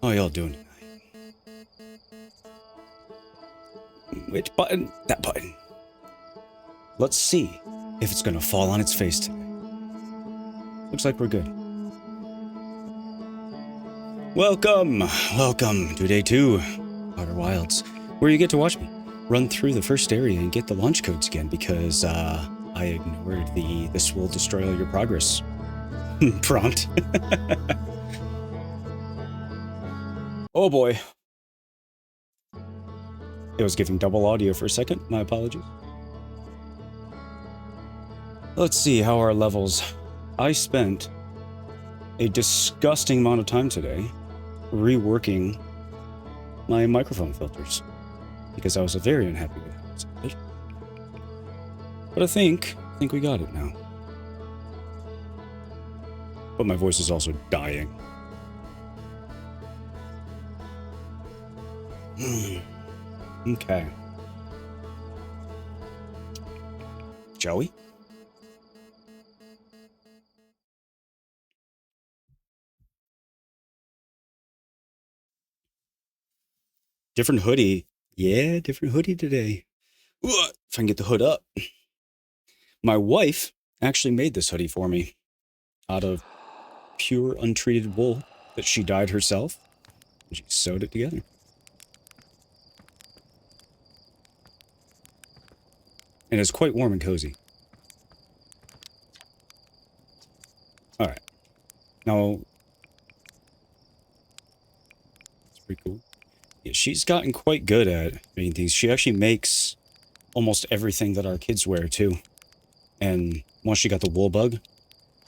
How y'all doing tonight? Which button? That button. Let's see if it's gonna fall on its face today. Looks like we're good. Welcome to day 2 of Outer Wilds, where you get to watch me run through the first area and get the launch codes again because I ignored the "this will destroy all your progress" prompt. Oh boy. It was giving double audio for a second. My apologies. Let's see how our levels. I spent a disgusting amount of time today reworking my microphone filters because I was very unhappy with how it sounded. But I think we got it now. But my voice is also dying. Okay. Shall we? Different hoodie. Yeah, different hoodie today. If I can get the hood up. My wife actually made this hoodie for me out of pure untreated wool that she dyed herself. And she sewed it together. And it's quite warm and cozy. Alright. Now, it's pretty cool. Yeah, she's gotten quite good at making things. She actually makes almost everything that our kids wear, too. And once she got the wool bug,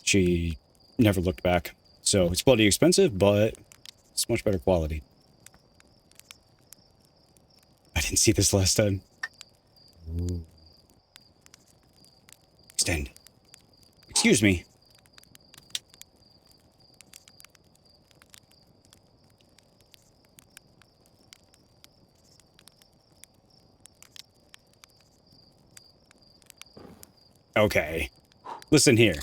she never looked back. So it's bloody expensive, but it's much better quality. I didn't see this last time. Ooh. Extend. Excuse me. Okay. Listen here.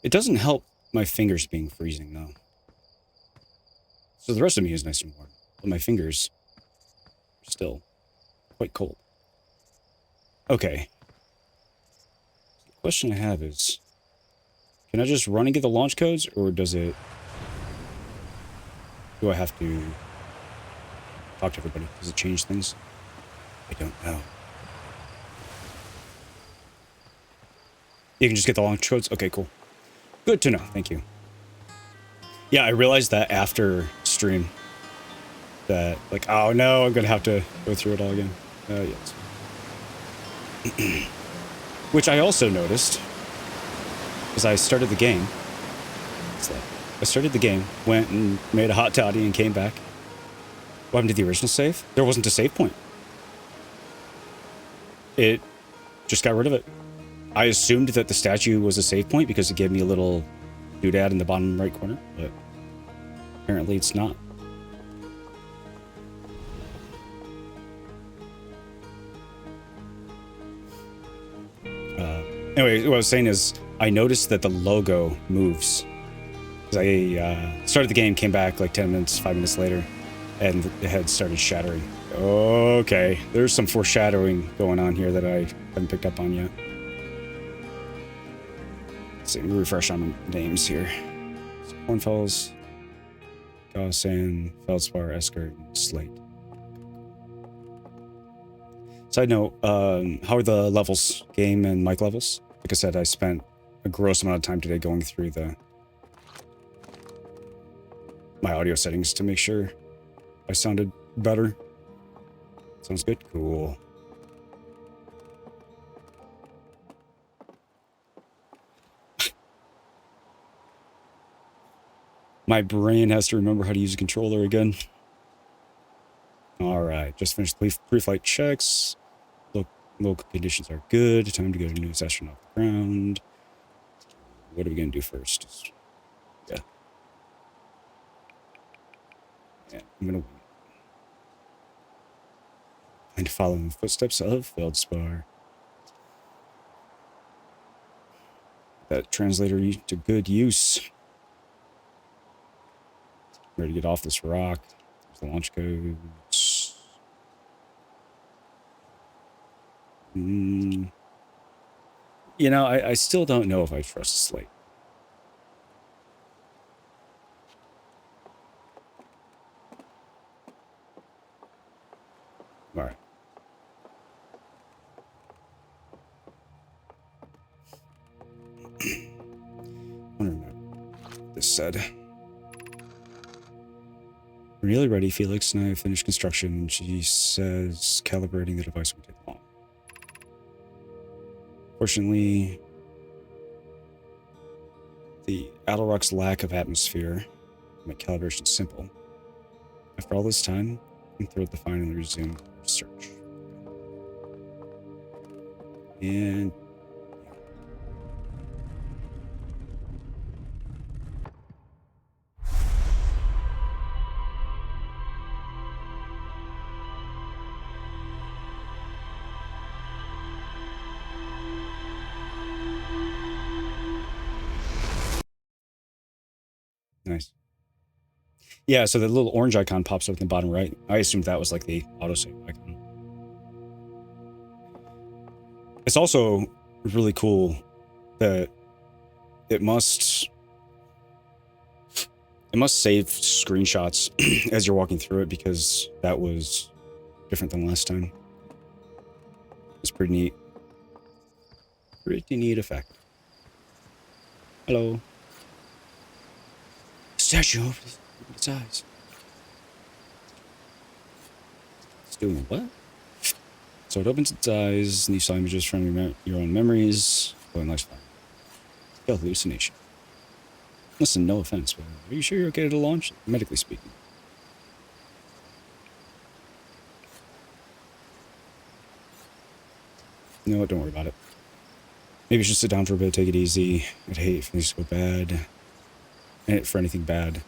It doesn't help my fingers being freezing, though. So the rest of me is nice and warm, but my fingers are still quite cold. Okay. The question I have is, can I just run and get the launch codes, or do I have to talk to everybody? Does it change things? I don't know. You can just get the launch codes? Okay, cool. Good to know. Thank you. Yeah, I realized that after stream. That, like, oh no, I'm gonna have to go through it all again. Yes. Which I also noticed, as I started the game. I started the game, went and made a hot toddy and came back. What happened to the original save? There wasn't a save point. It just got rid of it. I assumed that the statue was a save point because it gave me a little doodad in the bottom right corner, but apparently it's not. Anyway, what I was saying is, I noticed that the logo moves. I started the game, came back like 10 minutes, 5 minutes later, and it had started shattering. Okay, there's some foreshadowing going on here that I haven't picked up on yet. Let's see, refresh on the names here. Cornfells, Gaussen, Feldspar, Esker, and Slate. Side note, how are the levels, game and mic levels? Like I said, I spent a gross amount of time today going through my audio settings to make sure I sounded better. Sounds good? Cool. My brain has to remember how to use a controller again. Alright, just finished pre-flight checks. Local conditions are good. Time to get a new session off the ground. What are we going to do first? Yeah. Yeah, I'm going to win. And following the footsteps of Feldspar. That translator to good use. Ready to get off this rock. There's the launch codes. You know, I still don't know if I trust Slate. All right. I wonder what this said. We're nearly ready. Felix and I have finished construction. She says calibrating the device won't take long. Fortunately, the Adelrock's lack of atmosphere make calibration simple. After all this time, I'm thrilled to finally resume research. And nice. Yeah, so the little orange icon pops up in the bottom right. I assumed that was like the autosave icon. It's also really cool that it must save screenshots as you're walking through it, because that was different than last time. It's pretty neat. Pretty neat effect. Hello. Statue opens its eyes. It's doing what? So it opens its eyes and you saw images from your own memories. Oh, nice fine. Hallucination. Listen, no offense, but are you sure you're okay to launch? Medically speaking. You know what? Don't worry about it. Maybe you should sit down for a bit, take it easy. I'd hate if things go bad. And for anything bad to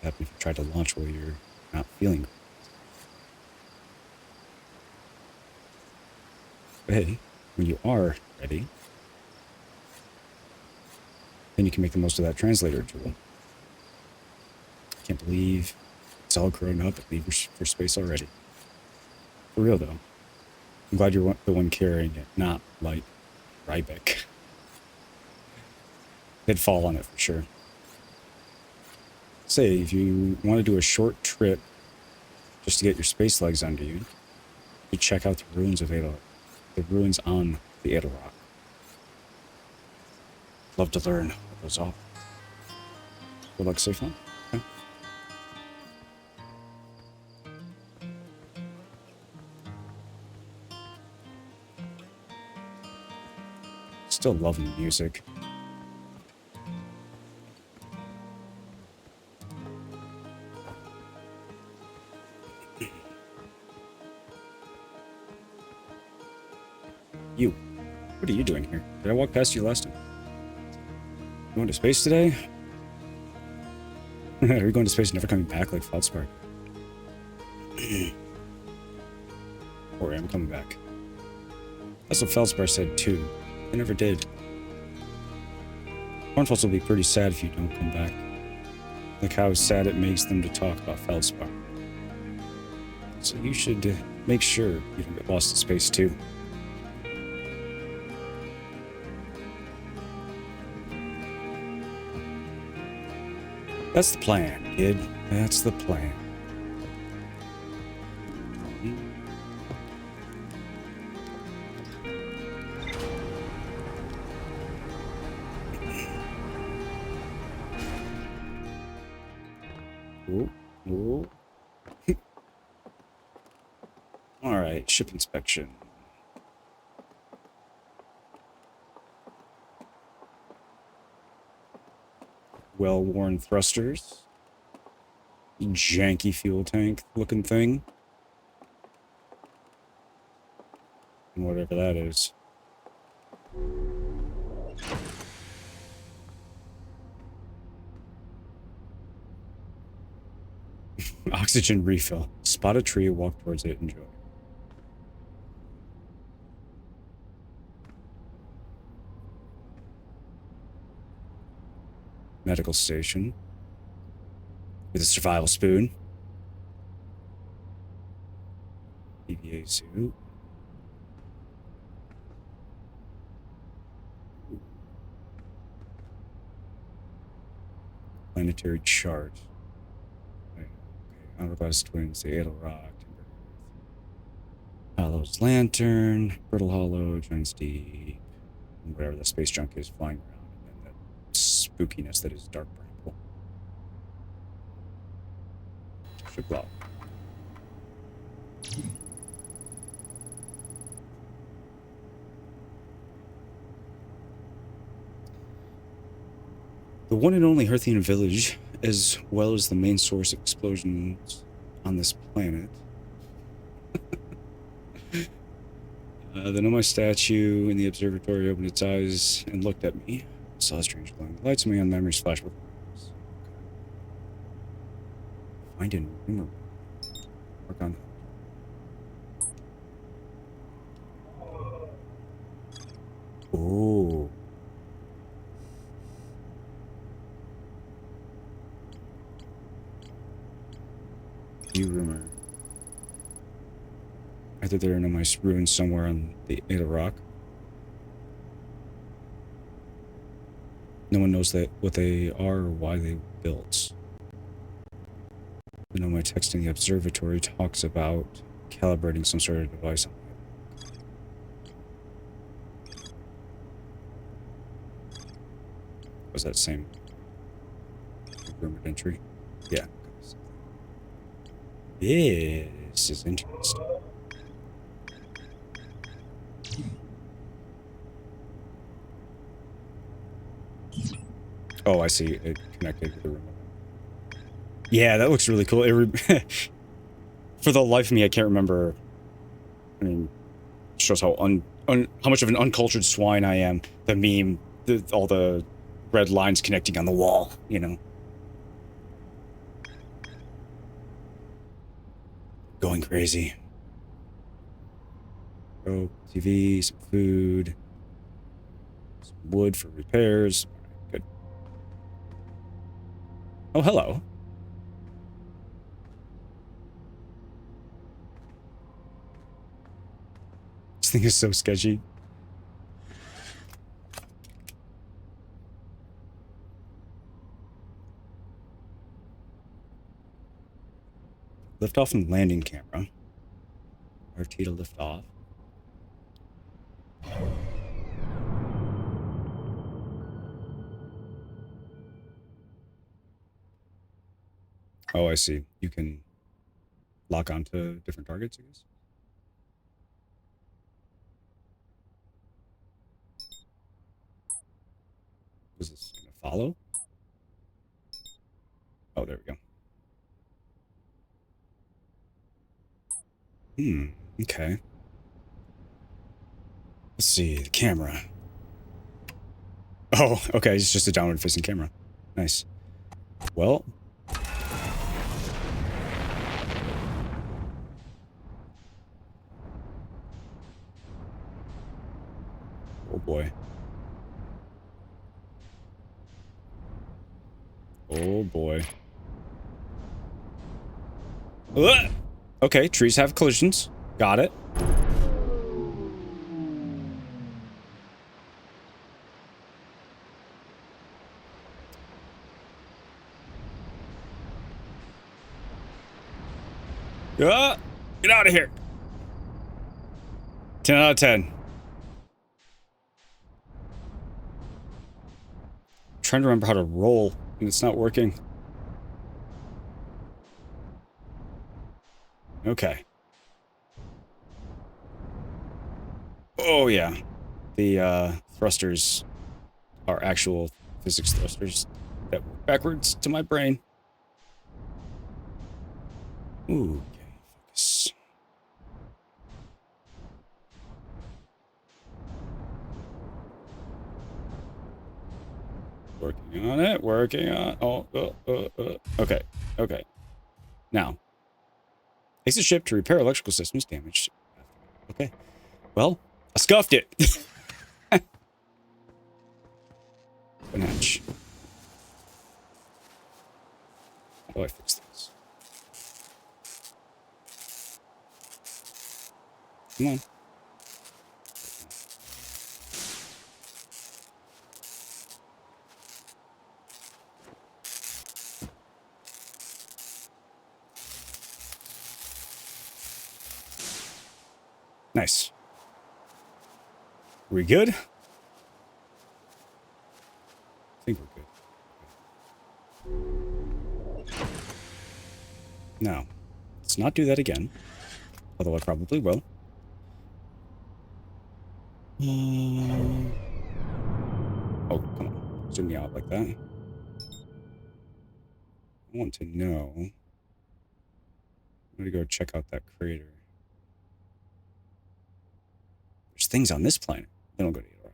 happen if you try to launch while you're not feeling good. But hey, when you are ready, then you can make the most of that translator tool. Can't believe it's all grown up and leave for space already. For real though, I'm glad you're the one carrying it, not like Rybeck. They'd fall on it for sure. Say, if you want to do a short trip just to get your space legs under you, you check out the ruins of Adel, the ruins on the Adelrock. Love to learn what those are. Good luck, safe fun. Okay. Still loving the music. You. What are you doing here? Did I walk past you last time? You going to space today? Are you going to space and never coming back like Feldspar? Or I'm coming back. That's what Feldspar said too. They never did. Cornfalls will be pretty sad if you don't come back. Like how sad it makes them to talk about Feldspar. So you should make sure you don't get lost in space too. That's the plan, kid. That's the plan. Whoa, whoa. All right, ship inspection. Well-worn thrusters. Janky fuel tank looking thing. And whatever that is. Oxygen refill. Spot a tree, walk towards it, enjoy. Medical station. With a survival spoon. EVA suit. Planetary chart. Okay. Hourglass twins, the Adel Rock, Timber Earth. Hollow's lantern, Brittle Hollow, Giant's Deep, and whatever the space junk is flying around, and then that spookiness that is dark purple. Ship log. The one and only Hearthian village, as well as the main source of explosions on this planet. The Nomai statue in the observatory opened its eyes and looked at me. I saw a strange glowing lights in my own memories flash before my eyes. Find in rumor. Work on. Oh. View rumor. Either there are no nice ruins somewhere on the Ada Rock. No one knows that what they are or why they were built. I know my text in the observatory talks about calibrating some sort of device on it. Was that same rumored entry? Yeah. This is interesting. Oh, I see. It connected to the room. Yeah, that looks really cool. For the life of me, I can't remember. I mean, it shows how how much of an uncultured swine I am. The meme, all the red lines connecting on the wall, you know. Going crazy. Oh, TV, some food, some wood for repairs. Good. Oh, hello. This thing is so sketchy. Lift off and landing camera. RT to lift off. Oh, I see. You can lock onto different targets, I guess. Was this gonna follow? Oh, there we go. Okay. Let's see, the camera. Oh, okay, it's just a downward facing camera. Nice. Well. Oh boy. Oh boy. Ugh! Okay, trees have collisions. Got it. Get out of here. 10 out of 10. I'm trying to remember how to roll, and it's not working. Okay. Oh, yeah. The thrusters are actual physics thrusters that work backwards to my brain. Ooh, okay, focus. Working on it, working on... Okay, okay. Now, exit ship to repair electrical systems damaged. Okay. Well, I scuffed it. An hatch. Oh, I fixed this. Come on. Nice. Are we good? I think we're good. Now, let's not do that again. Although I probably will. Oh, come on. Zoom me out like that. I want to know. I'm going to go check out that crater. There's things on this planet. Then I'll go to Eagle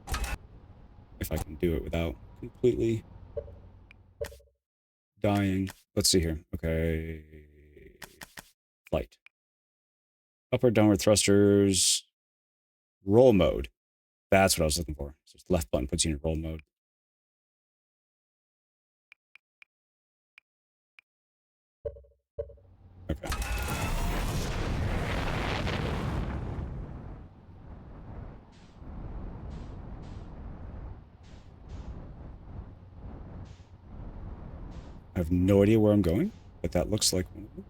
Rock. If I can do it without completely dying. Let's see here. Okay. Flight. Upward, downward thrusters. Roll mode. That's what I was looking for. So left button puts you in roll mode. Okay. I have no idea where I'm going, but that looks like one of them.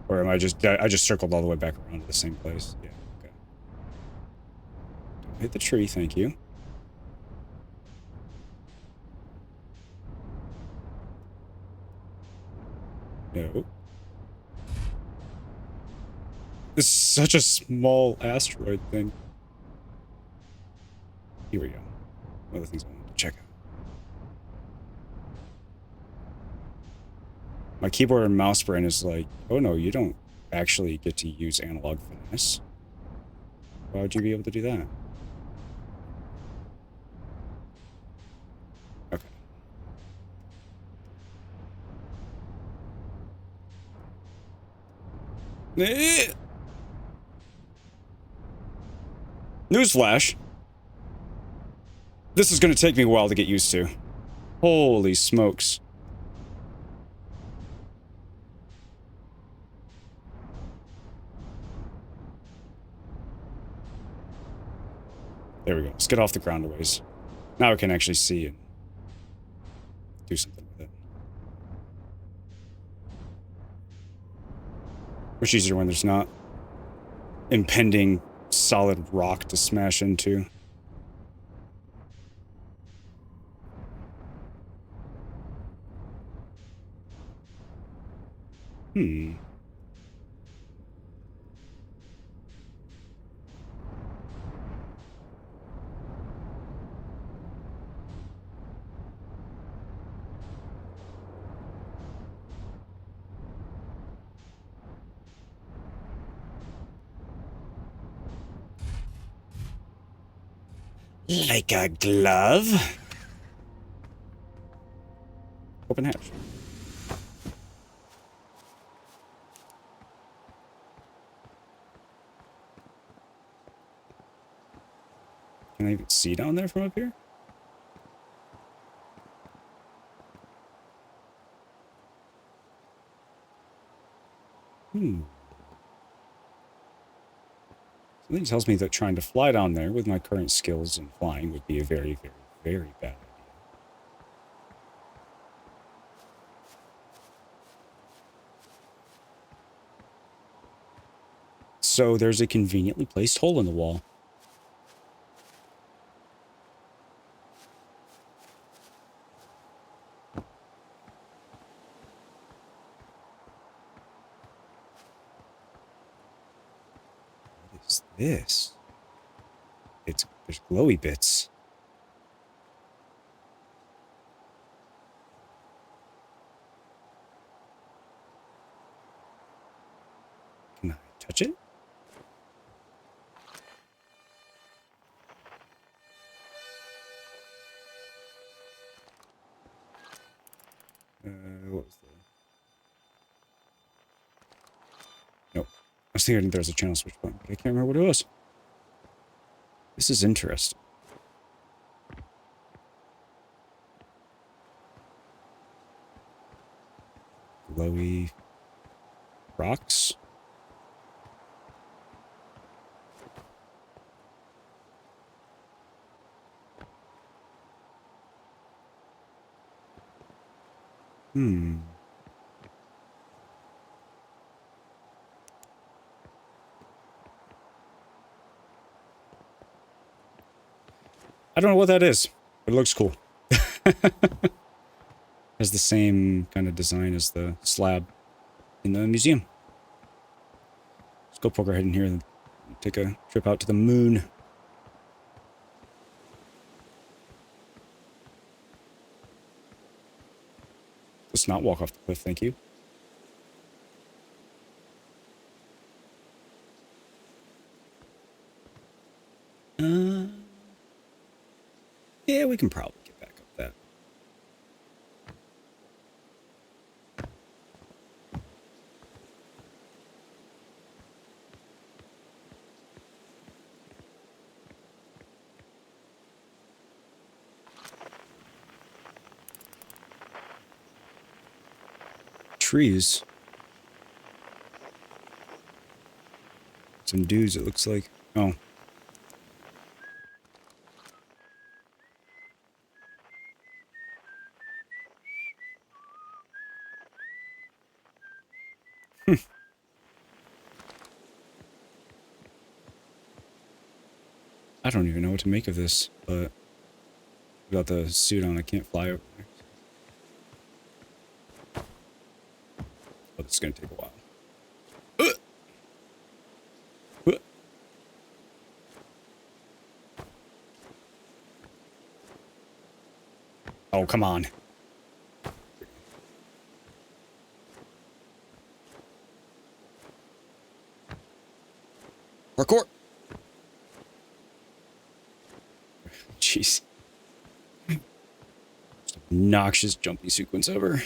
Or am I just circled all the way back around to the same place? Yeah, okay. Don't hit the tree, thank you. No. This is such a small asteroid thing. Here we go. One of the things I wanted to check out. My keyboard and mouse brain is like, oh no, you don't actually get to use analog finesse. Why would you be able to do that? Okay. Newsflash. This is going to take me a while to get used to. Holy smokes. There we go. Let's get off the ground a ways. Now I can actually see and do something with it. Much easier when there's not impending solid rock to smash into. Like a glove? Open hatch. Can I even see down there from up here? Something tells me that trying to fly down there with my current skills in flying would be a very, very, very bad idea. So there's a conveniently placed hole in the wall. What is this? There's glowy bits. Can I touch it? What was the... Nope. I was thinking there was a channel switch button, but I can't remember what it was. This is interesting. Glowy rocks. Hmm. I don't know what that is, but it looks cool. Has the same kind of design as the slab in the museum. Let's go poke our head in here and take a trip out to the moon. Let's not walk off the cliff, thank you. Yeah, we can probably get back up that. Trees. Some dudes, it looks like. Oh. I don't even know what to make of this, but without the suit on, I can't fly over there. But it's gonna take a while. Oh, come on. Parkour! Jeez. Just obnoxious jumpy sequence ever.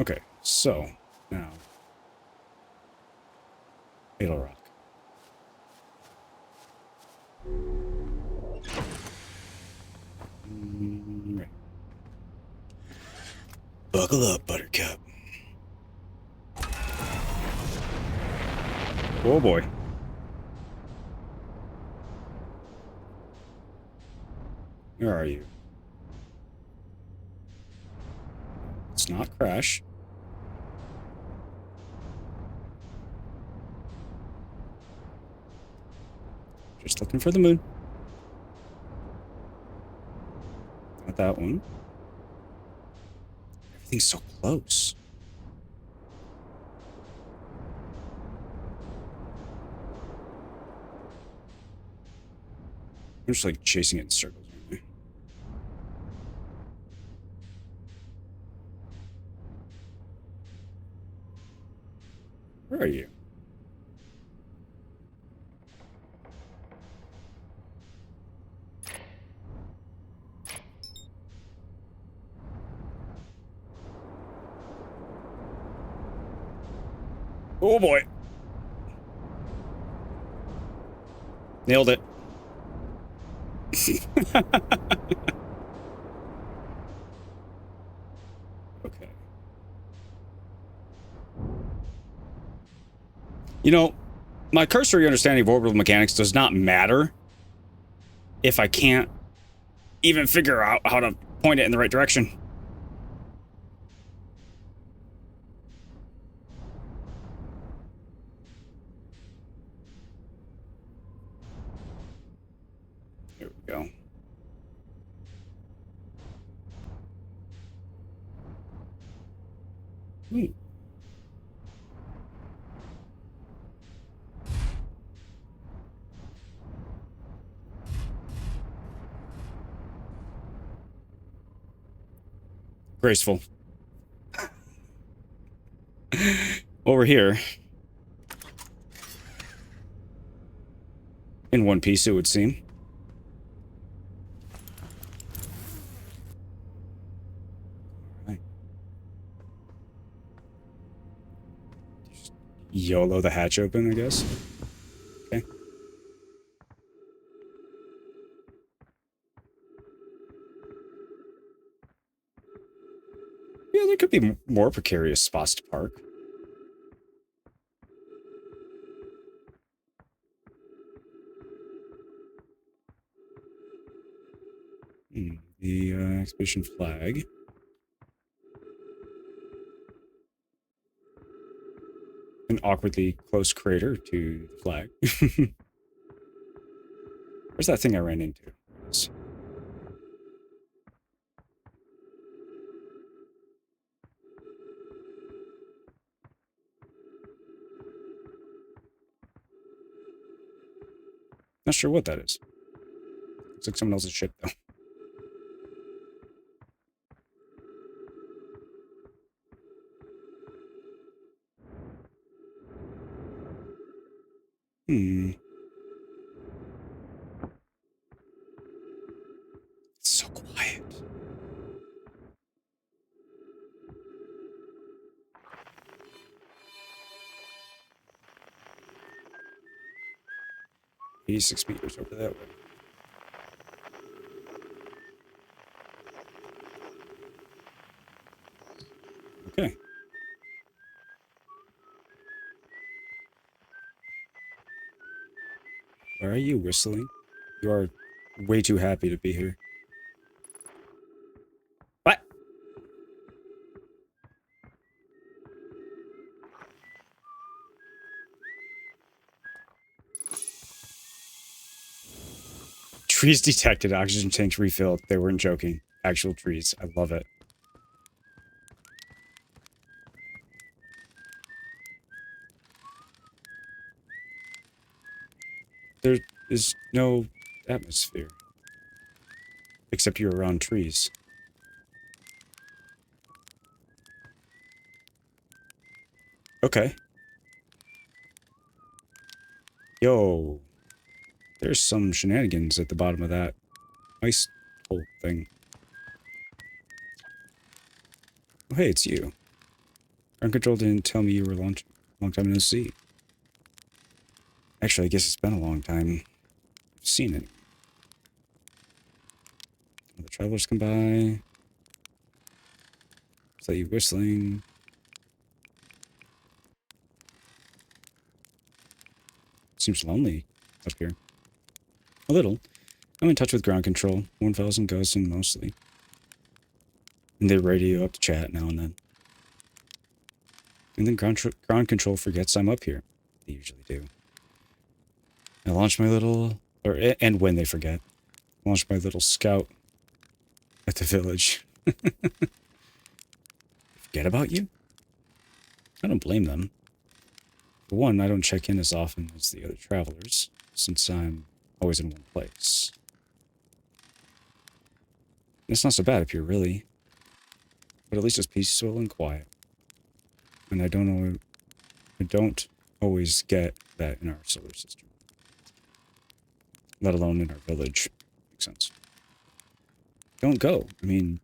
Okay, so now Fatal Rock. Right. Buckle up, Buttercup. Oh boy. Where are you? Let's not crash. Just looking for the moon. Not that one. Everything's so close. I'm just like chasing it in circles. Where are you? Oh boy. Nailed it. Okay. You know, my cursory understanding of orbital mechanics does not matter if I can't even figure out how to point it in the right direction. Here we go. Ooh. Graceful. Over here. In one piece, it would seem. Right. Just YOLO the hatch open, I guess. Okay. there could be more precarious spots to park. The expedition flag. An awkwardly close crater to the flag. Where's that thing I ran into? Not sure what that is. Looks like someone else's ship, though. It's so quiet. He's 6 meters over that way. Okay. Why are you whistling? You are way too happy to be here. What? Trees detected, oxygen tanks refilled. They weren't joking. Actual trees. I love it. There is no atmosphere. Except you're around trees. Okay. Yo. There's some shenanigans at the bottom of that ice hole thing. Oh, hey, it's you. Ground control didn't tell me you were launching. Long time no see. Actually, I guess it's been a long time. I've seen it. The travelers come by. Is that you whistling? Seems lonely up here. A little. I'm in touch with ground control. One fellows and ghosting mostly. And they radio up to chat now and then. And then ground control forgets I'm up here. They usually do. I launch my little... and when they forget. I launch my little scout at the village. Forget about you? I don't blame them. For one, I don't check in as often as the other travelers, since I'm always in one place. And it's not so bad up here, really. But at least it's peaceful and quiet. And I don't always get that in our solar system. Let alone in our village. Makes sense. Don't go. I mean,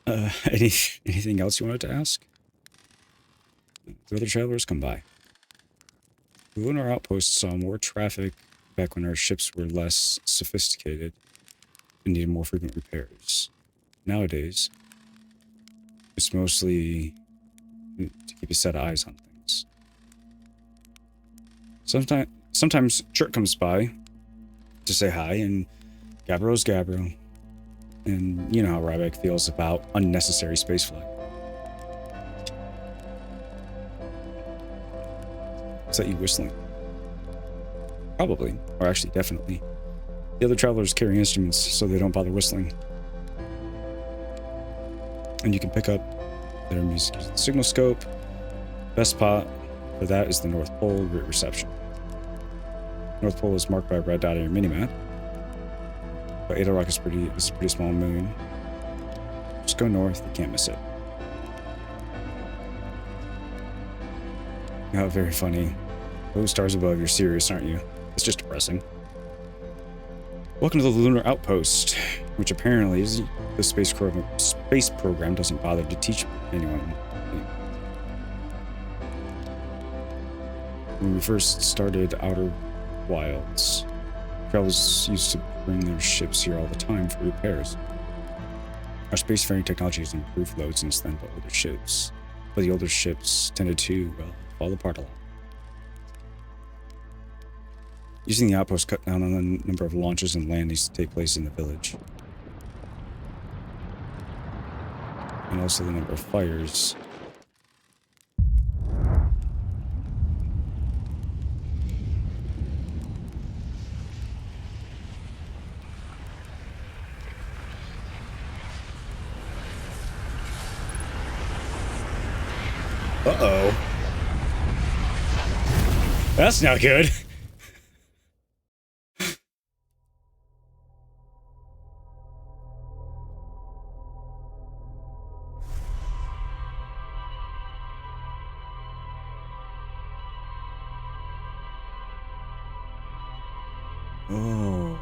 anything else you wanted to ask? The other travelers come by. The lunar outpost saw more traffic back when our ships were less sophisticated and needed more frequent repairs. Nowadays, it's mostly to keep a set of eyes on things. Sometimes Chert comes by to say hi, and Gabbro's Gabbro. And you know how Ryback feels about unnecessary spaceflight. Is that you whistling? Probably, or actually definitely. The other travelers carry instruments so they don't bother whistling. And you can pick up their music using the signal scope. Best spot for that is the North Pole route reception. North Pole is marked by a red dot on your minimap. But Edelrock is a pretty small moon. Just go north, you can't miss it. Oh, very funny. Those stars above, you're serious, aren't you? It's just depressing. Welcome to the Lunar Outpost, which apparently is the space program doesn't bother to teach anyone. When we first started Outer Wilds, travelers used to bring their ships here all the time for repairs. Our spacefaring technology has improved loads since then, but older ships. But the older ships tended to, well, fall apart a lot. Using the outpost cut down on the number of launches and landings to take place in the village. And also the number of fires. Uh-oh. That's not good. Oh,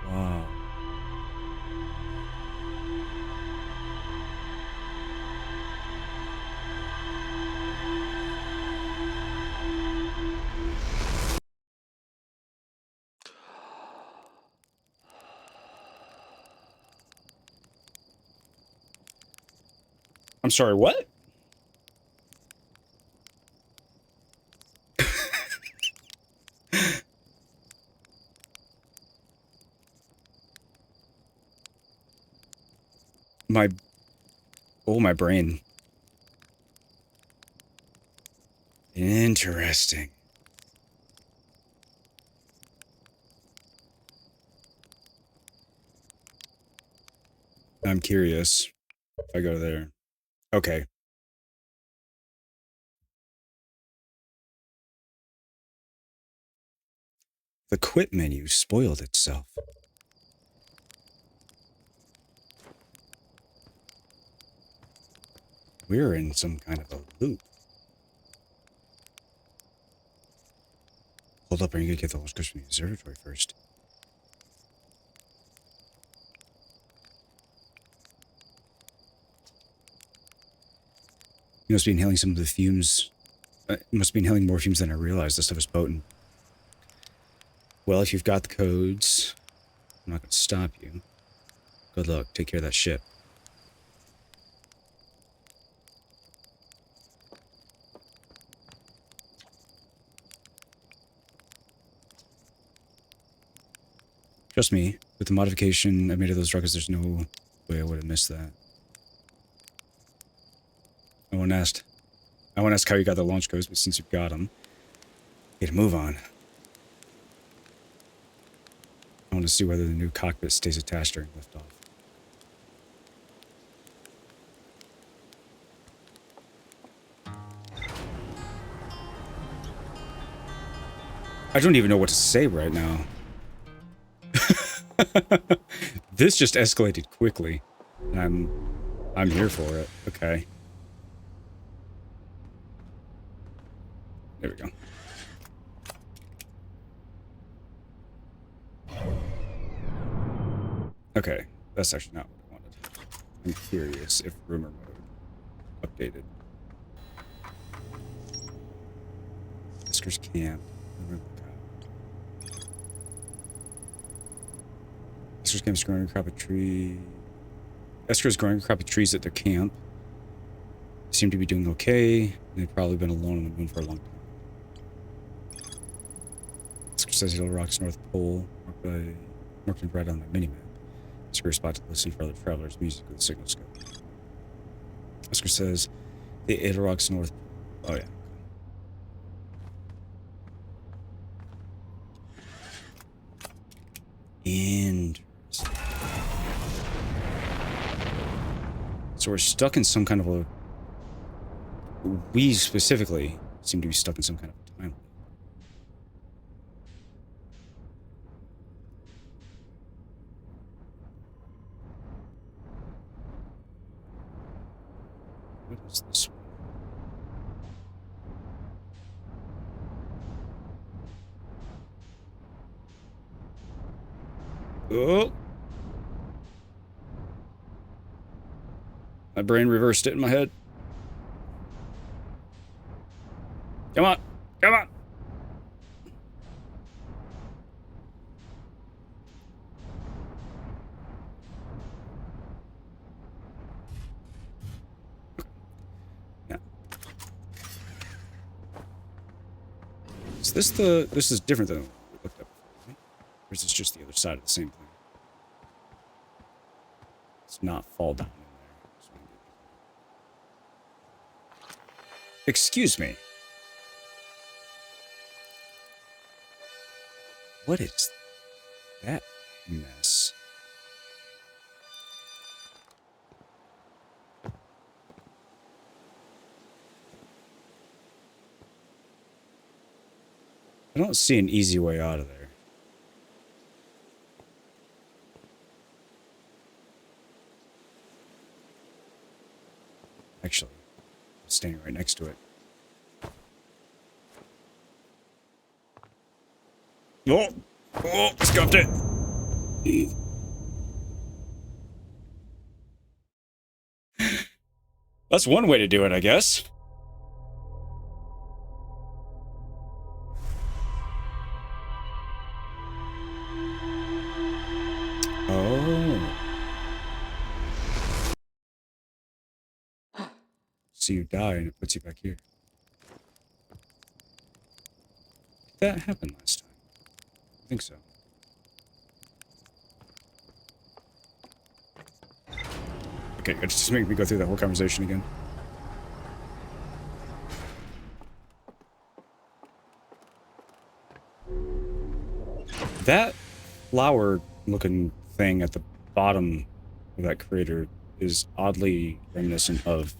wow. I'm sorry, what? My brain. Interesting. I'm curious if I go there. Okay. The quit menu spoiled itself. We're in some kind of a loop. Hold up, are you gonna get the launch codes from the observatory first? You must be inhaling some of the fumes. Must be inhaling more fumes than I realized. This stuff is potent. Well, if you've got the codes, I'm not gonna stop you. Good luck. Take care of that ship. Trust me, with the modification I made of those rockets, there's no way I would have missed that. I won't ask how you got the launch codes, but since you've got them, get a move on. I want to see whether the new cockpit stays attached during liftoff. I don't even know what to say right now. This just escalated quickly. And I'm here for it. Okay. There we go. Okay, that's actually not what I wanted. I'm curious if rumor mode updated. Esker's camp. Esker's camp's growing a crop of trees. Esker's growing a crop of trees at their camp. They seem to be doing okay. They've probably been alone on the moon for a long time. Esker says Hill Rock's North Pole, marked in red on their minimap. Esker spot to listen for other travelers' music with the signal scope. Esker says the Ailrocks North. Oh yeah. Interesting. So we're stuck in some kind of a... We specifically seem to be stuck in some kind of a time. What is this one? Oh! My brain reversed it in my head. Come on! Come on! Is this the... This is different than what we looked at before, right? Or is this just the other side of the same thing? Let's not fall down in there. So excuse me. What is that mess? I don't see an easy way out of there. Actually, I'm standing right next to it. Oh! Oh! Scuffed it! That's one way to do it, I guess. Oh. So you die and it puts you back here. Did that happen last time? I think so. Okay, it's just making me go through that whole conversation again. That flower-looking thing at the bottom of that crater is oddly reminiscent of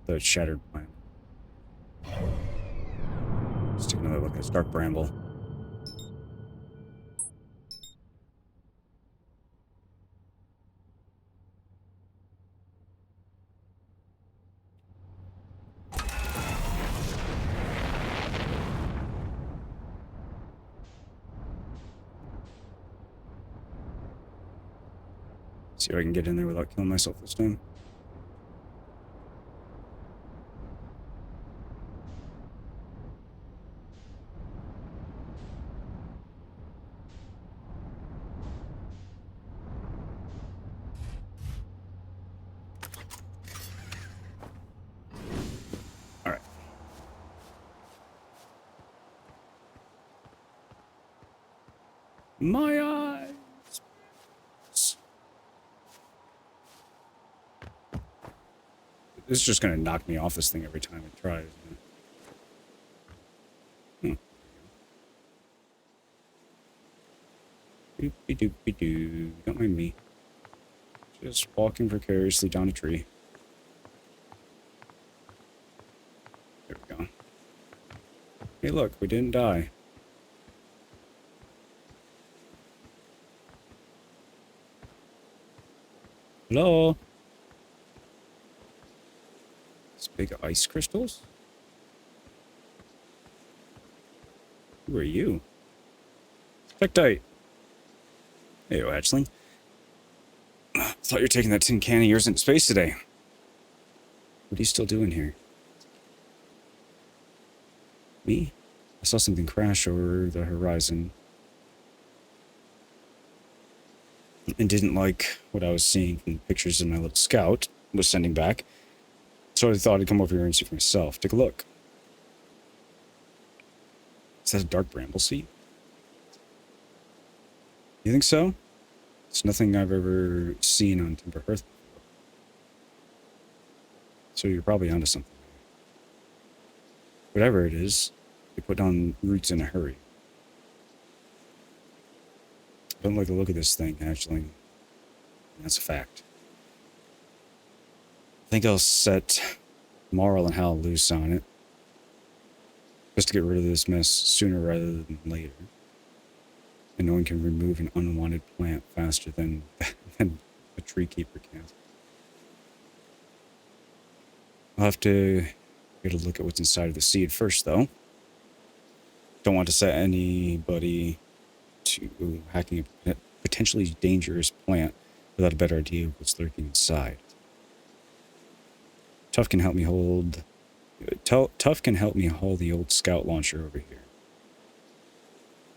the shattered plant. Let's take another look at this dark bramble. See if I can get in there without killing myself this time. Alright. My eyes! This is just gonna knock me off this thing every time it tries. Doopy-doopy-doo. Don't mind me. Just walking precariously down a tree. There we go. Hey look, we didn't die. Hello? These big ice crystals? Who are you? Spectite. Hey, hatchling. Thought you were taking that tin can of yours into space today. What are you still doing here? Me? I saw something crash over the horizon. And didn't like what I was seeing from the pictures of my little scout was sending back. So I thought I'd come over here and see for myself. Take a look. Is that a dark bramble seed? You think so? It's nothing I've ever seen on Timber Hearth before. So you're probably onto something. Whatever it is, they put down roots in a hurry. I don't like the look of this thing, actually. And that's a fact. I think I'll set Marl and Hal loose on it. Just to get rid of this mess sooner rather than later. And no one can remove an unwanted plant faster than a tree keeper can. I'll have to get a look at what's inside of the seed first, though. Don't want to set anybody to hacking a potentially dangerous plant without a better idea of what's lurking inside. Tuff can help me haul the old scout launcher over here.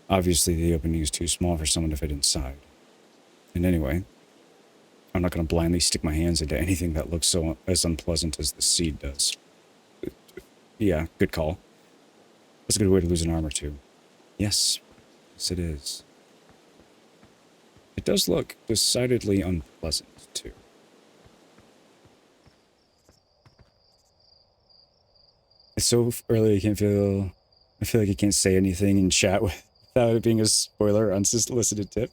Obviously, the opening is too small for someone to fit inside. And anyway, I'm not going to blindly stick my hands into anything that looks as unpleasant as the seed does. Yeah, good call. That's a good way to lose an armor too. Yes. Yes, it is. It does look decidedly unpleasant too. It's so early I feel like I can't say anything in chat without it being a spoiler, unsolicited tip.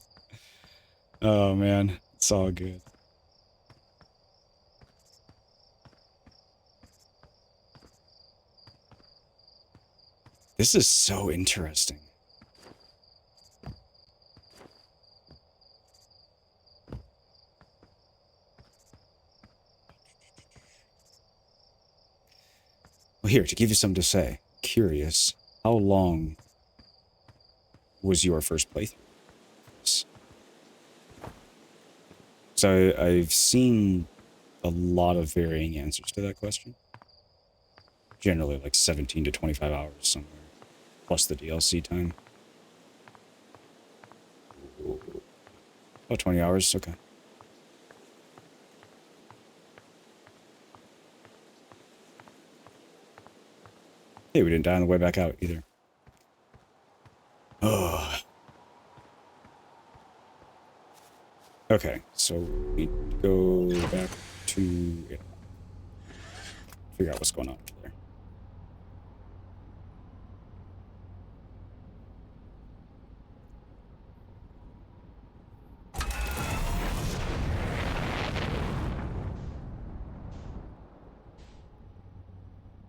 Oh man, it's all good. This is so interesting. Well, here, to give you something to say, curious, how long was your first playthrough? So I've seen a lot of varying answers to that question. Generally like 17 to 25 hours somewhere, plus the DLC time. Oh, 20 hours, okay. Hey, we didn't die on the way back out either. Oh. Okay, so we go back to figure out what's going on there.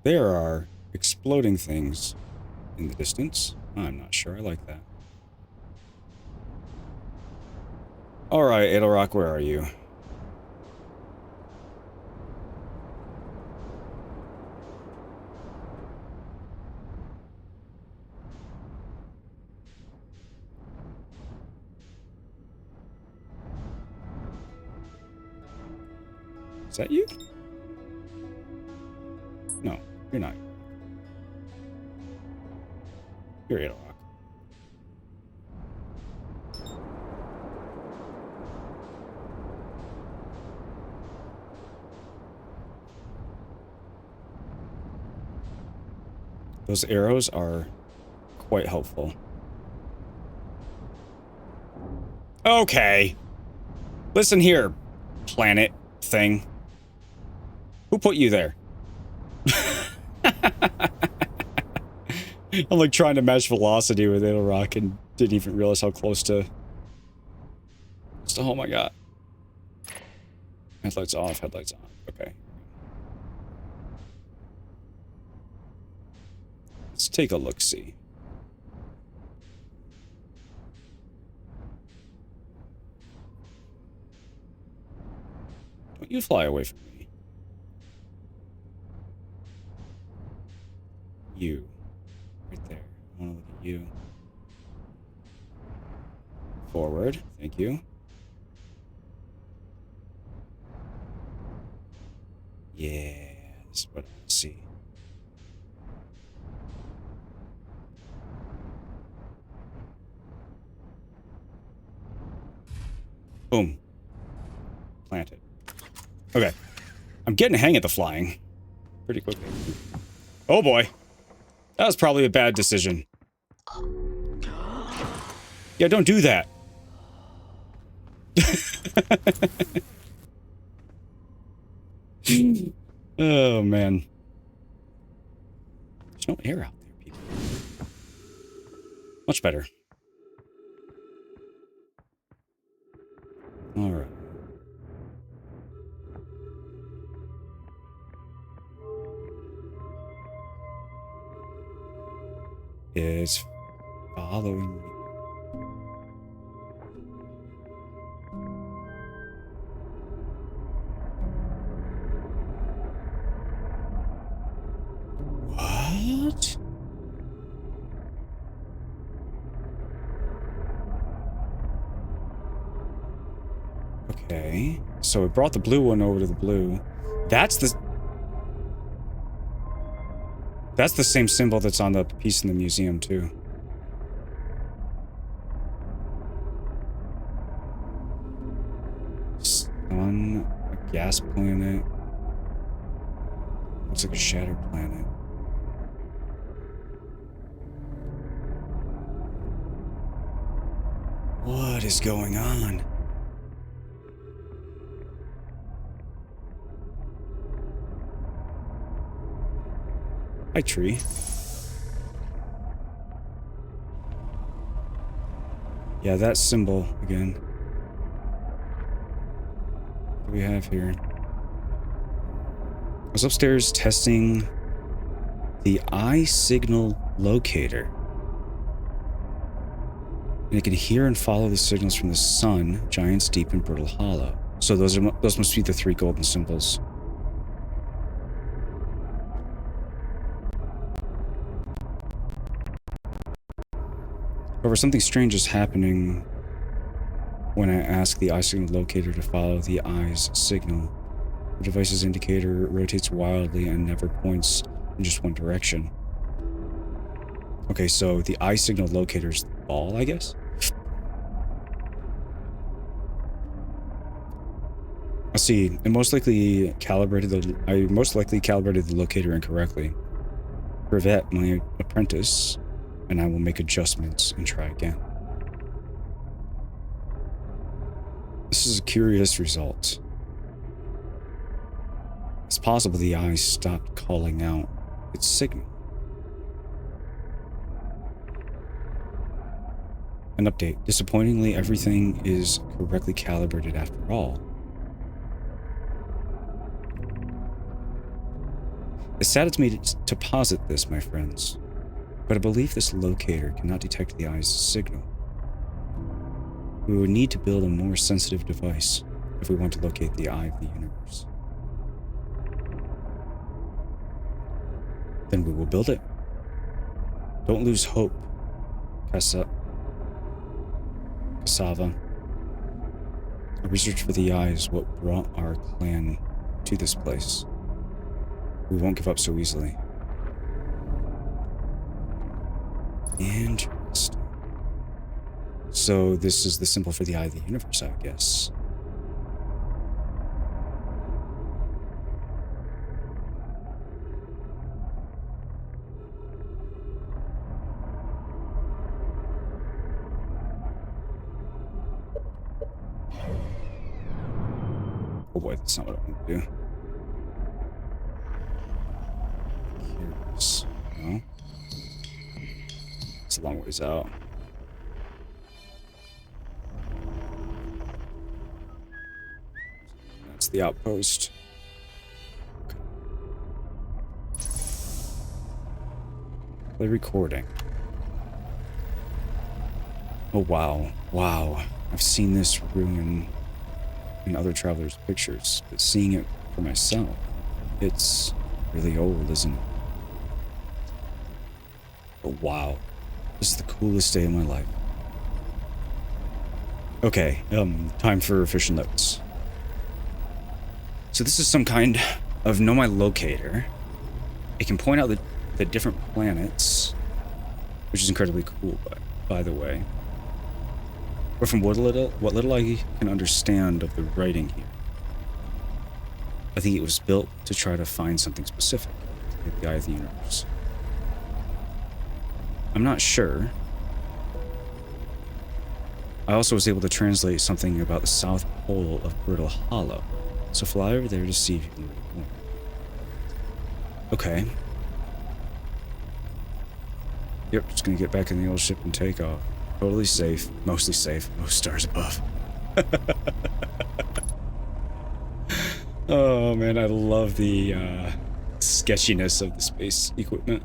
There are exploding things in the distance. I'm not sure I like that. Alright, Edelrock, where are you? Is that you? No, you're not. You're Edelrock. Those arrows are quite helpful. Okay. Listen here, planet thing. Who put you there? I'm like trying to match velocity with Edelrock and didn't even realize how close to home I got. Headlights off, headlights on. Okay. Let's take a look-see. Don't you fly away from me. You. Right there. I want to look at you. Forward. Thank you. Yeah, this is what I want to see. Boom. Planted. Okay. I'm getting a hang of the flying pretty quickly. Oh boy. That was probably a bad decision. Yeah, don't do that. Oh, man. There's no air out there, people. Much better. All right. It's following me. What? Okay. So it brought the blue one over to the blue. That's the same symbol that's on the piece in the museum, too. Sun, a gas planet. Looks like a shattered planet. What is going on? Hi, tree. Yeah, that symbol again. What do we have here? I was upstairs testing the eye signal locator. And it can hear and follow the signals from the sun, Giant's Deep, and Brittle Hollow. So those must be the 3 golden symbols. However, something strange is happening when I ask the eye signal locator to follow the eye's signal. The device's indicator rotates wildly and never points in just one direction. Okay, so the eye signal locator's the ball, I guess? I see. I most likely calibrated the locator incorrectly. Privet, my apprentice, and I will make adjustments and try again. This is a curious result. It's possible the eye stopped calling out its signal. An update. Disappointingly, everything is correctly calibrated after all. It saddens me to posit this, my friends, but I believe this locator cannot detect the eye's signal. We would need to build a more sensitive device if we want to locate the eye of the universe. Then we will build it. Don't lose hope, Cassava. Our research for the eye is what brought our clan to this place. We won't give up so easily. Interesting. So this is the symbol for the eye of the universe, I guess. Oh boy, that's not what I want to do. Here's... No? It's a long ways out. That's the outpost. Play recording. Oh wow. Wow. I've seen this ruin in other travelers' pictures, but seeing it for myself, it's really old, isn't it? But wow. This is the coolest day of my life. Okay, time for official notes. So this is some kind of know my locator. It can point out the different planets, which is incredibly cool, by the way. But from what little I can understand of the writing here, I think it was built to try to find something specific, like the eye of the universe. I'm not sure. I also was able to translate something about the South Pole of Brittle Hollow, so fly over there to see if you can read more. Okay. Yep, just gonna get back in the old ship and take off. Totally safe, most stars above. Oh man, I love the sketchiness of the space equipment.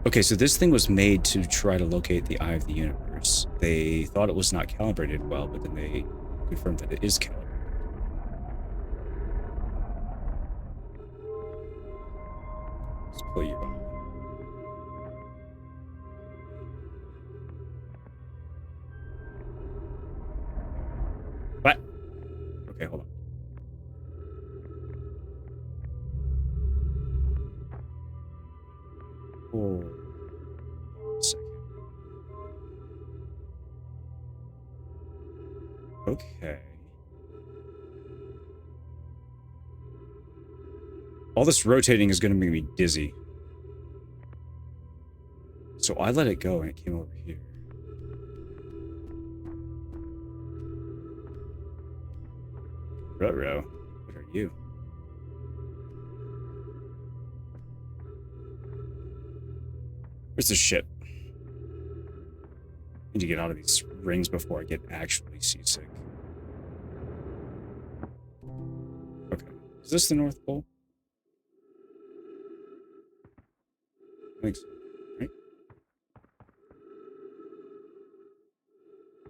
Okay, so this thing was made to try to locate the eye of the universe. They thought it was not calibrated well, but then they confirmed that it is calibrated. Let's pull you on. What? Okay, hold on. Hold on a second. Okay. All this rotating is going to make me dizzy. So I let it go and it came over here. Ruh-roh. What are you? Where's the ship? I need to get out of these rings before I get actually seasick. Okay. Is this the North Pole? I think so. Right?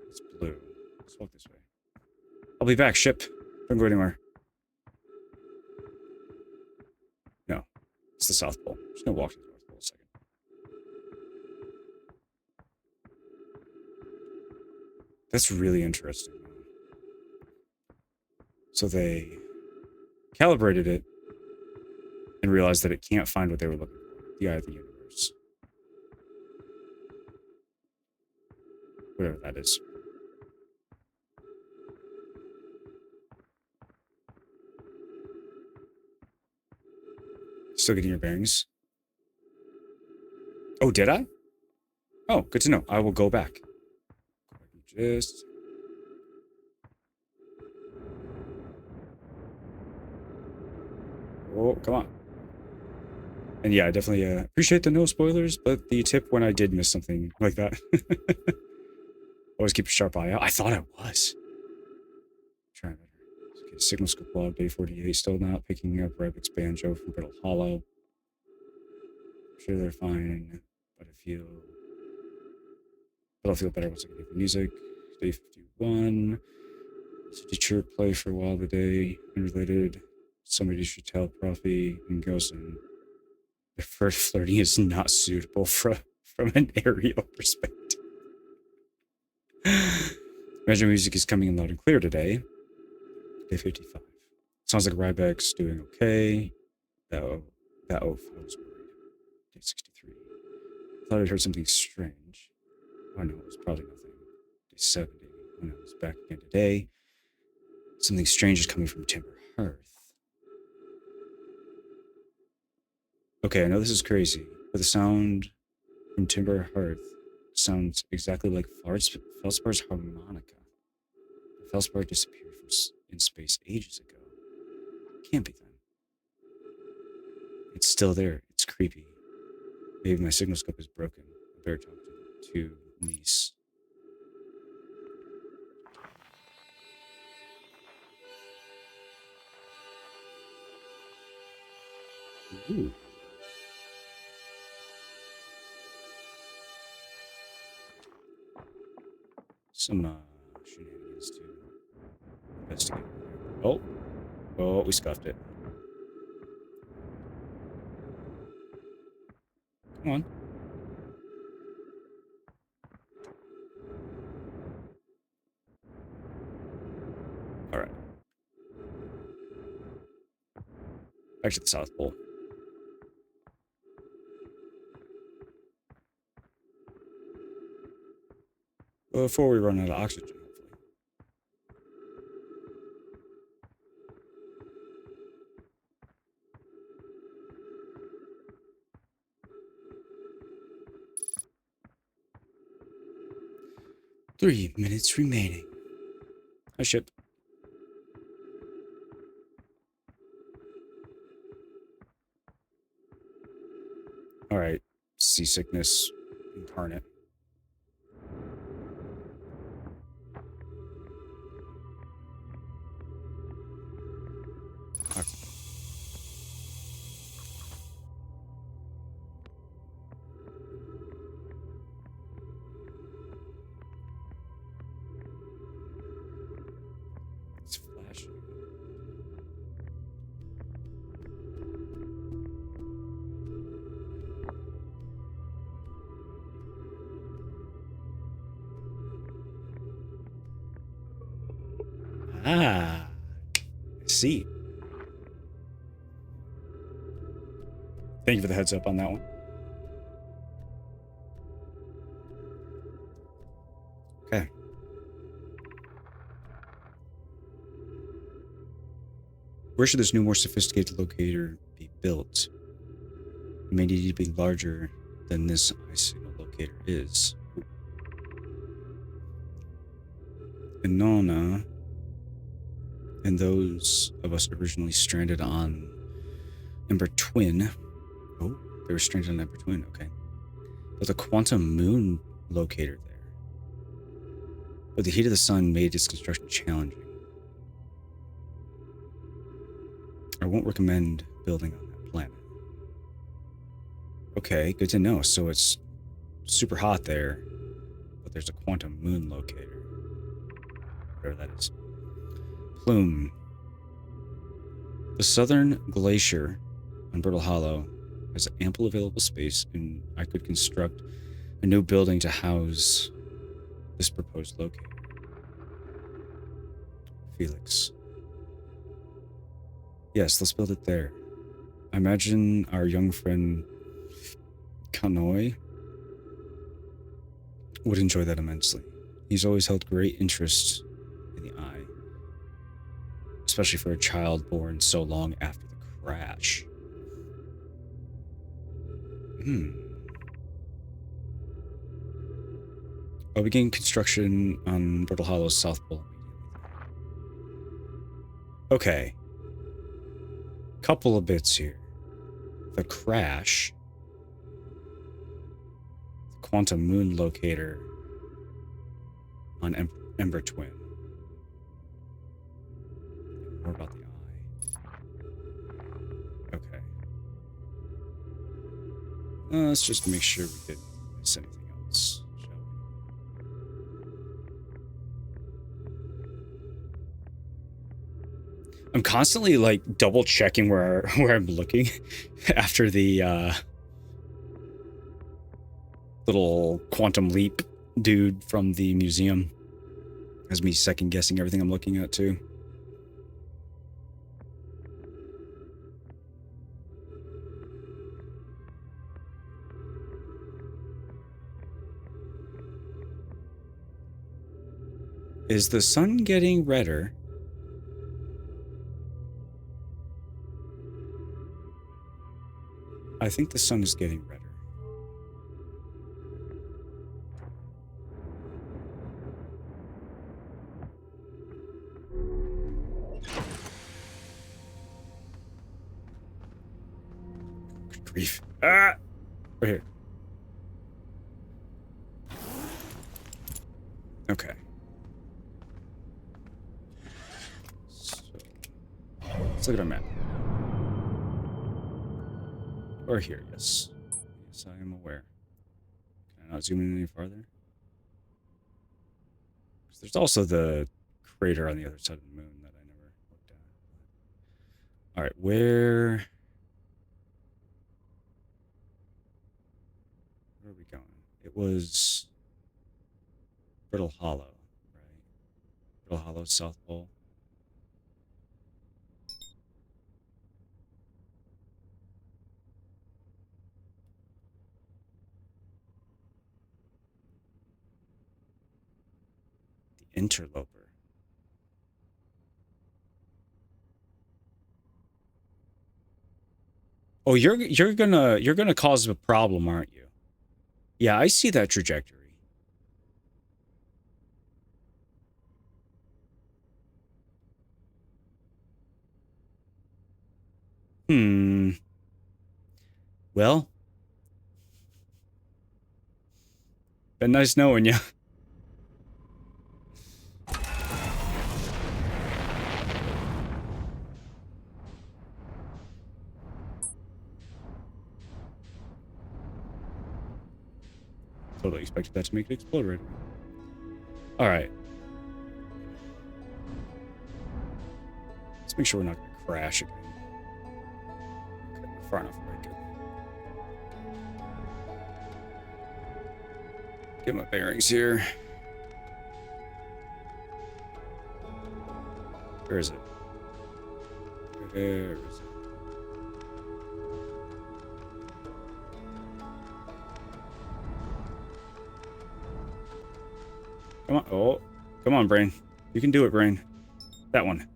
It's blue. Let's walk this way. I'll be back, ship. Don't go anywhere. No. It's the South Pole. I'm just gonna walk to the North Pole a second. That's really interesting. So they calibrated it and realized that it can't find what they were looking for. The eye of the universe. Whatever that is. Still getting your bearings? Oh, did I? Oh, good to know. I will go back. Just... Oh, come on. And yeah, I definitely appreciate the no spoilers, but the tip when I did miss something like that. Always keep a sharp eye out. I thought I was. Trying better. Okay, signal scope log, day 48, still not picking up Rebec's banjo from Brittle Hollow. I'm sure they're fine, but I'll feel better once I get the music. Day 51. City chirp play for a while today. Unrelated. Somebody should tell Profi and Gosen. The first flirting is not suitable from an aerial perspective. Imagine music is coming in loud and clear today. Day 55. Sounds like Rybek's doing okay. That oaf, I was worried. Day 63. Thought I'd heard something strange. Oh no, it was probably nothing. Day 70. Oh no, it was back again today. Something strange is coming from Timber Hearth. Okay, I know this is crazy, but the sound from Timber Hearth sounds exactly like Felspar's harmonica. Felspar disappeared in space ages ago. Can't be them. It's still there. It's creepy. Maybe my signal scope is broken. I better talk to Niece. Ooh. Some shenanigans to investigate. Oh, we scuffed it. Come on. All right. Back to the South Pole. Before we run out of oxygen, hopefully. Three minutes remaining. Hi, ship. All right. Seasickness incarnate. It's flashing. Ah, I see. Thank you for the heads up on that one. Okay. Where should this new, more sophisticated locator be built? It may need to be larger than this eye signal locator is. Inona and those of us originally stranded on Ember Twin. Oh, they were stranded on Ember Twin, okay. There's a quantum moon locator there. But the heat of the sun made its construction challenging. I won't recommend building on that planet. Okay, good to know. So it's super hot there, but there's a quantum moon locator. Whatever that is. Plume. The southern glacier on Brittle Hollow has ample available space, and I could construct a new building to house this proposed locator. Felix. Yes, let's build it there. I imagine our young friend Kanoi would enjoy that immensely. He's always held great interest in the eye, especially for a child born so long after the crash. I'll begin construction on Brittle Hollow's South Pole immediately. Okay. Couple of bits here. The crash. The quantum moon locator on Ember Twin. More about the eye. Okay. Let's just make sure we didn't miss anything else, shall we? I'm constantly like double checking where I'm looking after the little quantum leap dude from the museum. Has me second guessing everything I'm looking at too. Is the sun getting redder? I think the sun is getting redder. Good grief. Ah! Right here. Okay. So, let's look at our map. Or here, yes. Yes, I am aware. Can I not zoom in any farther? There's also the crater on the other side of the moon that I never looked at. Alright, where are we going? It was Brittle Hollow, right? Brittle Hollow, South Pole. The interloper. Oh, you're gonna cause a problem, aren't you? Yeah, I see that trajectory. Well, been nice knowing you. Totally expected that to make it explode right away. Alright. Let's make sure we're not going to crash again. Okay, we're far enough away. Good. Get my bearings here. Where is it? Where is it? Come on. Oh, come on, brain. You can do it, brain. That one.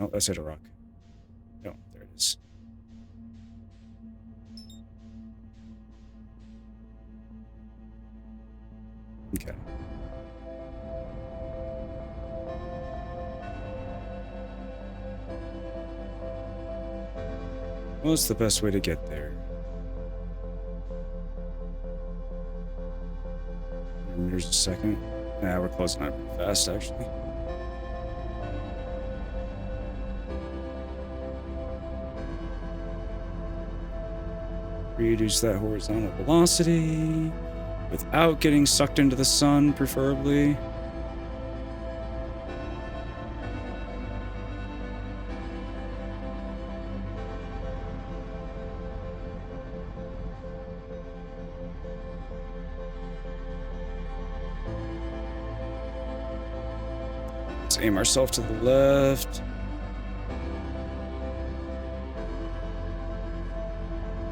No, that's hit a rock. No, there it is. Okay. What's the best way to get there? Here's a second. Nah, we're closing out pretty fast, actually. Reduce that horizontal velocity without getting sucked into the sun, preferably. Let's aim ourselves to the left.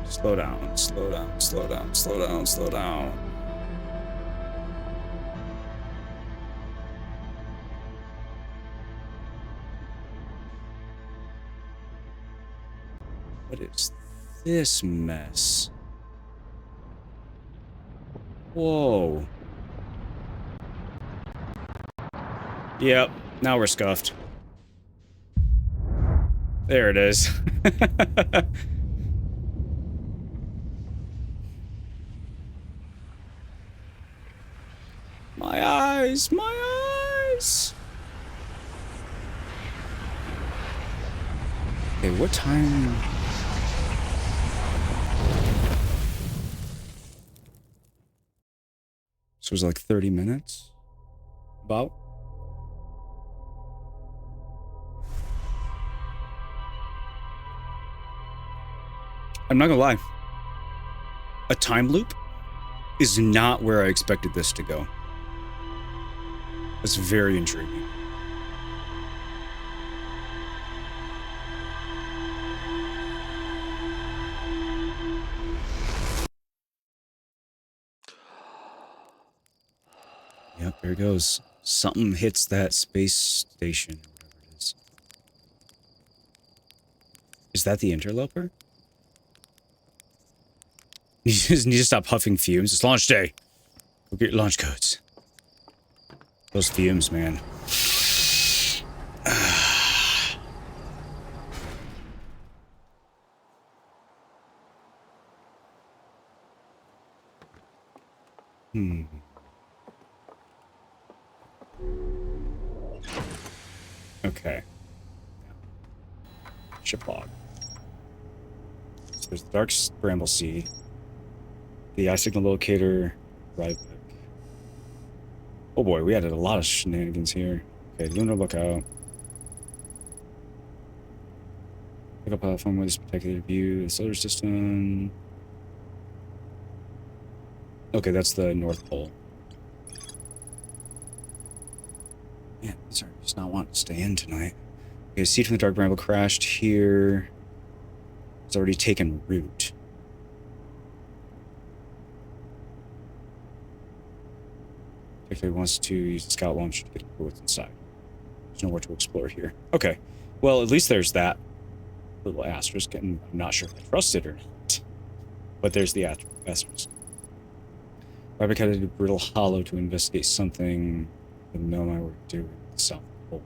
Slow down, slow down, slow down, slow down, slow down. What is this mess? Whoa. Yep, now we're scuffed. There it is. My eyes, my eyes. Okay, what time? So it was like 30 minutes? About? I'm not gonna lie. A time loop is not where I expected this to go. That's very intriguing. Yep, there it goes. Something hits that space station, or whatever it is. Is that the interloper? You just need to stop huffing fumes. It's launch day. Go get your launch codes. Those fumes, man. Okay. Ship log. So there's the dark bramble sea. The eye signal locator. Right. Oh boy, we added a lot of shenanigans here. Okay, lunar lookout. Pick up platform with this protected view. The solar system. Okay, that's the North Pole. Man, these are just not wanting to stay in tonight. Okay, seed from the dark bramble crashed here. It's already taken root. If wants to use the scout launcher to get what's inside. There's nowhere to explore here. Okay. Well, at least there's that little asterisk, and I'm not sure if I trust it or not. But there's the asterisk. Rabbit headed to Brittle Hollow to investigate something the Nomai were doing at the South Pole.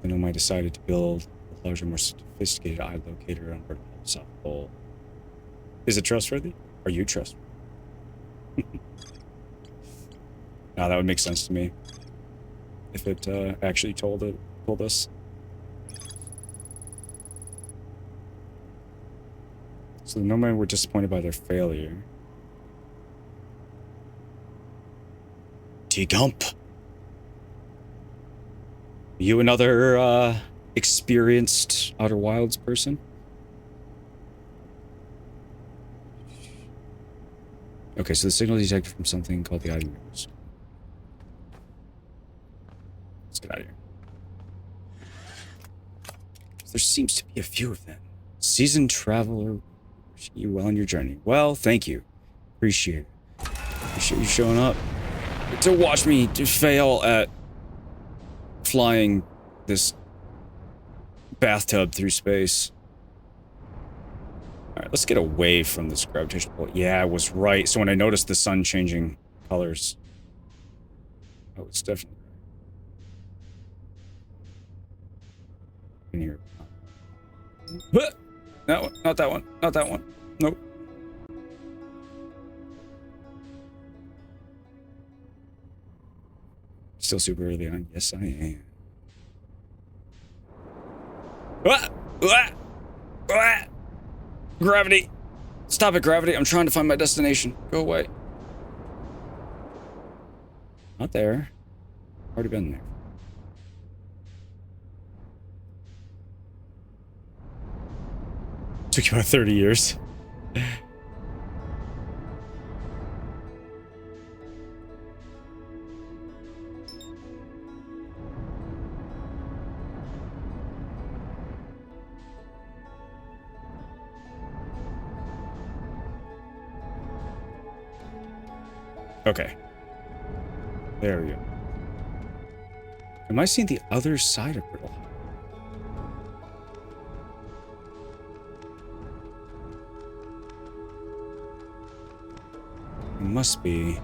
The Nomai decided to build a larger, more sophisticated eye locator on Brittle Hollow, South Pole. Is it trustworthy? Are you trustworthy? Now that would make sense to me if it actually told us. So the Nomai were disappointed by their failure. T-Gump. You another experienced Outer Wilds person? Okay, so the signal detected from something called the ailments. Let's get out of here. There seems to be a few of them. Seasoned traveler, wishing you well on your journey. Well, thank you. Appreciate it. Appreciate you showing up to watch me to fail at flying this bathtub through space. Alright, let's get away from this gravitational pull. Yeah, I was right. So when I noticed the sun changing colors, I was definitely in here. But that one, not that one, not that one. Nope. Still super early on. Yes, I am. Ah! Ah! Ah! Gravity! Stop it, gravity. I'm trying to find my destination. Go away. Not there. Already been there. Took you about 30 years. Okay. There we go. Am I seeing the other side of Brittle? It must be.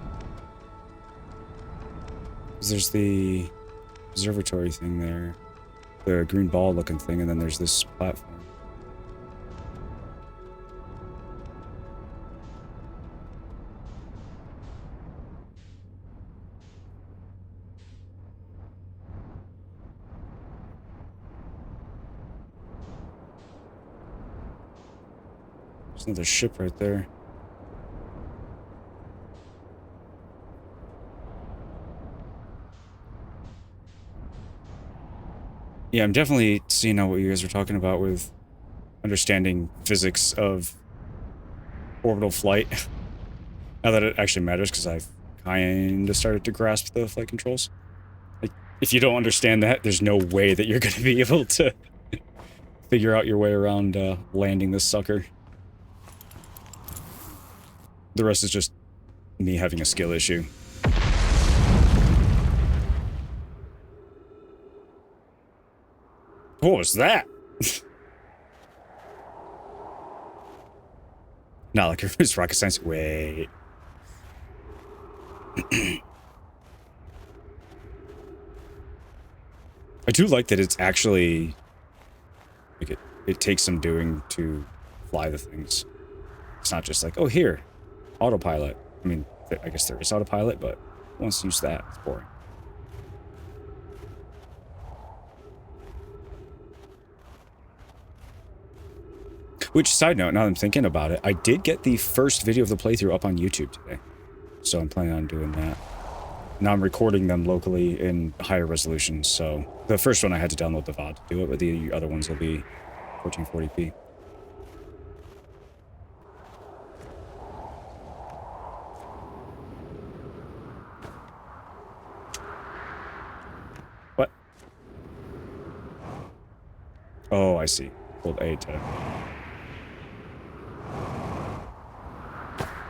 There's the observatory thing there. The green ball looking thing, and then there's this platform. There's another ship right there. Yeah, I'm definitely seeing now what you guys were talking about with understanding physics of orbital flight. Now that it actually matters, because I've kind of started to grasp the flight controls. Like, if you don't understand that, there's no way that you're going to be able to figure out your way around landing this sucker. The rest is just me having a skill issue. What was that? Not like it's rocket science. Wait. I do like that it's actually like it takes some doing to fly the things. It's not just like, oh, here, autopilot. I mean, I guess there is autopilot, but once you use that, it's boring. Which, side note, now that I'm thinking about it, I did get the first video of the playthrough up on YouTube today. So I'm planning on doing that. Now I'm recording them locally in higher resolution, so the first one I had to download the VOD to do it, but the other ones will be 1440p. What? Oh, I see. Hold A to...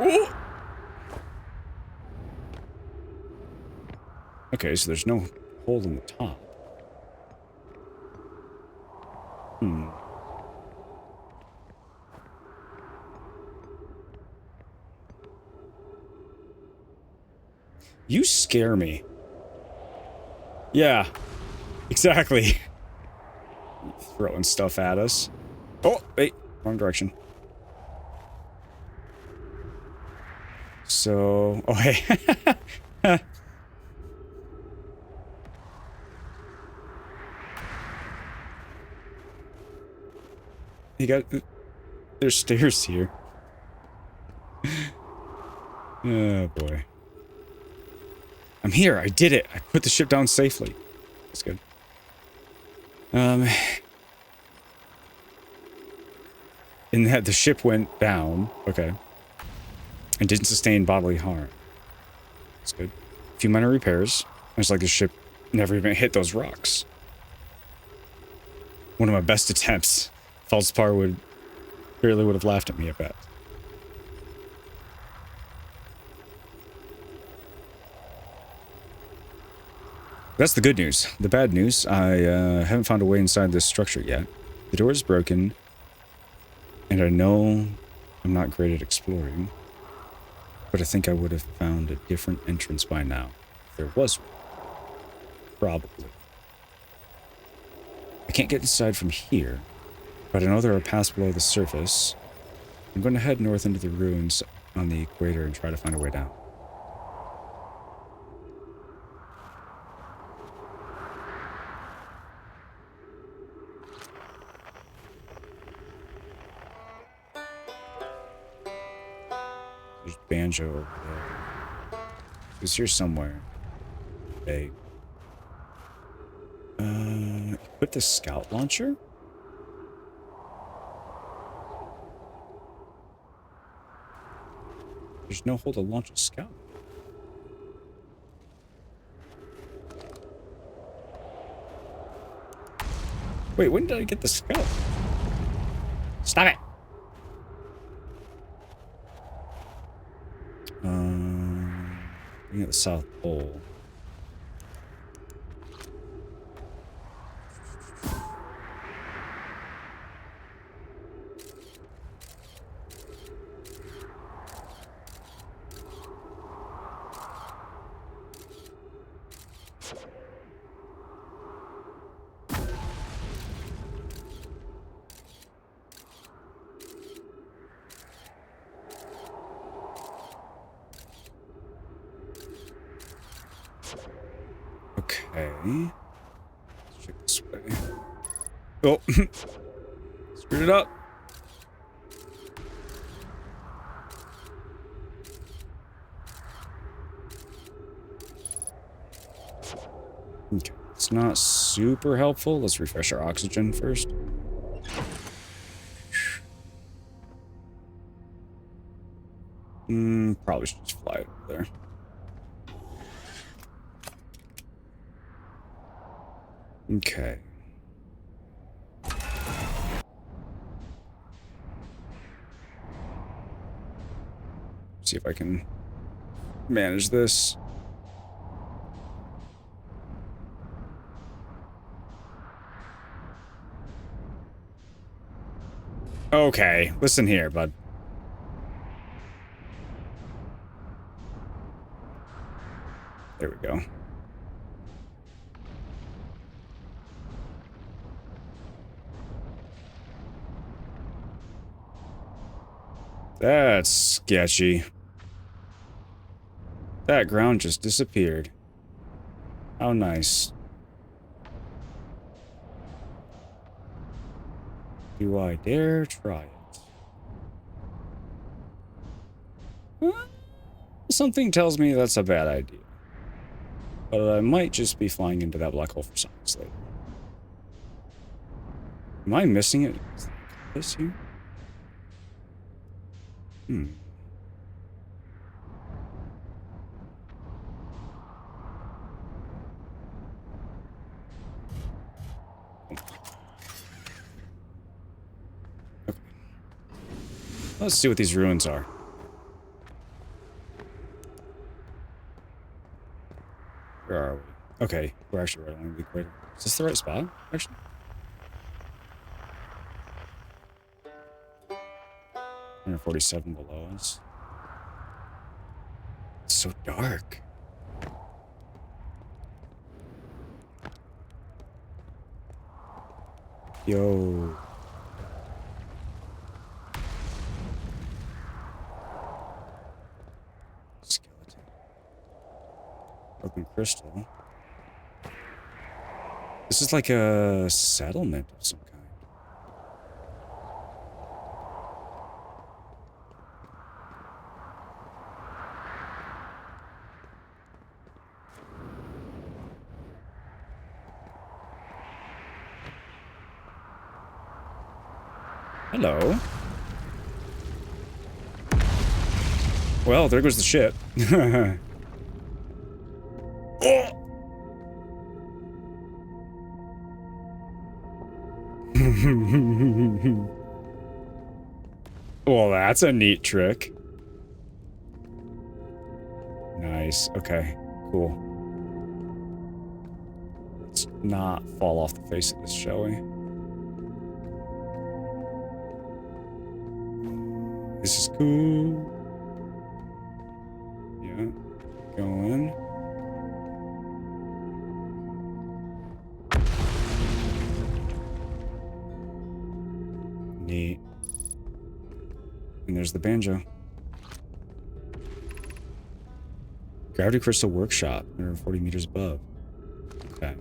Ooh! Okay, so there's no hole in the top. Hmm. You scare me. Yeah, exactly. Throwing stuff at us. Oh, wait, wrong direction. So, oh hey. You got, there's stairs here. Oh boy. I'm here, I did it. I put the ship down safely. That's good. And that the ship went down, okay. And didn't sustain bodily harm. That's good. A few minor repairs. It's like the ship never even hit those rocks. One of my best attempts. Feldspar would have laughed at me at that. That's the good news. The bad news, I haven't found a way inside this structure yet. The door is broken, and I know I'm not great at exploring, but I think I would have found a different entrance by now. If there was one. Probably. I can't get inside from here. But I know there are paths below the surface. I'm going to head north into the ruins on the equator and try to find a way down. There's Banjo over there. He's here somewhere. Okay. Equip the scout launcher? There's no hole to launch a scout. Wait, when did I get the scout? Stop it! Looking at the South Pole. Okay. Let's check this way. Oh! Screwed it up! Okay. It's not super helpful. Let's refresh our oxygen first. Probably should just fly it over there. Okay. See if I can manage this. Okay, listen here, bud. There we go. That's sketchy. That ground just disappeared. How nice. Do I dare try it? Well, something tells me that's a bad idea. But I might just be flying into that black hole for science later. Am I missing it? Is there a compass here? Okay. Let's see what these ruins are. Where are we? Okay, we're actually right along the equator. Is this the right spot, actually? We're 47 below us. It's so dark. Yo. Skeleton. Broken crystal. This is like a settlement of some kind. Hello. Well, there goes the ship. Oh! Well, that's a neat trick. Nice. Okay. Cool. Let's not fall off the face of this, shall we? This is cool. Yeah. Going. Neat. And there's the banjo. Gravity Crystal Workshop, 140 meters above. Okay.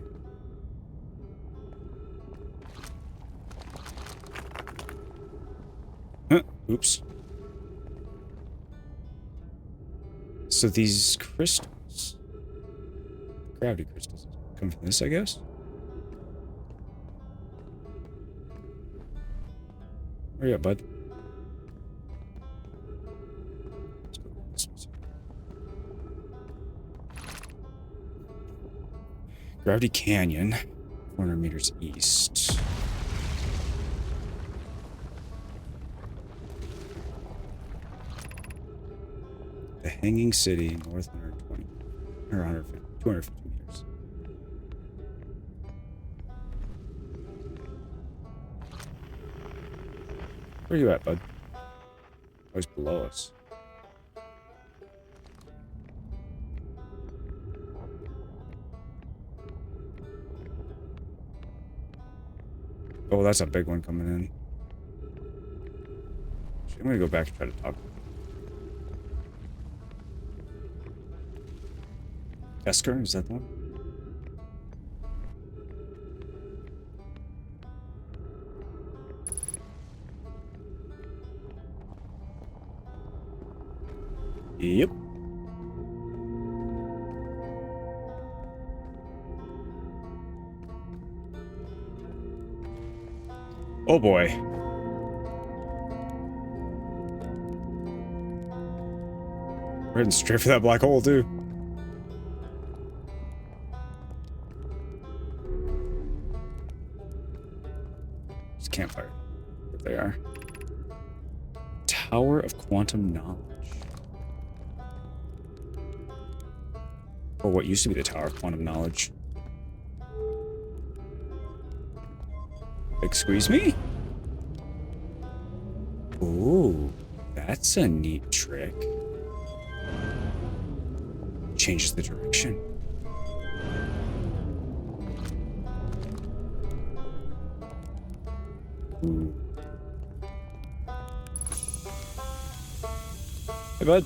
Huh, oops. So these crystals, gravity crystals, come from this, I guess? Where you at, bud? Let's go this way. Gravity Canyon, 400 meters east. The Hanging City, north 120, or 150, 250 meters. Where are you at, bud? Oh, he's below us. Oh, that's a big one coming in. I'm gonna go back and try to talk. Esker, is that the one? Yep. Oh boy. We're heading straight for that black hole, too. It's a campfire. There they are. Tower of Quantum Knowledge. Or what used to be the Tower of Quantum Knowledge. Excuse me? Ooh, that's a neat trick. Changes the direction. Ooh. Hey, bud.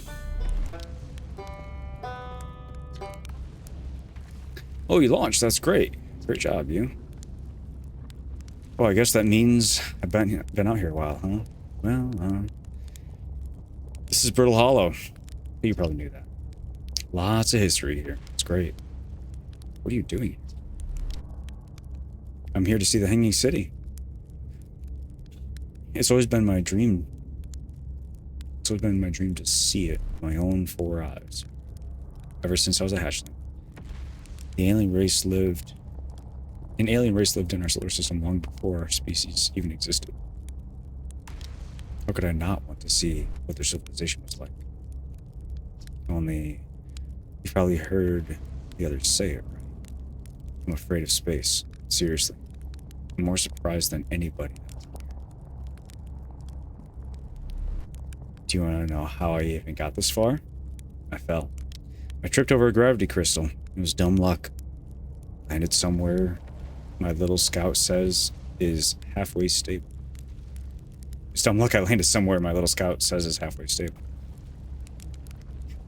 Oh, you launched. That's great. Great job, you. Well, I guess that means I've been out here a while, huh? Well, this is Brittle Hollow. You probably knew that. Lots of history here. It's great. What are you doing? I'm here to see the Hanging City. It's always been my dream. It's always been my dream to see it with my own 4 eyes. Ever since I was a hatchling. An alien race lived in our solar system long before our species even existed. How could I not want to see what their civilization was like? Only, you've probably heard the others say it, right? I'm afraid of space. Seriously. I'm more surprised than anybody. Do you want to know how I even got this far? I fell. I tripped over a gravity crystal. It was dumb luck. Landed somewhere my little scout says is halfway stable. It's dumb luck I landed somewhere my little scout says is halfway stable.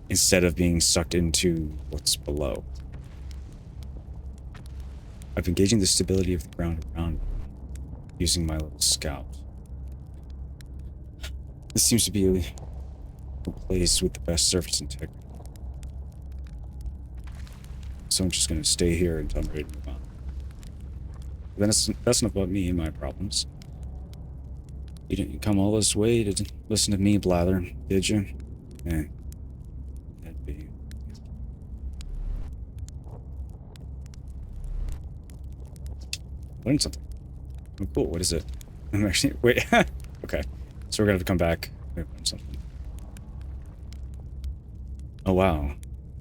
Instead of being sucked into what's below. I've been gauging the stability of the ground around me, using my little scout. This seems to be a place with the best surface integrity. So I'm just going to stay here until I'm ready to move on. But then that's not about me and my problems. You didn't come all this way to listen to me blather, did you? Eh. That'd be... Learned something. Oh, cool. What is it? I'm actually... Wait. Okay. So we're going to have to come back. Learn something. Oh, wow.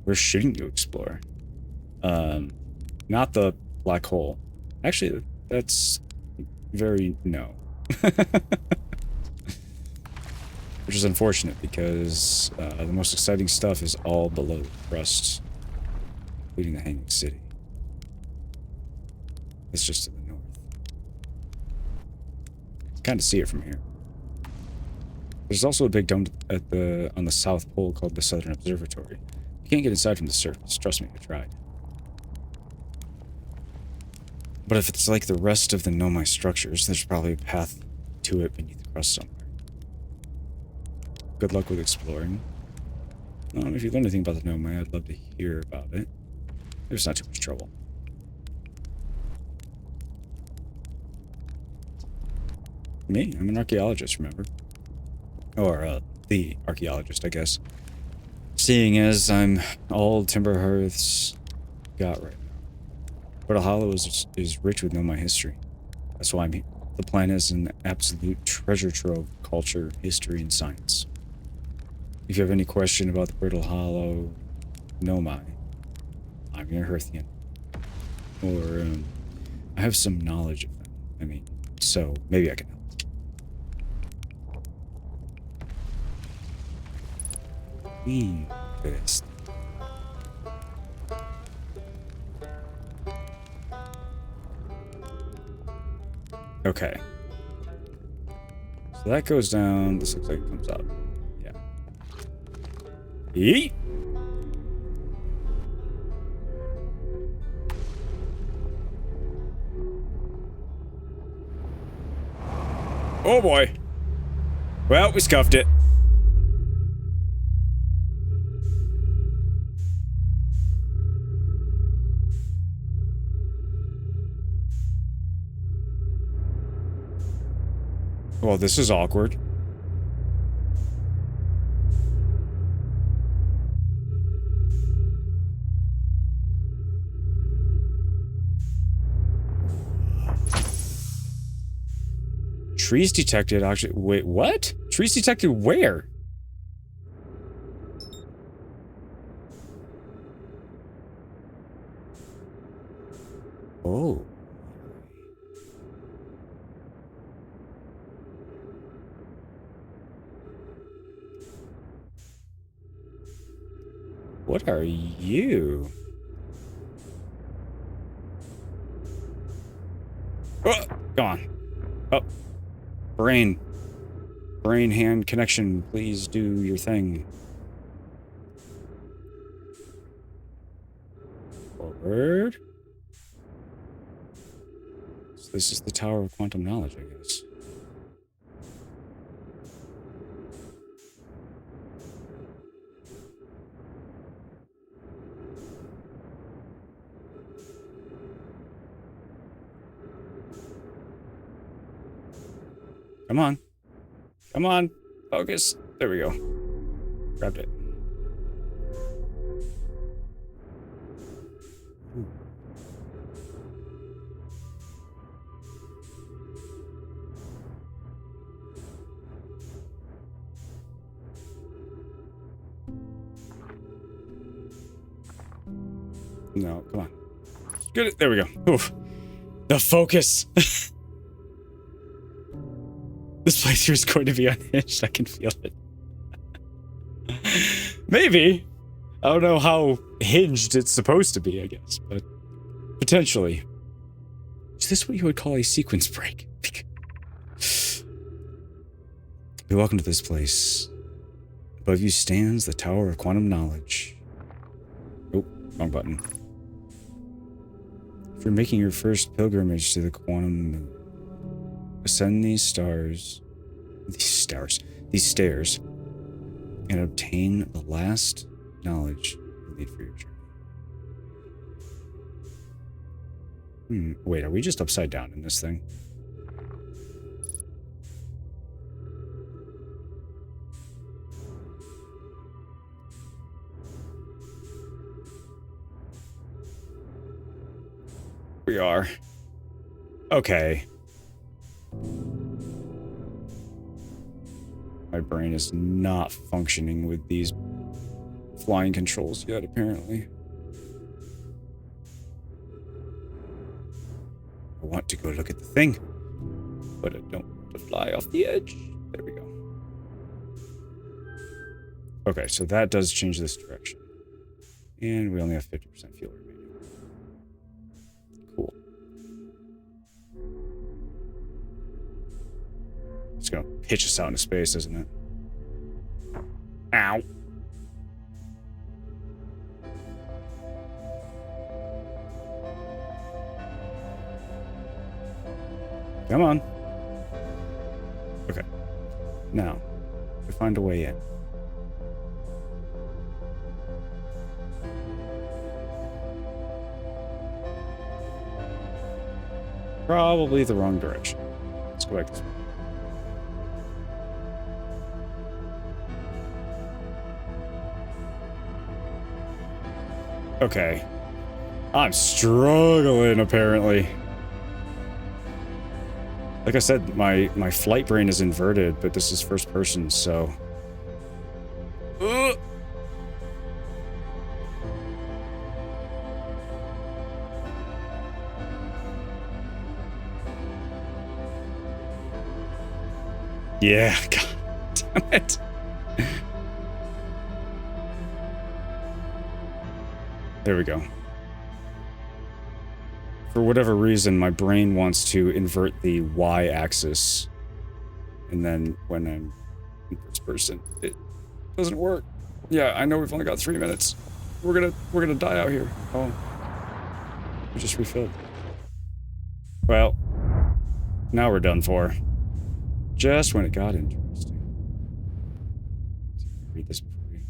Where shouldn't you explore? Not the black hole. Actually, that's very no. Which is unfortunate because the most exciting stuff is all below the crust, including the Hanging City. It's just to the north. kind of see it from here. There's also a big dome at on the South Pole called the Southern Observatory. You can't get inside from the surface. Trust me, I tried. But if it's like the rest of the Nomai structures, there's probably a path to it beneath the crust somewhere. Good luck with exploring. If you learn anything about the Nomai, I'd love to hear about it. There's not too much trouble. Me? I'm an archaeologist, remember? Or, the archaeologist, I guess. Seeing as I'm all Timberhearth's got right now. Brittle Hollow is rich with Nomai history. That's why I'm here. The planet is an absolute treasure trove of culture, history, and science. If you have any question about the Brittle Hollow Nomai, I'm your Hearthian. Or, I have some knowledge of them. I mean, so maybe I can help. This. Okay. So that goes down. This looks like it comes up. Yeah. Yeet! Oh boy. Well, we scuffed it. Well, this is awkward. Trees detected, actually. Wait, what? Trees detected where? Oh. What are you? Oh, go on. Oh. Brain. Brain-hand connection. Please do your thing. Forward. So this is the Tower of Quantum Knowledge, I guess. Come on. Come on. Focus. There we go. Grabbed it. Ooh. No, come on. Get it. There we go. Oof. The focus. This playthrough is going to be unhinged. I can feel it. Maybe. I don't know how hinged it's supposed to be, I guess, but potentially. Is this what you would call a sequence break? You're welcome to this place. Above you stands the Tower of Quantum Knowledge. Oh, wrong button. If you're making your first pilgrimage to the quantum moon, ascend these stairs, and obtain the last knowledge you need for your journey. Wait, are we just upside down in this thing? We are. Okay. My brain is not functioning with these flying controls yet, apparently. I want to go look at the thing, but I don't want to fly off the edge. There we go. Okay, so that does change this direction. And we only have 50% fuel remaining. Cool. pitch us out into space, isn't it? Ow. Come on. Okay. Now, we find a way in. Probably the wrong direction. Let's go back this way. Okay. I'm struggling, apparently. Like I said, my flight brain is inverted, but this is first person, so... Yeah, god damn it. There we go. For whatever reason, my brain wants to invert the y-axis. And then when I'm in first person, it doesn't work. Yeah, I know we've only got 3 minutes. We're gonna die out here. Oh. We just refilled. Well, now we're done for. Just when it got interesting. Let's see if I can read this before we...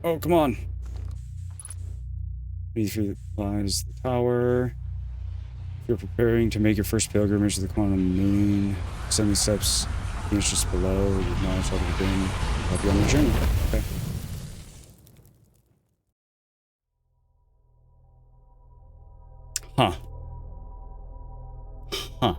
Oh, come on. Visualize the tower. If you're preparing to make your first pilgrimage to the quantum moon, 70 steps just below, you acknowledge how you've been, help you on your journey. Okay. Huh. Huh.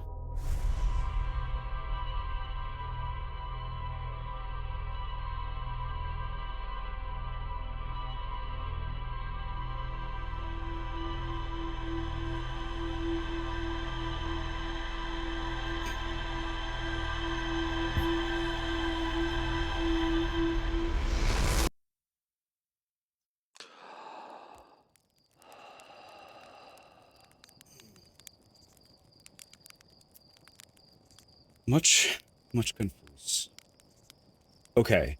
Much confused. Okay.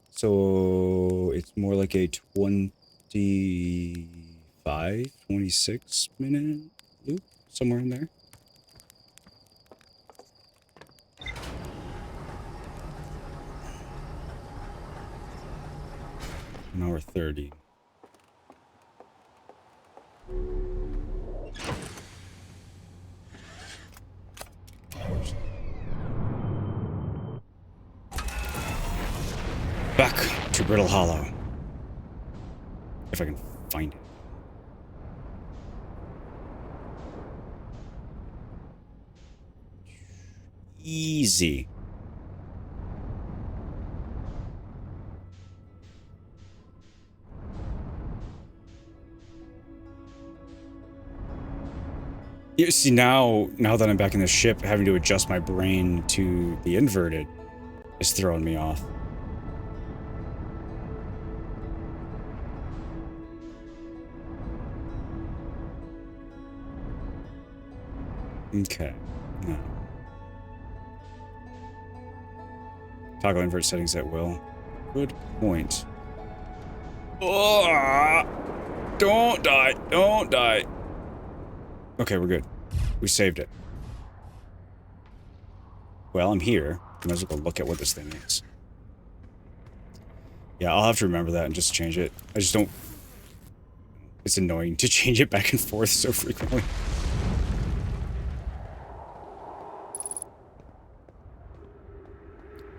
So it's more like a 25, 26 minute loop, somewhere in there. An hour 30. Back to Brittle Hollow. If I can find it. Easy. You see, now that I'm back in the ship, having to adjust my brain to the inverted is throwing me off. Okay. Now. Toggle invert settings at will. Good point. Oh, don't die. Don't die. Okay, we're good. We saved it. Well, I'm here. Might as well go look at what this thing is. Yeah, I'll have to remember that and just change it. I just don't... It's annoying to change it back and forth so frequently.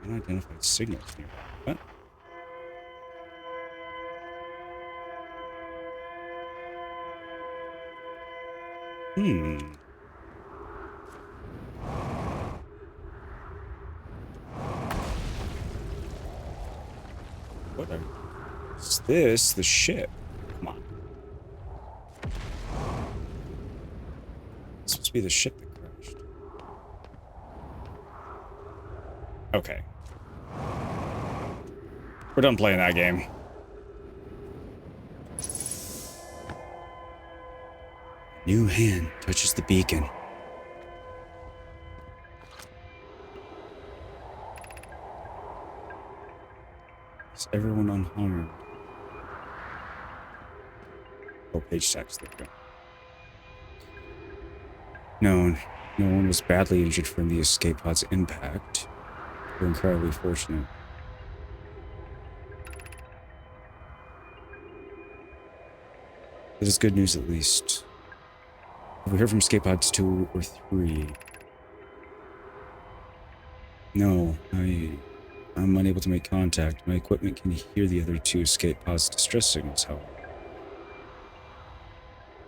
Unidentified signals nearby. What? What is this? The ship? Come on. It's supposed to be the ship that crashed. Okay. We're done playing that game. New hand touches the beacon. Is everyone unharmed? Oh, page text. There we go. No one was badly injured from the escape pod's impact. We're incredibly fortunate. That is good news, at least. Have we heard from escape pods 2 or 3? No, I'm unable to make contact. My equipment can hear the other 2 escape pods' distress signals, however.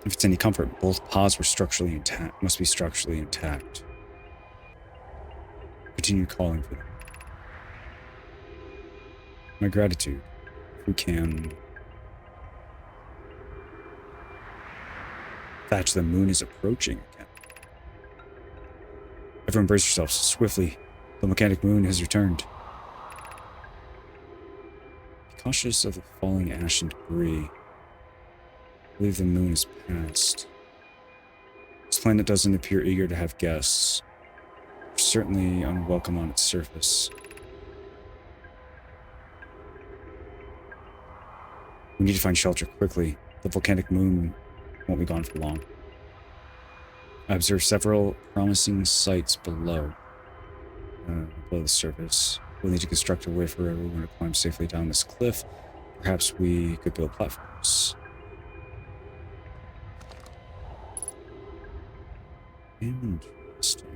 If it's any comfort, both pods were structurally intact. Must be structurally intact. Continue calling for them. My gratitude. If we can. Thatch, the moon is approaching again. Everyone brace yourselves. Swiftly. The mechanic moon has returned. Be cautious of the falling ash and debris. I believe the moon is past. This planet doesn't appear eager to have guests. We're certainly unwelcome on its surface. We need to find shelter quickly. The volcanic moon won't be gone for long. I observed several promising sites below the surface. We'll need to construct a way for everyone to climb safely down this cliff. Perhaps we could build platforms. Interesting.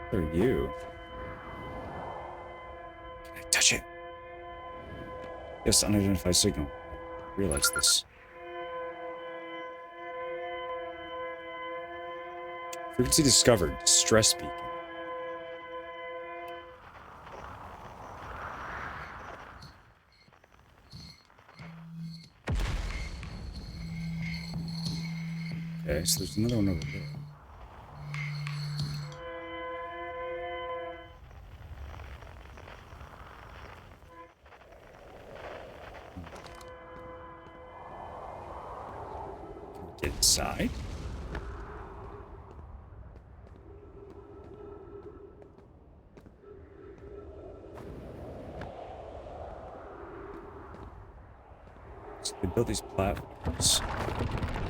What are you? Can I touch it? Yes, unidentified signal. I realize this. Frequency discovered. Stress beacon. Okay, so there's another one over there. Can we get inside? So they built these platforms.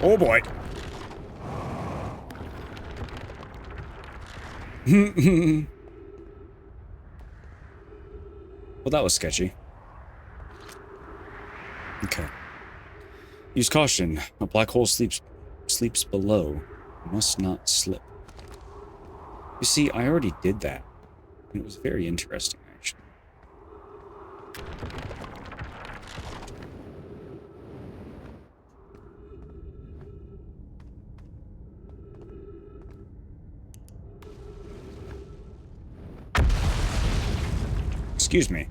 Oh boy! Well, that was sketchy. Okay. Use caution. A black hole sleeps below. Must not slip. You see, I already did that. And it was very interesting, actually. Excuse me.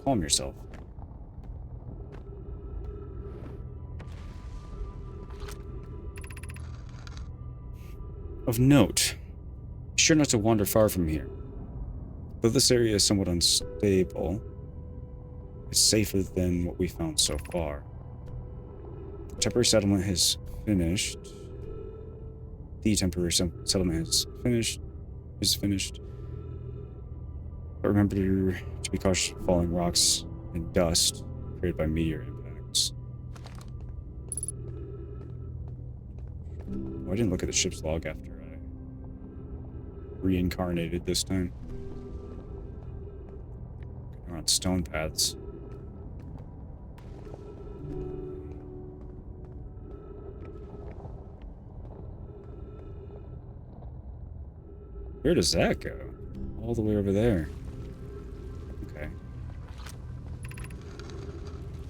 Calm yourself. Of note, be sure not to wander far from here. Though this area is somewhat unstable, it's safer than what we found so far. The temporary settlement has finished. The temporary settlement is finished. But remember to be cautious of falling rocks and dust created by meteor impacts. Oh, I didn't look at the ship's log after I reincarnated this time. We're on stone paths. Where does that go? All the way over there. Okay.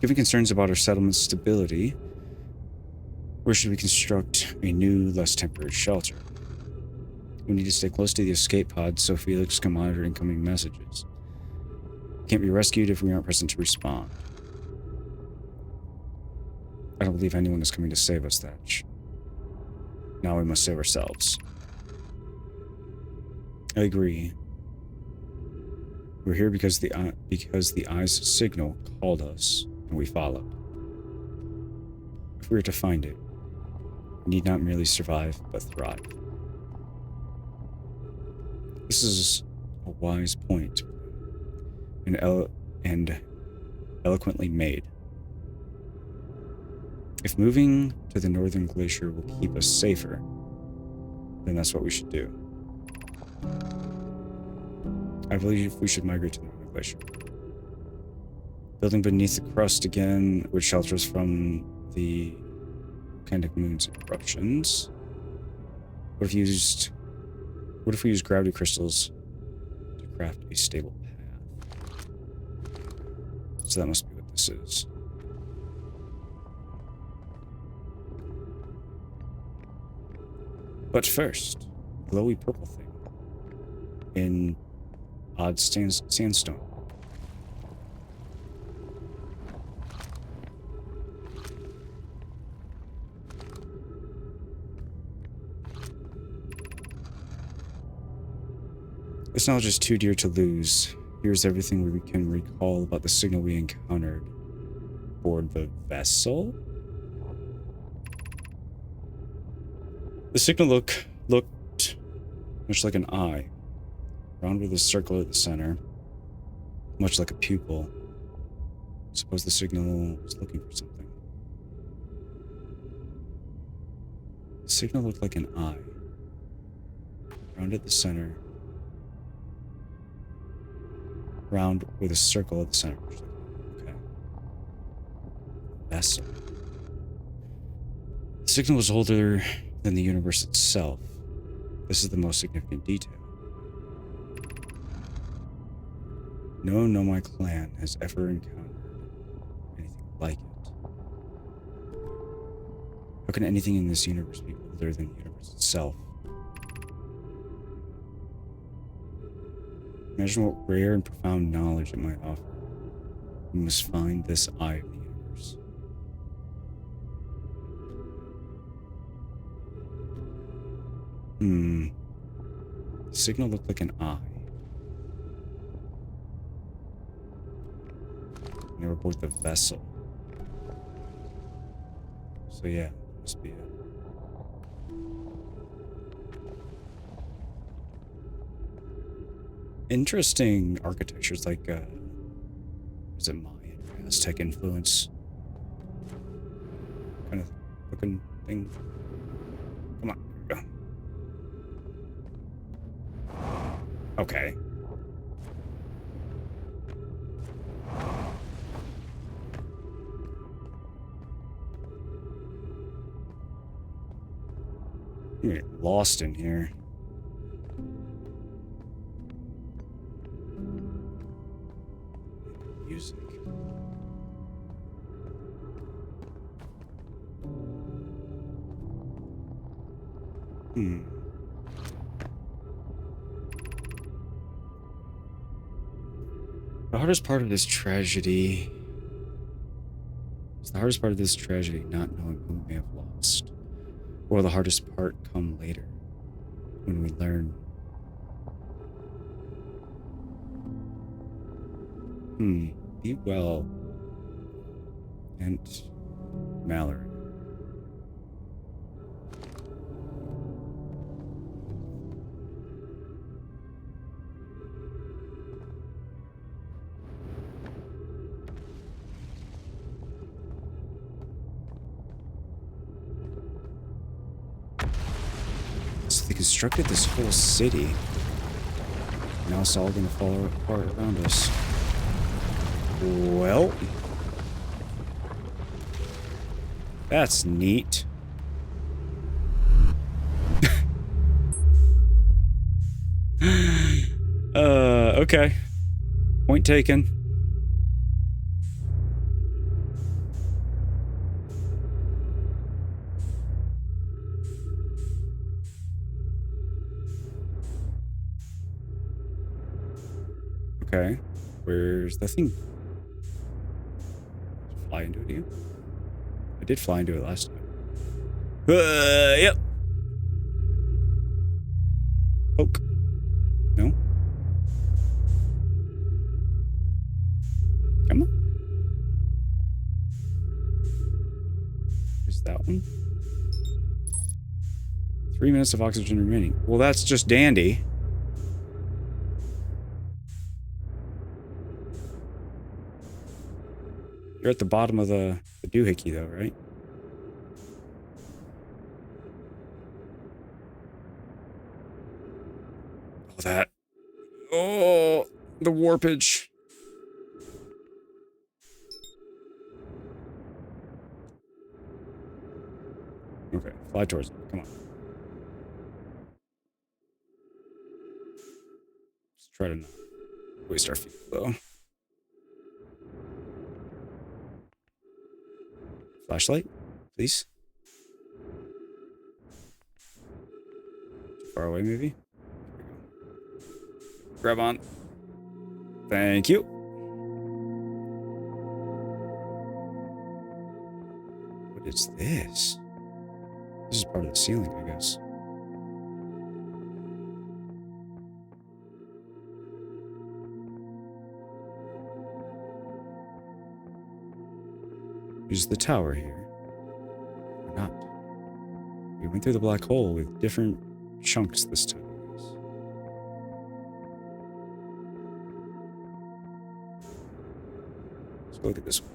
Given concerns about our settlement's stability, where should we construct a new, less temporary shelter? We need to stay close to the escape pod so Felix can monitor incoming messages. Can't be rescued if we aren't present to respond. I don't believe anyone is coming to save us, Thatch. Now we must save ourselves. I agree. We're here because the eye's signal called us. and we followed. If we were to find it, we need not merely survive, but thrive. This is a wise point and eloquently made. If moving to the northern glacier will keep us safer, then that's what we should do. I believe we should migrate to the northern glacier. Building beneath the crust again would shelter us from the volcanic moon's eruptions. What if we used gravity crystals to craft a stable path? So that must be what this is. But first, glowy purple thing in odd sandstone. This knowledge is too dear to lose. Here's everything we can recall about the signal we encountered aboard the vessel. The signal looked much like an eye, round with a circle at the center, much like a pupil. Suppose the signal was looking for something. The signal looked like an eye, round at the center, round with a circle at the center. Okay. Vessel. The signal was older than the universe itself. This is the most significant detail. No one in my clan has ever encountered anything like it. How can anything in this universe be older than the universe itself? Imagine what rare and profound knowledge it might offer. We must find this eye of the universe. The signal looked like an eye. And they were aboard the vessel. So yeah, must be it. Interesting architectures like, is it Mayan or Aztec influence? Kind of looking thing. Come on, here we go. Okay. You get lost in here. Music. The hardest part of this tragedy is not knowing who we may have lost. Or will the hardest part come later, when we learn? Be well, and Mallory. So they constructed this whole city. Now it's all gonna fall apart around us. Well, that's neat. Okay. Point taken. Okay. Where's the thing? Fly into it, you? I did fly into it last time. Yep. Poke. No? Come on. that one. 3 minutes of oxygen remaining. Well, that's just dandy. You're at the bottom of the doohickey, though, right? Oh, that. Oh, the warpage. Okay, fly towards it. Come on. Let's try to not waste our fuel, though. Flashlight, please. Too far away, maybe? Grab on. Thank you. What is this? This is part of the ceiling, I guess. Is the tower here? Or not? We went through the black hole with different chunks this time. Let's go look at this one.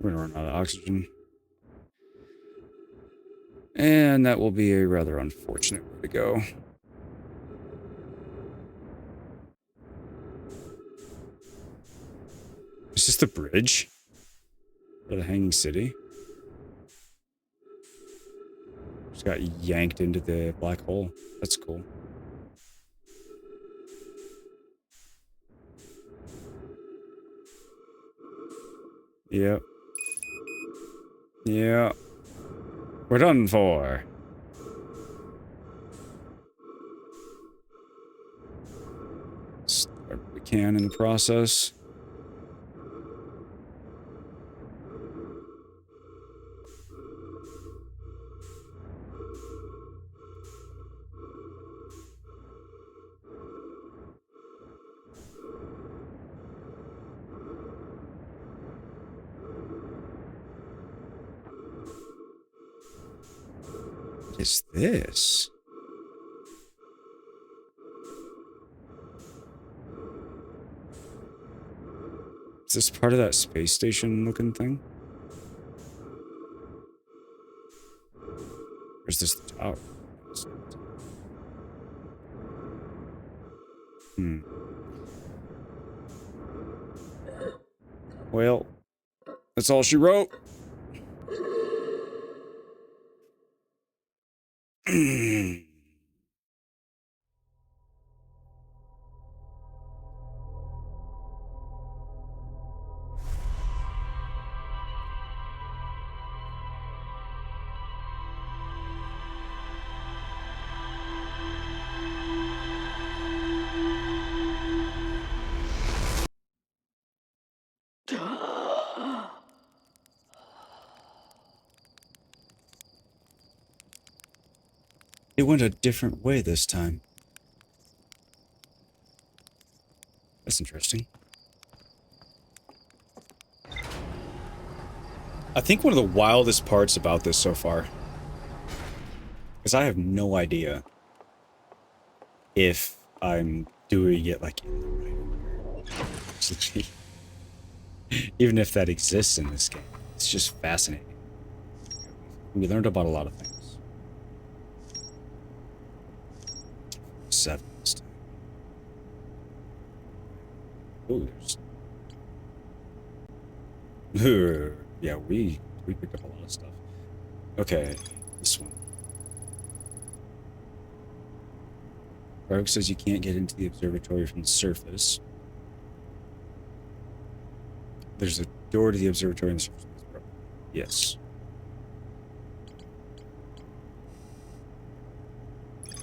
We're gonna run out of oxygen. And that will be a rather unfortunate way to go. Is this the bridge? For the Hanging City? Just got yanked into the black hole. That's cool. Yep. Yeah. We're done for. Start what we can in the process. What is this? Is this part of that space station looking thing? Or is this the tower? Well, that's all she wrote. It went a different way this time. That's interesting. I think one of the wildest parts about this so far is I have no idea if I'm doing it like in the right order. Even if that exists in this game. It's just fascinating. We learned about a lot of things. 7 this time. Oh, there's... yeah, we picked up a lot of stuff. Okay, this one. Rogue says you can't get into the observatory from the surface. There's a door to the observatory on the surface. Yes.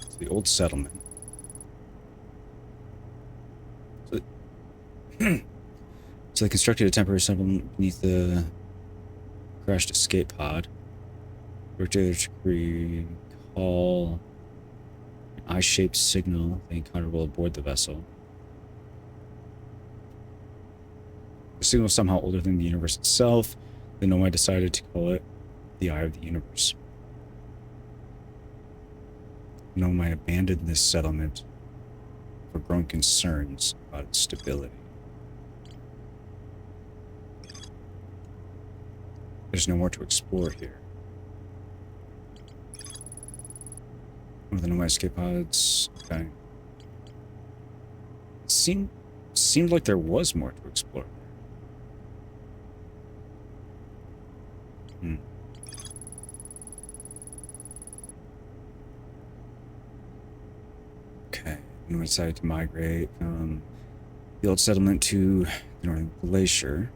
It's the old settlement. So they constructed a temporary settlement beneath the crashed escape pod. Worked together to recall an eye-shaped signal they encountered while aboard the vessel. signal somehow older than the universe itself. The Nomai decided to call it the Eye of the Universe. Nomai abandoned this settlement for growing concerns about its stability. There's no more to explore here. One of the Nomai escape pods. Okay. It seemed like there was more to explore there. Okay. And we decided to migrate from the old settlement to the northern glacier.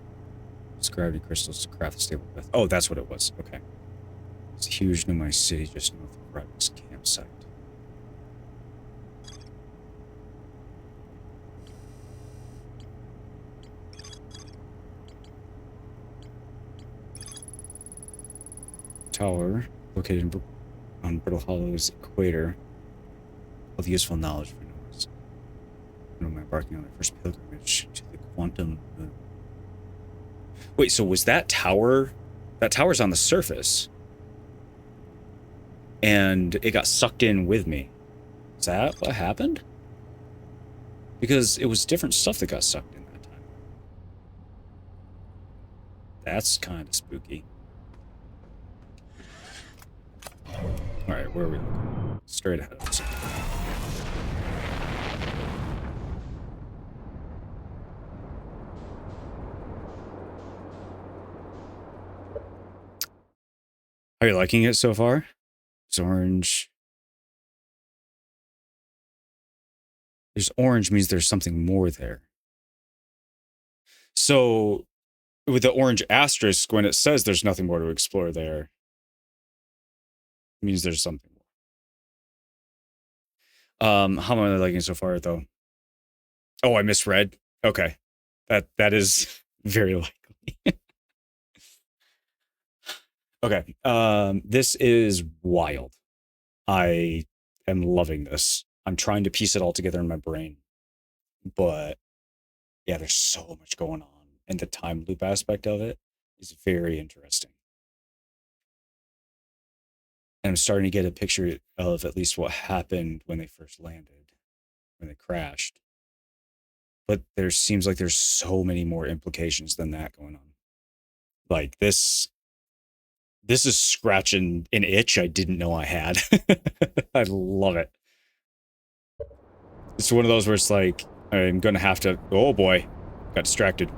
Use gravity crystals to craft a stable path. Oh, that's what it was. Okay. It's a huge Nomai city just north of Rodney's campsite. Tower, located on Brittle Hollow's equator, with useful knowledge for Noah's. Nomai embarking on their first pilgrimage to the quantum moon. Wait, so was that tower? That tower's on the surface, and it got sucked in with me. Is that what happened? Because it was different stuff that got sucked in that time. That's kind of spooky. Alright, where are we looking? Straight ahead of us. Are you liking it so far? It's orange. There's orange means there's something more there. So, with the orange asterisk, when it says there's nothing more to explore there, it means there's something more. How am I liking it so far, though? Oh, I misread? Okay. That is very likely. Okay. This is wild. I am loving this. I'm trying to piece it all together in my brain. But yeah, there's so much going on. And the time loop aspect of it is very interesting. And I'm starting to get a picture of at least what happened when they first landed, when they crashed. But there seems like there's so many more implications than that going on. Like this is scratching an itch I didn't know I had. I love it. It's one of those where it's like, I'm gonna have to, oh boy, got distracted.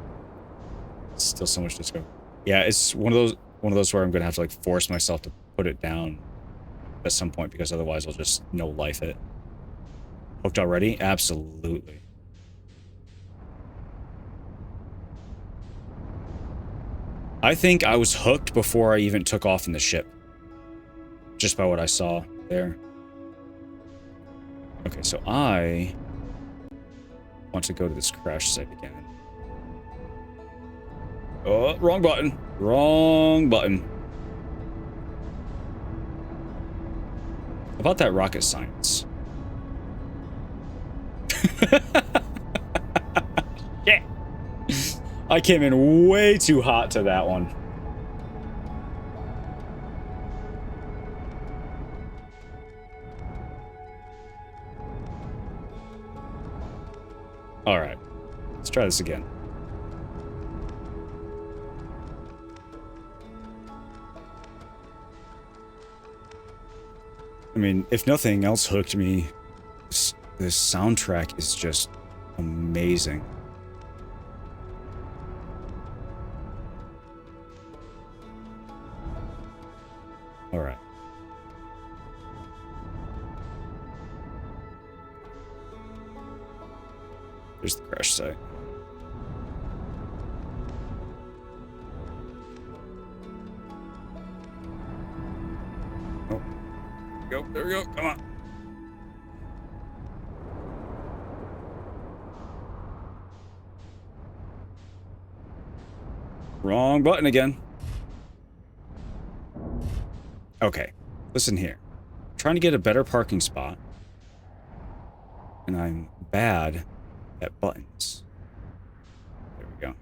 Still so much to go. Yeah, it's one of those where I'm gonna have to like force myself to put it down at some point, because otherwise I'll just no life it. Hooked already? Absolutely. I think I was hooked before I even took off in the ship. Just by what I saw there. Okay, so I want to go to this crash site again. Oh, wrong button. Wrong button. About that rocket science. Yeah. I came in way too hot to that one. All right. Let's try this again. I mean, if nothing else hooked me, this soundtrack is just amazing. All right. There's the crash site. Oh. There we go. Come on. Wrong button again. Okay. Listen here. I'm trying to get a better parking spot. And I'm bad at buttons. There we go.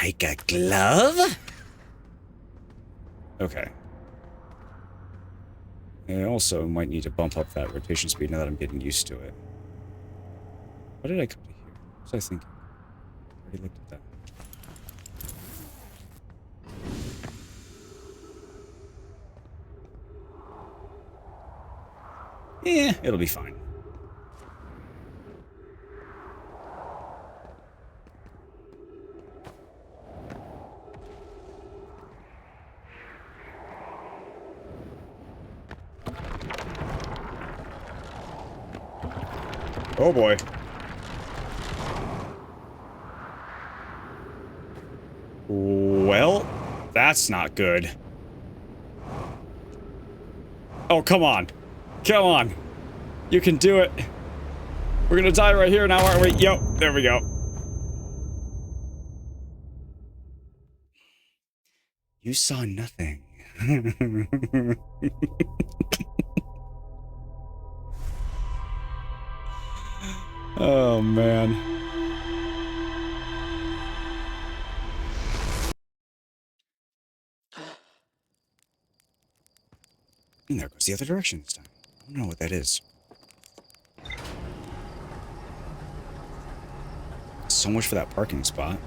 Like a glove? Okay. I also might need to bump up that rotation speed now that I'm getting used to it. Why did I come to here? What was I thinking? I already looked at that. Yeah, it'll be fine. Oh boy. Well, that's not good. Oh, come on. Come on. You can do it. We're gonna die right here now, aren't we? Yep, there we go. You saw nothing. Oh, man. And there goes the other direction this time. I don't know what that is. So much for that parking spot.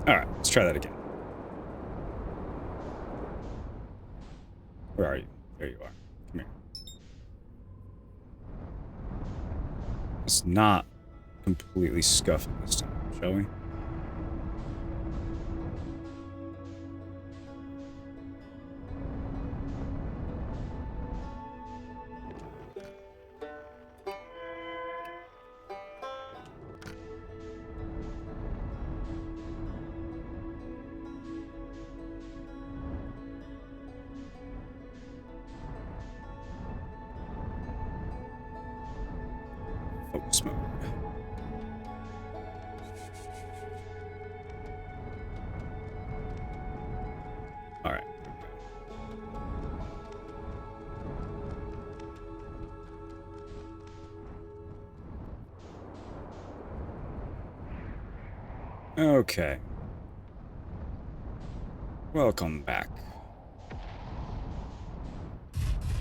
Alright, let's try that again. Where are you? There you are. Come here. Let's not completely scuff it this time, shall we? Focus mode. Alright. Okay. Welcome back.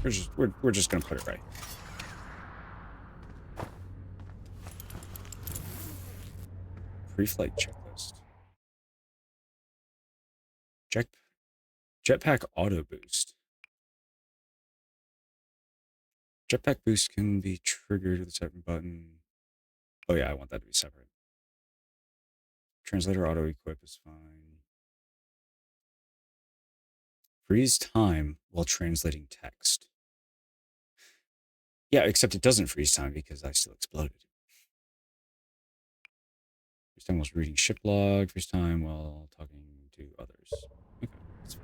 We're just gonna put it right. Pre-flight checklist. Jetpack auto boost. Jetpack boost can be triggered with a separate button. Oh yeah, I want that to be separate. Translator auto equip is fine. Freeze time while translating text. Yeah, except it doesn't freeze time because I still exploded. Freeze time while reading ship log. Freeze time while talking to others. Okay, that's fine.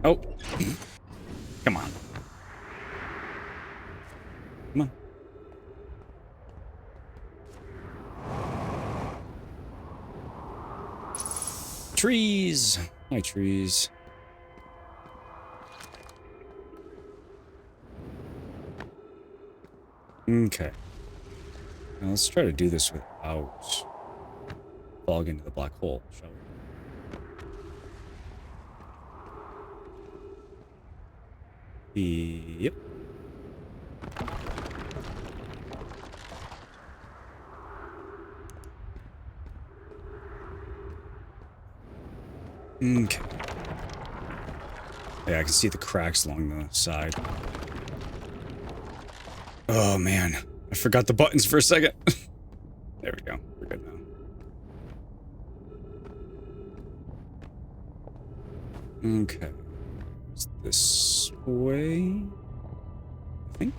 Oh. Come on. Come on. Trees. Hi, trees. Okay. Now let's try to do this without falling into the black hole, shall we? Yep. Okay. Yeah, I can see the cracks along the side. Oh, man. I forgot the buttons for a second. There we go. We're good now. Okay. It's this way, I think.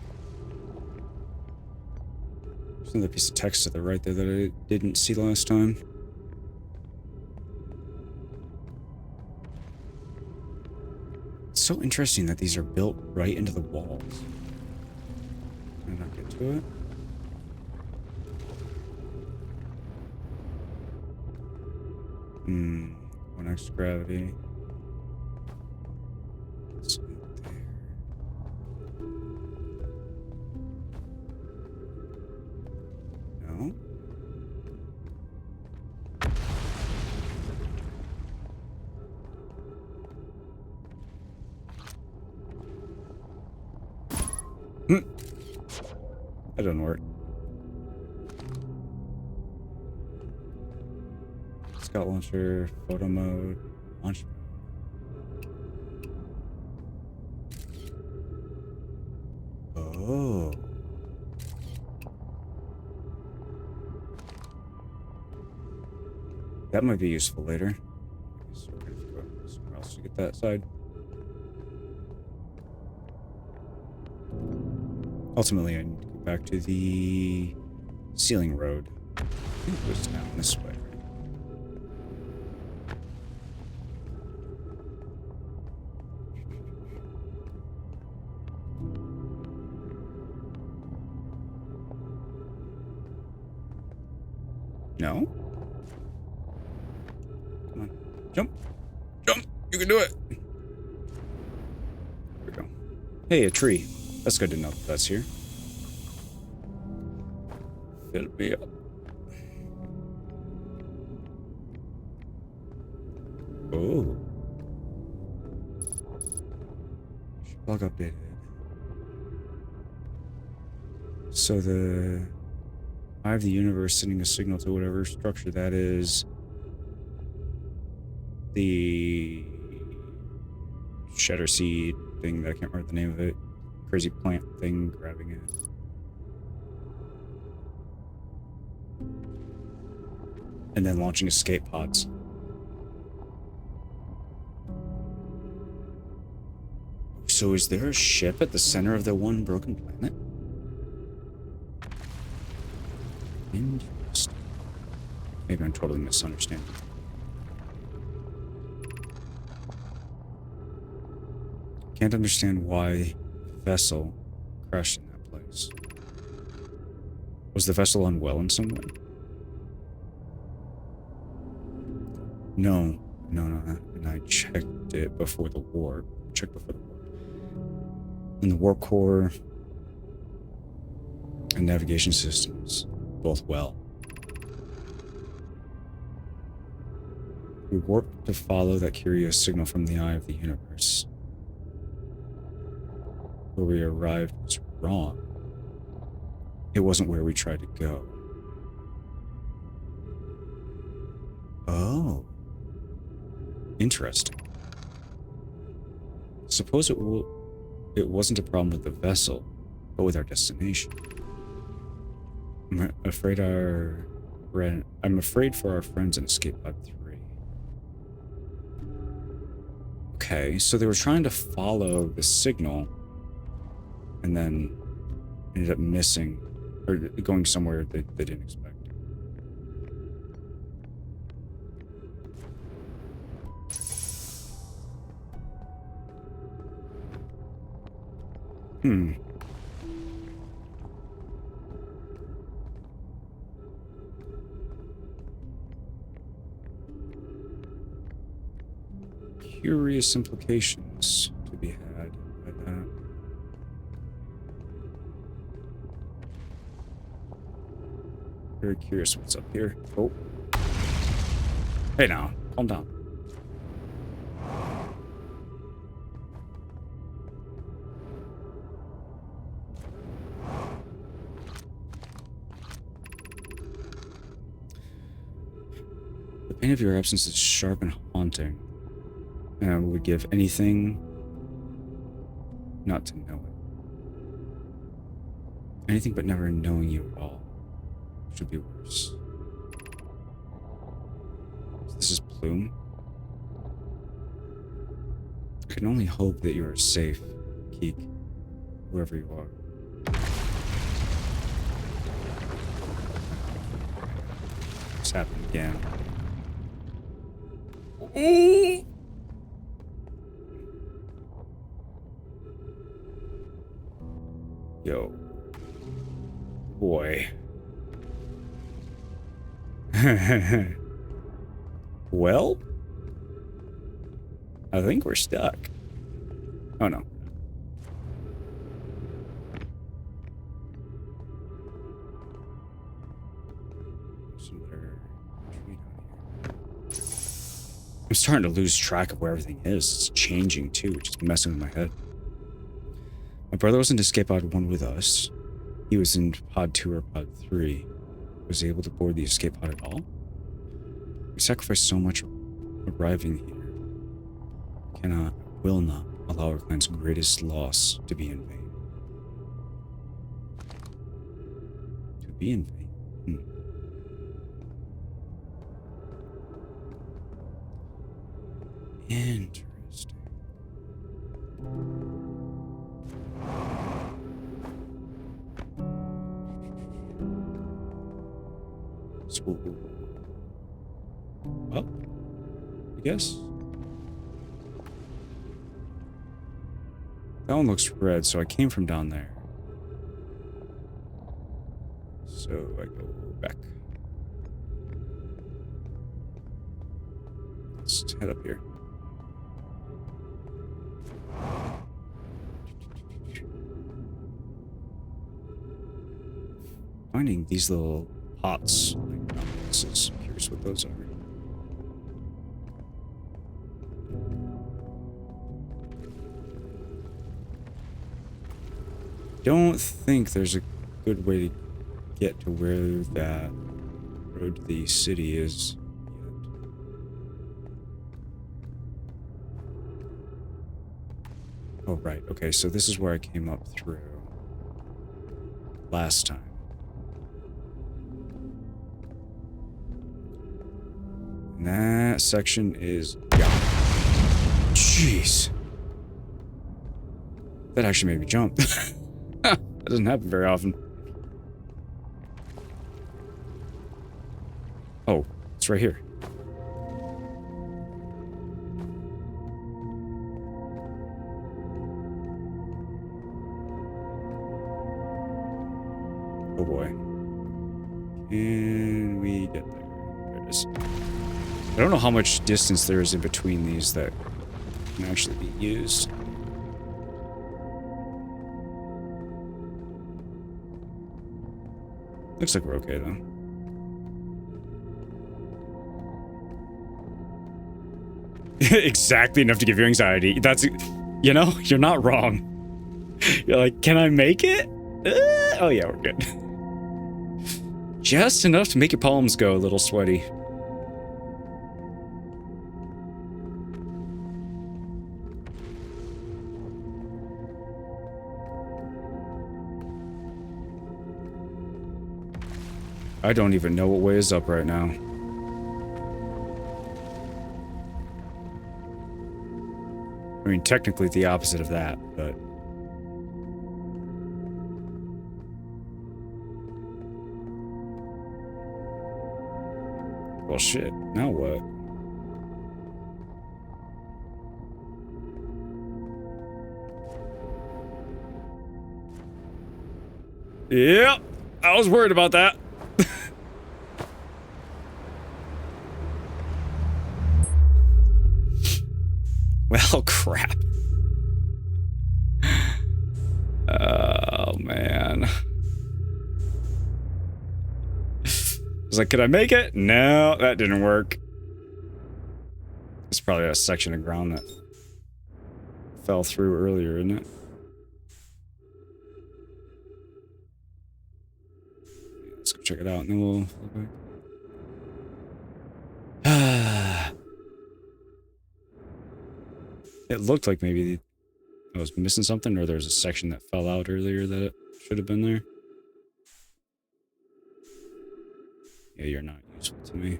There's another piece of text to the right there that I didn't see last time. It's so interesting that these are built right into the walls. Can I not get to it? I 1x gravity. It's up there. No? That doesn't work. Scout launcher, photo mode, launch mode. Oh. That might be useful later. So we're gonna have to go somewhere else to get that side. Ultimately, I need to go back to the ceiling road. I think it goes down this way, right? No? Come on. Jump! Jump! You can do it! There we go. Hey, a tree. That's good to know that that's here. Fill me up. Oh. Log updated. So the Eye of the Universe sending a signal to whatever structure that is. The shatter seed thing that I can't remember the name of it. Crazy plant thing grabbing it. And then launching escape pods. So is there a ship at the center of the one broken planet? Interesting. Maybe I'm totally misunderstanding. Can't understand why the vessel crashed in that place. Was the vessel unwell in some way? No. And I checked it before the warp. And the warp core and navigation systems, both well. We warped to follow that curious signal from the Eye of the Universe. Where we arrived was wrong. It wasn't where we tried to go. Oh. Interesting. Suppose it wasn't a problem with the vessel, but with our destination. I'm afraid for our friends in Escape Pod 3. Okay, so they were trying to follow the signal and then ended up missing or going somewhere they didn't expect. Curious implications to be had by that. Very curious what's up here. Oh. Hey now, calm down. The pain of your absence is sharp and haunting. And I would give anything not to know it. Anything but never knowing you at all should be worse. So this is Plume. I can only hope that you are safe, Keek, wherever you are. It's happened again. Yo. Boy. Well, I think we're stuck. Oh no. I'm starting to lose track of where everything is. It's changing too, which is messing with my head. My brother was in escape pod 1 with us. He was in pod 2 or pod 3. Was he able to board the escape pod at all? We sacrificed so much arriving here. Cannot, will not allow our clan's greatest loss to be in vain. To be in vain? Interesting. So, up, I guess. That one looks red, so I came from down there. So I go back. Let's head up here. Finding these little pots. This is curious what those are. Don't think there's a good way to get to where that road to the city is yet. Oh, right. Okay, so this is where I came up through last time. And that section is gone. Jeez. That actually made me jump. That doesn't happen very often. Oh, it's right here. Oh boy. Can we get there? There it is. I don't know how much distance there is in between these that can actually be used. Looks like we're okay, though. Exactly enough to give you anxiety. That's, you know, you're not wrong. You're like, can I make it? Oh yeah, we're good. Just enough to make your palms go a little sweaty. I don't even know what way is up right now. I mean, technically the opposite of that, but... Well, shit. Now what? Yep. I was worried about that. Well, crap. Oh, man. I was like, could I make it? No, that didn't work. It's probably a section of ground that fell through earlier, isn't it? Let's go check it out and then we'll look back. It looked like maybe I was missing something, or there's a section that fell out earlier that it should have been there. Yeah, you're not useful to me.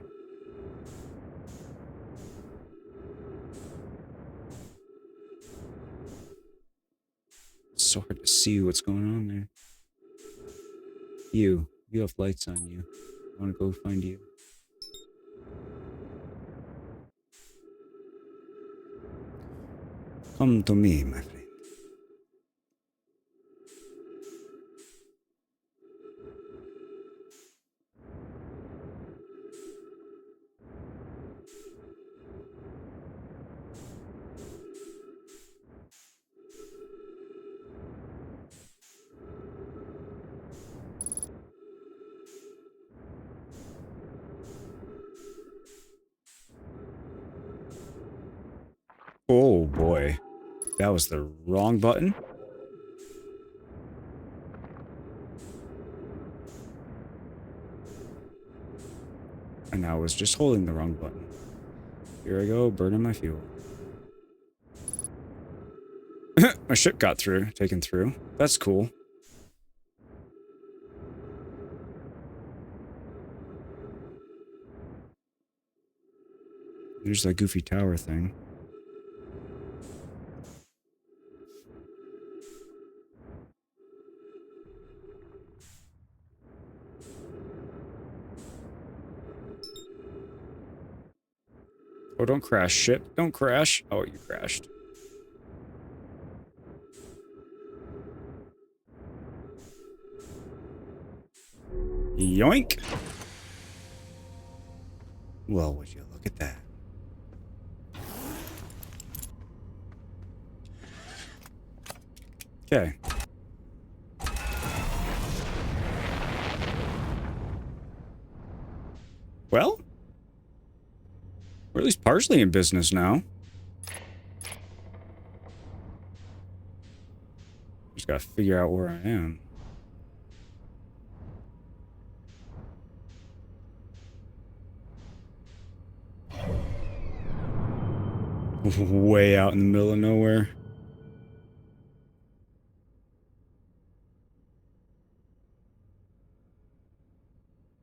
It's so hard to see what's going on there. You have lights on you. I want to go find you. Come to me, my friend. Oh boy. That was the wrong button. And I was just holding the wrong button. Here I go, burning my fuel. My ship got through, taken through. That's cool. There's that goofy tower thing. Oh, don't crash, ship. Don't crash. Oh, you crashed. Yoink! Well, would you look at that? Okay. Well, we're at least partially in business now. Just gotta figure out where I am. Way out in the middle of nowhere.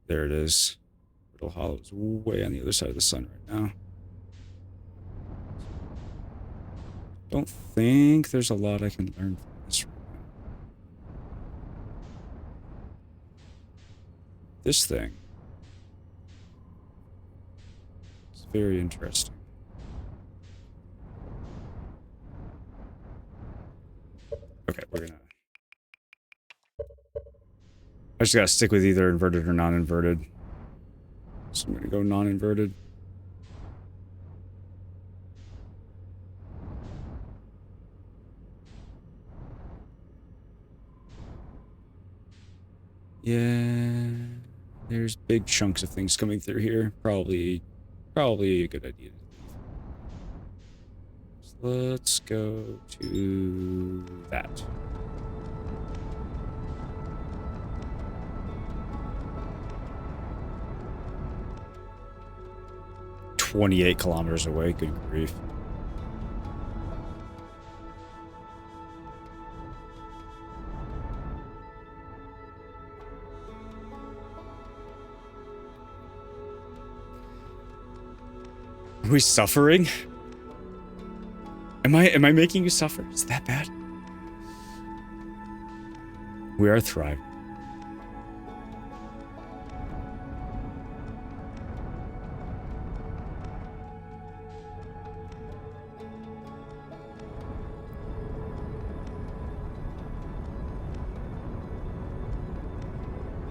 There it is. Little Hollow's way on the other side of the sun right now. Don't think there's a lot I can learn from this right now. This thing is very interesting. Okay, we're gonna... I just gotta stick with either inverted or non-inverted. So I'm gonna go non-inverted. Yeah, there's big chunks of things coming through here. Probably a good idea. So let's go to that. "28 kilometers away, good grief." Are we suffering? Am I making you suffer? Is that bad? We are thriving.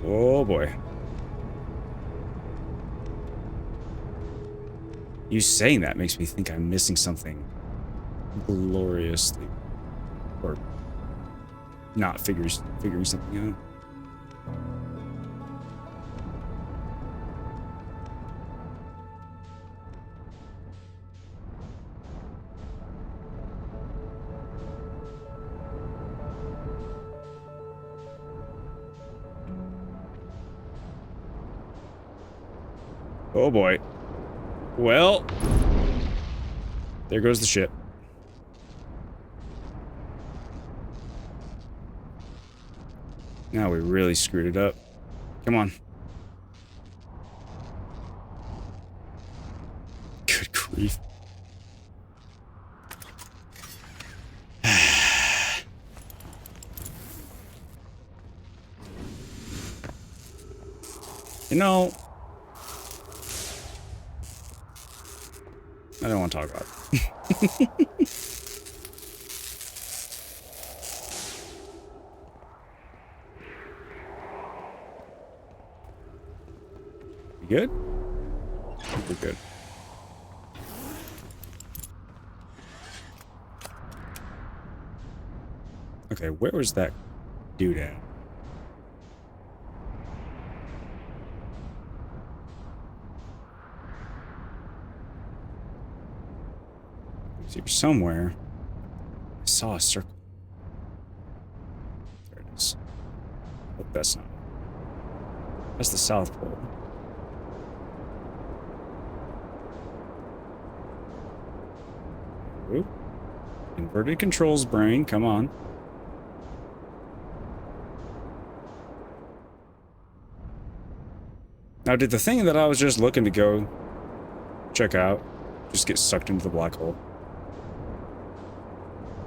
Oh boy. You saying that makes me think I'm missing something gloriously, or not figuring something out. Oh boy. Well, there goes the ship. Now we really screwed it up. Come on. Good grief. You know, I don't want to talk about it. You good? I think we're good. Okay, where was that dude at? So here somewhere, I saw a circle. There it is. Hope that's not it. That's the South Pole. Oop. Inverted controls, brain. Come on. Now, did the thing that I was just looking to go check out just get sucked into the black hole?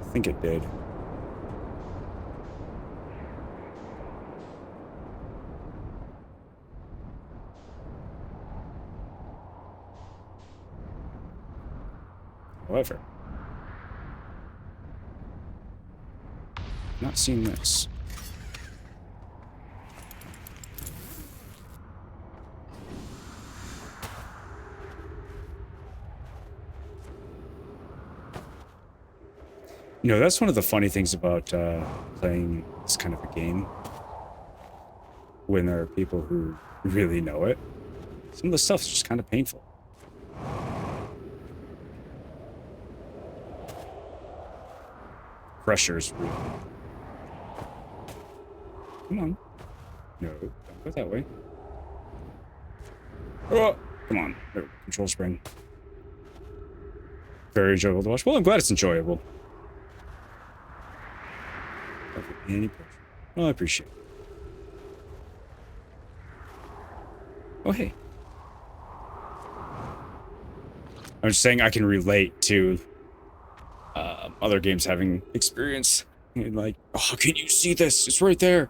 I think it did. However, not seen this. You know, that's one of the funny things about playing this kind of a game. When there are people who really know it. Some of the stuff's just kind of painful. Pressure's real. Come on. No, don't go that way. Oh, come on. There, control spring. Very enjoyable to watch. Well, I'm glad it's enjoyable. Any pressure. Well, I appreciate it. Oh, hey. I'm just saying I can relate to other games having experience. And like, oh, can you see this? It's right there.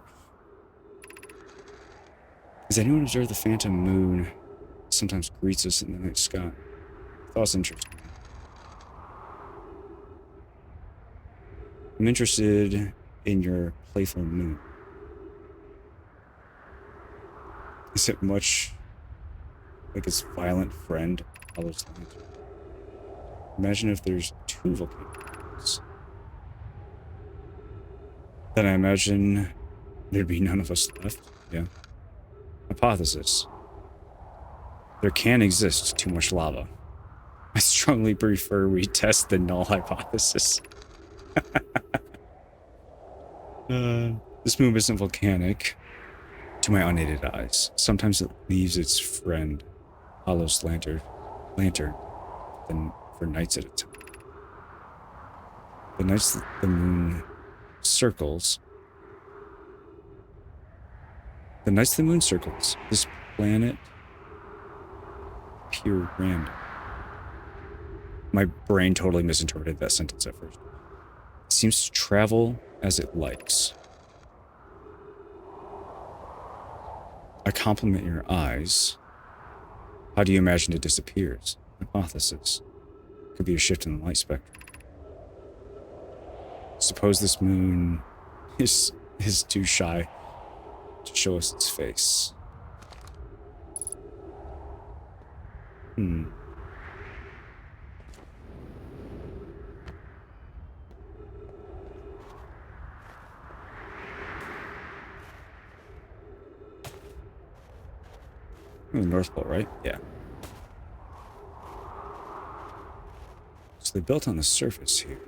Has anyone observed the phantom moon sometimes greets us in the night sky? I thought it was interesting. I'm interested in your playful moon. Is it much like its violent friend, Apollo's lantern? Imagine if there's two volcanoes. Then I imagine there'd be none of us left. Yeah. Hypothesis. There can exist too much lava. I strongly prefer we test the null hypothesis. This moon isn't volcanic to my unaided eyes. Sometimes it leaves its friend, Apollo's lantern, then for nights at a time. The nights the moon circles. The nights the moon circles, this planet pure random. My brain totally misinterpreted that sentence at first. It seems to travel as it likes. I compliment your eyes. How do you imagine it disappears? Hypothesis. Could be a shift in the light spectrum. Suppose this moon is too shy to show us its face. The North Pole, right? Yeah. So they built on the surface here.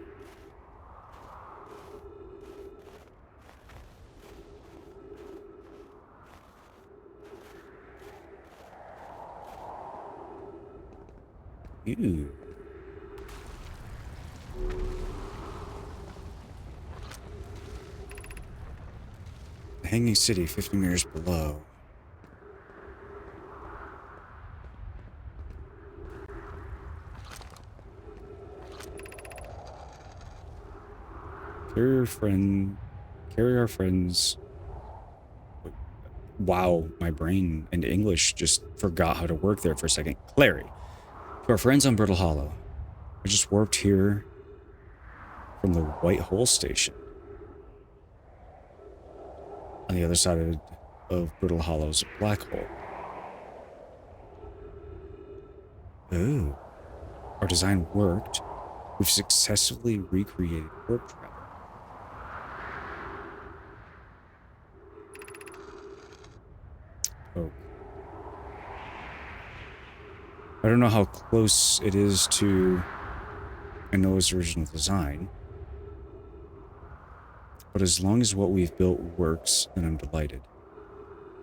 Ew. The Hanging City, 50 meters below. Carry our friends. Wow, my brain and English just forgot how to work there for a second. Clary. To our friends on Brittle Hollow. I just warped here from the White Hole Station. On the other side of Brittle Hollow's black hole. Oh. Our design worked. We've successfully recreated warp travel. Oh. I don't know how close it is to I know it's original design. But as long as what we've built works, then I'm delighted.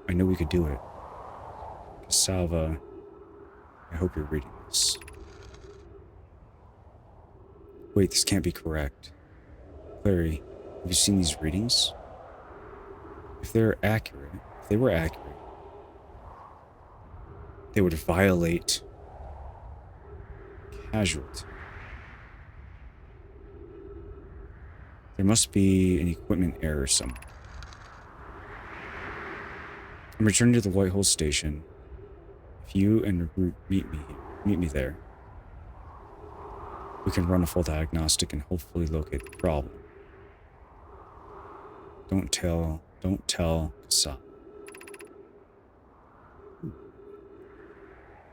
I know we could do it. Cassava, I hope you're reading this. Wait, this can't be correct. Clary, have you seen these readings? If they were accurate, they would violate casualty. There must be an equipment error somewhere. I'm returning to the Whitehall station. If you and Root meet me there, we can run a full diagnostic and hopefully locate the problem. Don't tell Kasab.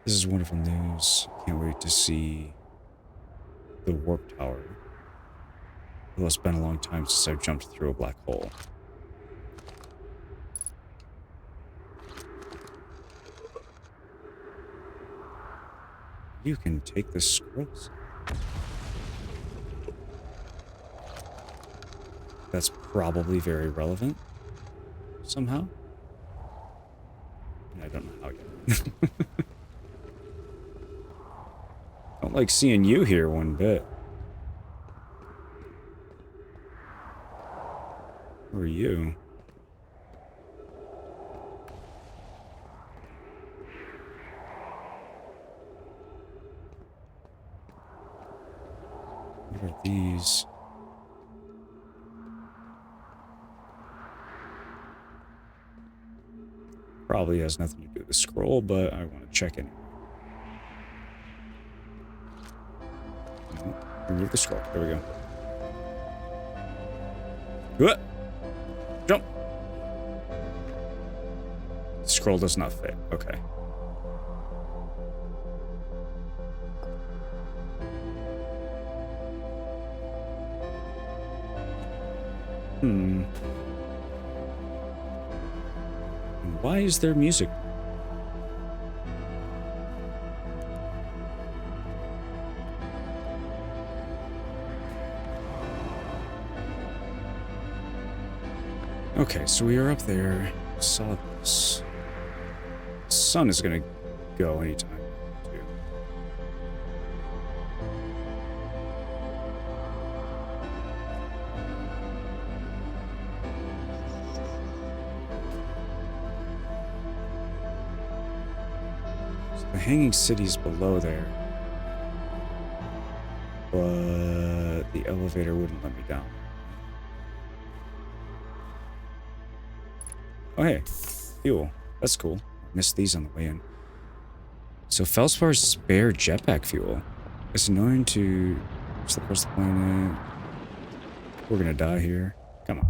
This is wonderful news. Can't wait to see the warp tower. Well, it's been a long time since I've jumped through a black hole. You can take the scrolls. That's probably very relevant. Somehow. I don't know how yet. Don't like seeing you here one bit. Who are you? What are these? Probably has nothing to do with the scroll, but I want to check anyway. No, remove the scroll. There we go. What? Jump! The scroll does not fit. Okay. And why is there music? Okay, so we are up there. Saw this. The sun is gonna go anytime. Too. So the hanging city's below there, but the elevator wouldn't let me down. Oh, hey. Fuel. That's cool. Missed these on the way in. So, Felspar's spare jetpack fuel. It's annoying to slip across the planet. We're gonna die here. Come on.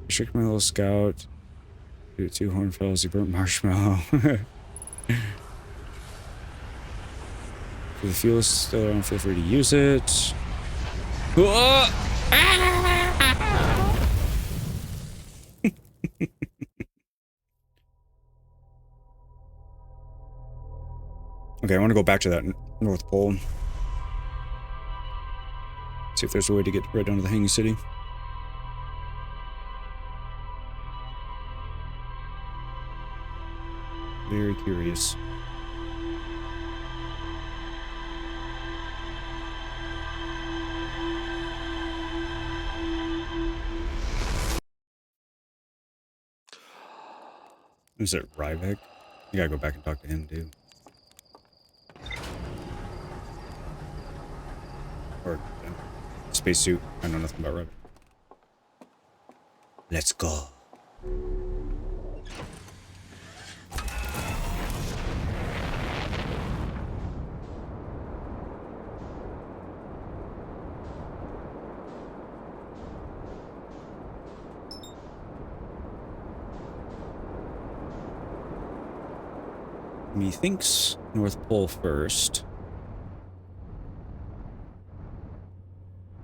I shook my little scout. Do 2 hornfells. He burnt marshmallow. If the fuel is still around, feel free to use it. Whoa! Okay, I want to go back to that North Pole. See if there's a way to get right down to the Hanging City. Very curious. Is it Ryback? You gotta go back and talk to him too. Or spacesuit. I know nothing about Ryback. Let's go. Methinks North Pole first.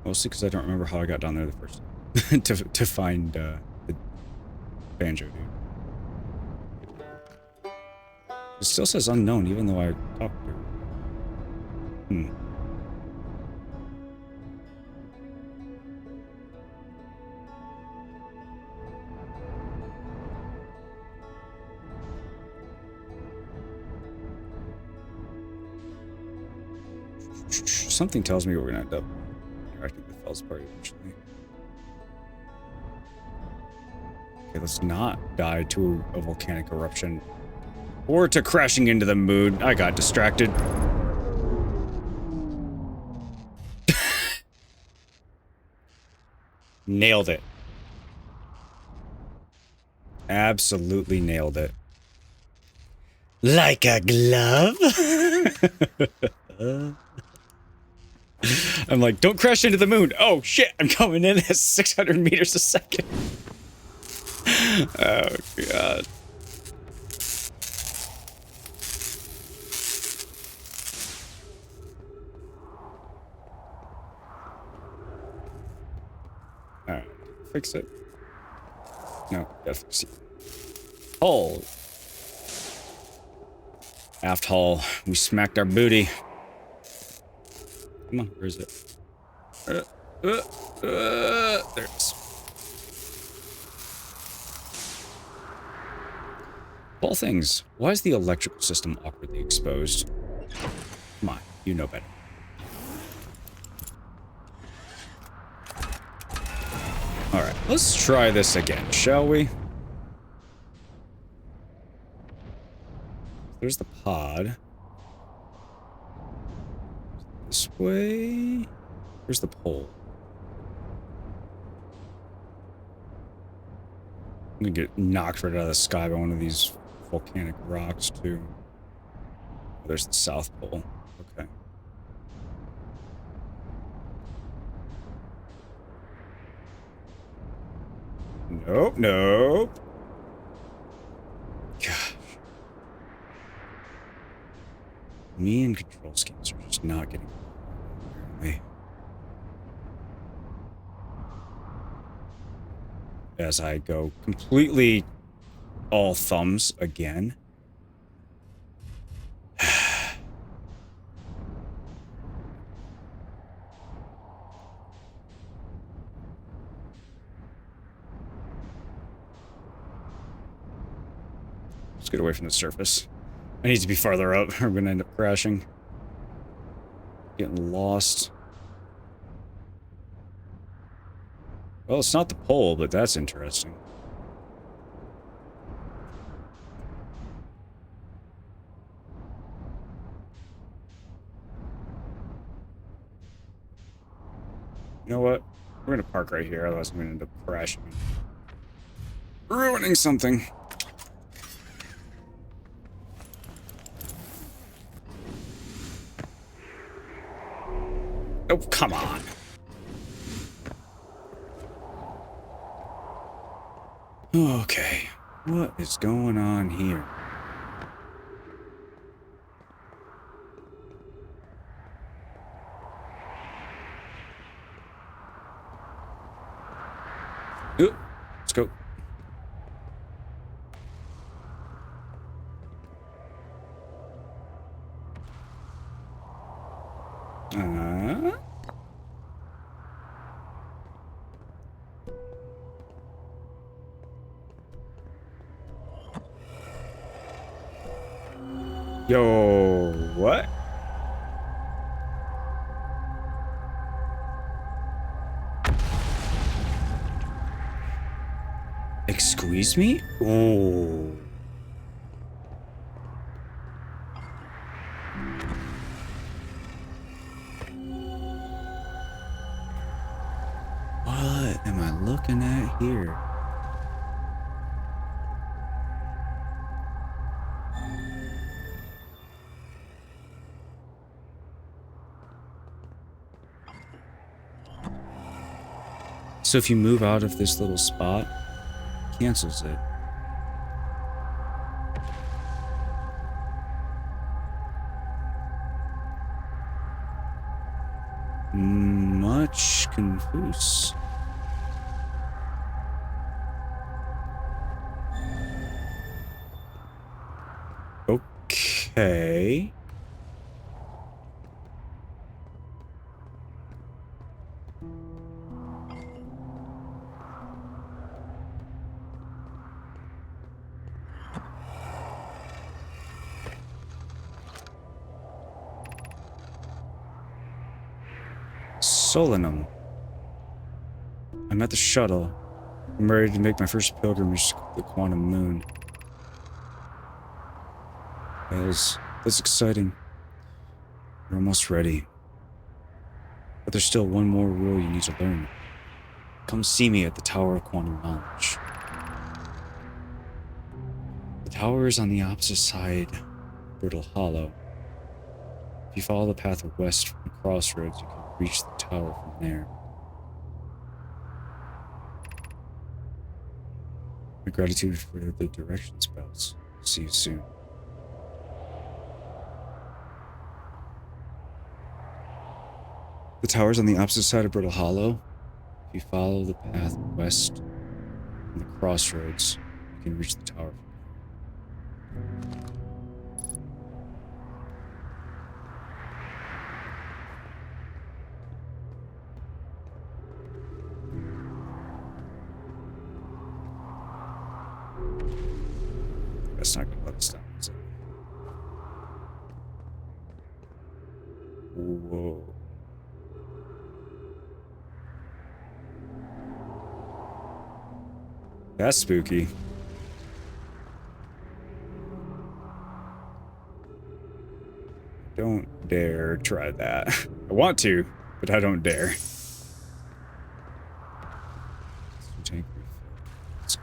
Mostly because I don't remember how I got down there the first time. to find the banjo dude. It still says unknown, even though I talked to her. Something tells me we're gonna end up interacting with Feldspar eventually. Okay, let's not die to a volcanic eruption. Or to crashing into the moon. I got distracted. Nailed it. Absolutely nailed it. Like a glove? I'm like, don't crash into the moon. Oh shit, I'm coming in at 600 meters a second. Oh god. Alright, fix it. No, gotta fix it. Hull. Aft hull. We smacked our booty. Come on, where is it? There it is. Of all things, why is the electrical system awkwardly exposed? Come on, you know better. Alright, let's try this again, shall we? There's the pod. This way. Where's the pole? I'm gonna get knocked right out of the sky by one of these volcanic rocks, too. Oh, there's the South Pole. Okay. Nope, nope. Gosh. Me and control schemes are just not getting along, apparently. As I go completely all thumbs again. Let's get away from the surface. I need to be farther up or I'm gonna end up crashing. Getting lost. Well, it's not the pole, but that's interesting. You know what? We're gonna park right here, otherwise I'm gonna end up crashing. Ruining something. Oh, come on. Okay, what is going on here? Ooh, let's go. Yo, what? Excuse me? Oh. What am I looking at here? So if you move out of this little spot, it cancels it. Much confused. Okay. Solanum. I'm at the shuttle. I'm ready to make my first pilgrimage to the quantum moon. Bells. That's exciting. You're almost ready. But there's still one more rule you need to learn. Come see me at the Tower of Quantum Knowledge. The tower is on the opposite side of Brittle Hollow. If you follow the path west from the crossroads, you can reach the tower from there. My gratitude for the directions bells. See you soon. The tower's on the opposite side of Brittle Hollow. If you follow the path west from the crossroads, you can reach the tower. That's not gonna let us down, is it? Whoa. That's spooky. Don't dare try that. I want to, but I don't dare. Tank refill. Let's go.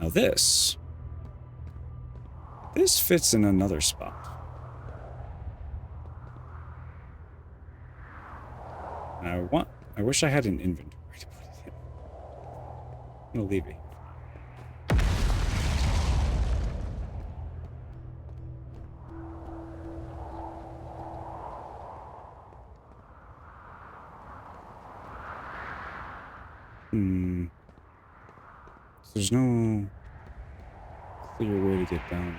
Now this fits in another spot. And I wish I had an inventory to put it in. I'm gonna leave it here. So there's no clear way to get down.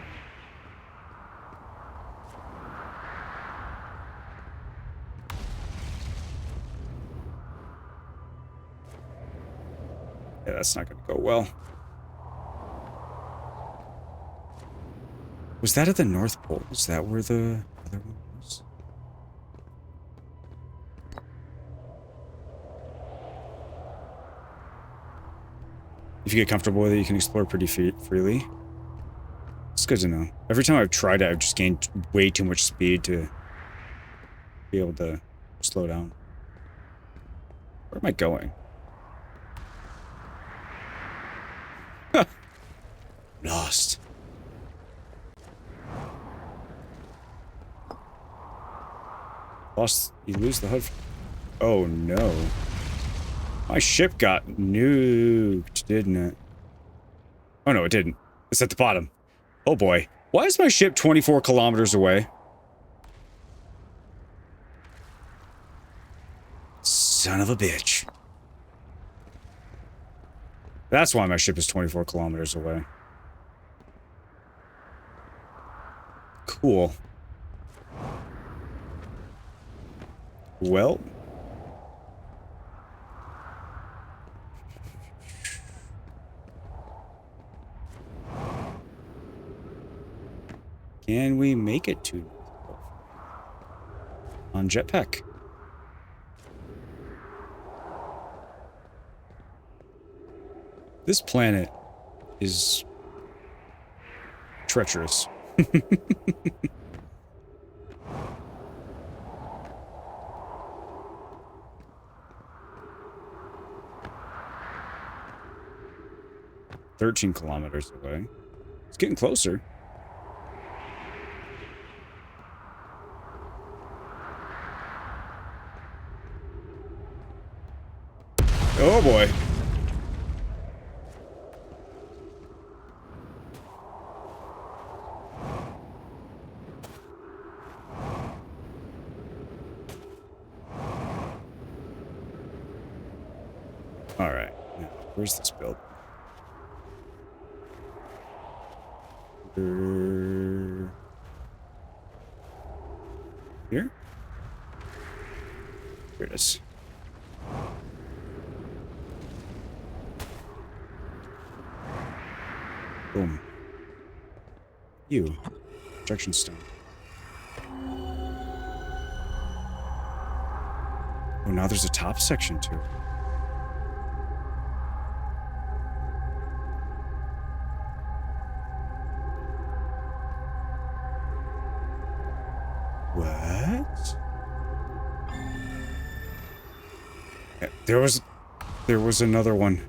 Yeah, that's not gonna go well. Was that at the North Pole? Is that where the other one was? If you get comfortable with it, you can explore pretty freely. It's good to know. Every time I've tried it, I've just gained way too much speed to be able to slow down. Where am I going? Lost. Lost. You lose the HUD. Oh no. My ship got nuked, didn't it? Oh no, it didn't. It's at the bottom. Oh boy. Why is my ship 24 kilometers away? Son of a bitch. That's why my ship is 24 kilometers away. Cool. Well. Can we make it to on jetpack? This planet is treacherous. "13 kilometers away. It's getting closer." Oh boy. Alright, now, where's this building? Here? Here it is. Boom. You. Projection stone. Oh, now there's a top section too. What? Yeah, there was another one.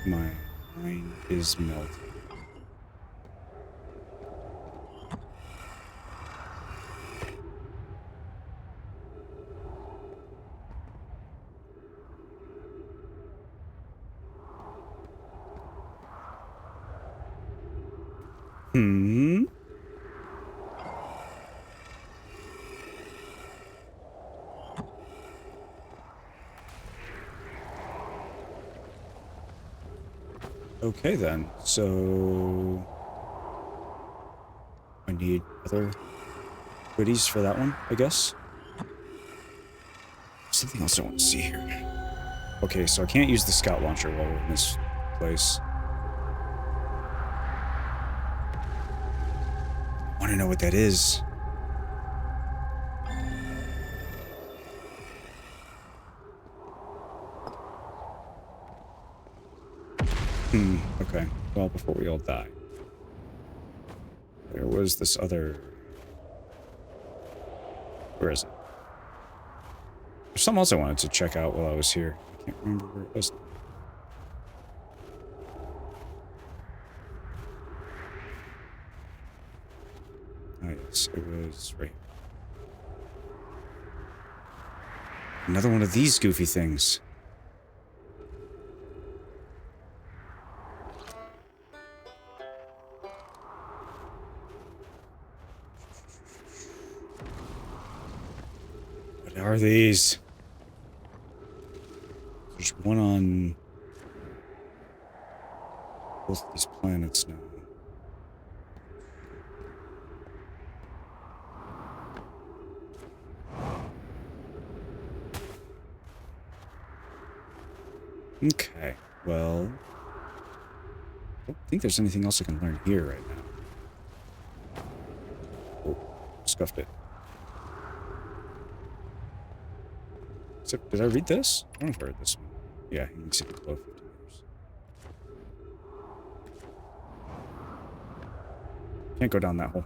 My mind is melting. Hmm? Okay then, so I need other goodies for that one, I guess. Something else I want to see here. Okay, so I can't use the scout launcher while we're in this place. I want to know what that is. Okay. Well, before we all die. There was this other... Where is it? There's something else I wanted to check out while I was here. I can't remember where it was. Oh, yes. It was right here. Another one of these goofy things. What are these? There's one on both of these planets now. Okay, well... I don't think there's anything else I can learn here right now. Oh, scuffed it. So, did I read this? I don't know if I read this one. Yeah, you can see it below 50 meters. Can't go down that hole.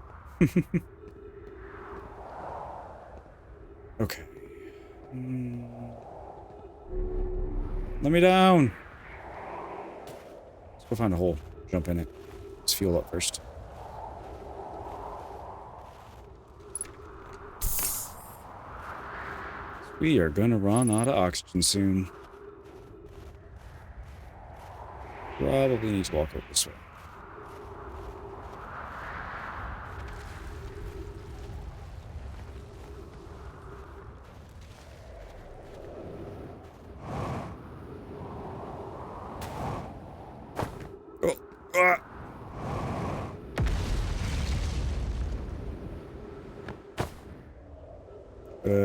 Okay. Let me down! Let's go find a hole. Jump in it. Let's fuel up first. We are gonna run out of oxygen soon. Probably need to walk over this way. Oh! Ah!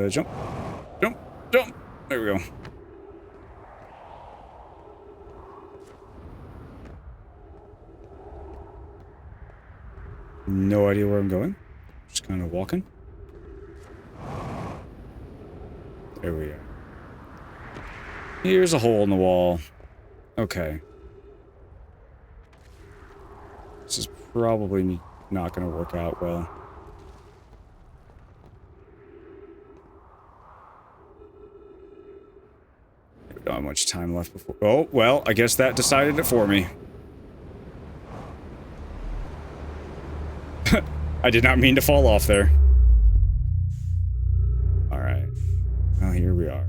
Jump. Jump! Jump! There we go. No idea where I'm going. Just kind of walking. There we are. Here's a hole in the wall. Okay. This is probably not going to work out well. We don't have much time left before... Oh, well, I guess that decided it for me. I did not mean to fall off there. Alright. Well, here we are.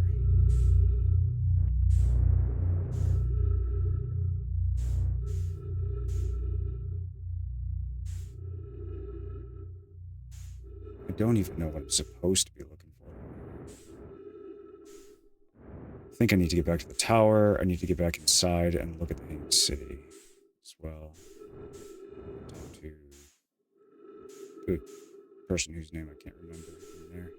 don't even know what I'm supposed to be looking for. I think I need to get back to the tower. I need to get back inside and look at the Hanging City as well. Talk to the person whose name I can't remember in there.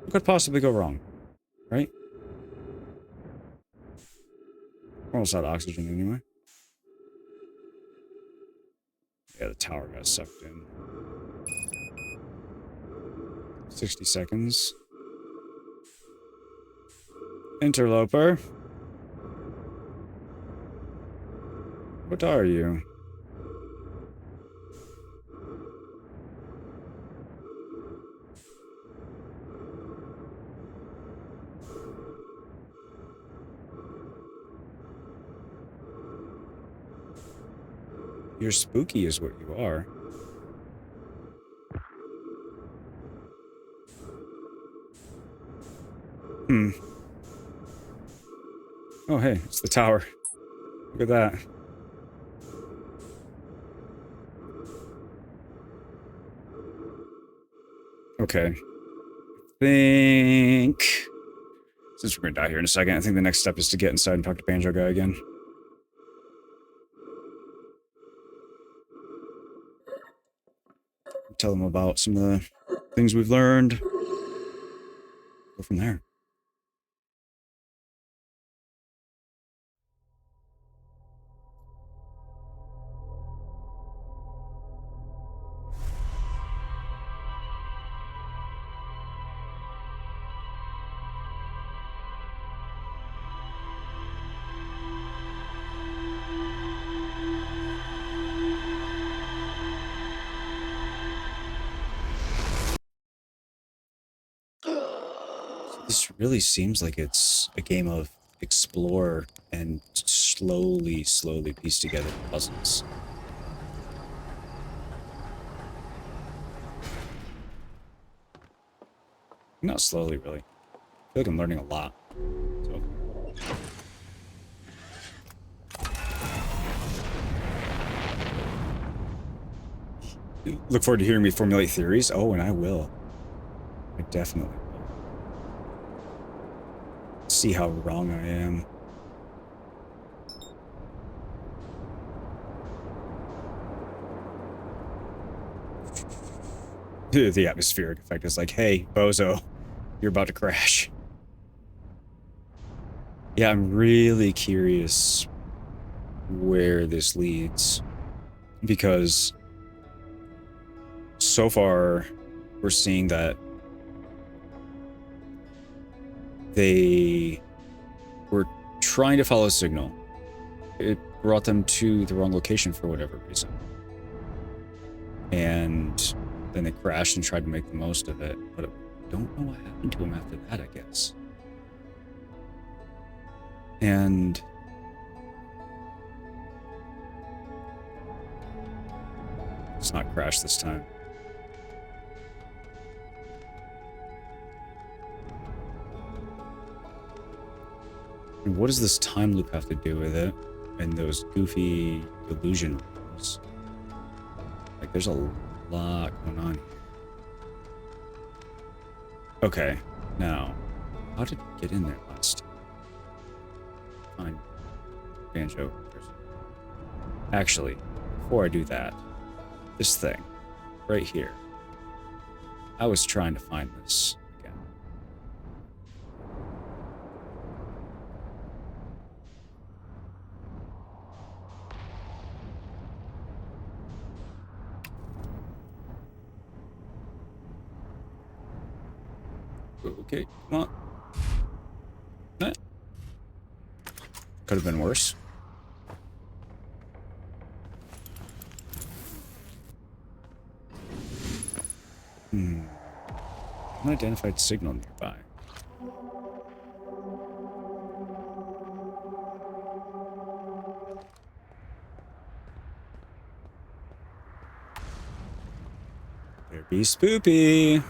What could possibly go wrong, right? We're almost out of oxygen anyway. Yeah, the tower got sucked in. 60 seconds. Interloper. What are you? You're spooky is what you are. Oh, hey, it's the tower. Look at that. Okay. I think... Since we're gonna die here in a second, I think the next step is to get inside and talk to Banjo Guy again. Tell him about some of the things we've learned. Go from there. This really seems like it's a game of explore and slowly piece together puzzles. Not slowly, really. I feel like I'm learning a lot. So. Look forward to hearing me formulate theories. Oh, and I will. I definitely will. See how wrong I am. The atmospheric effect is like, hey, bozo, you're about to crash. Yeah, I'm really curious where this leads. Because so far, we're seeing that they were trying to follow a signal. It brought them to the wrong location for whatever reason. And then they crashed and tried to make the most of it. But I don't know what happened to them after that, I guess. And it's not crash this time. And what does this time loop have to do with it? And those goofy illusion rules? Like, there's a lot going on here. Okay, now, how did we get in there last time? Fine. Banjo. Actually, before I do that, this thing, right here. I was trying to find this again. Okay, come on. Could have been worse. Unidentified signal nearby. There be spoopy.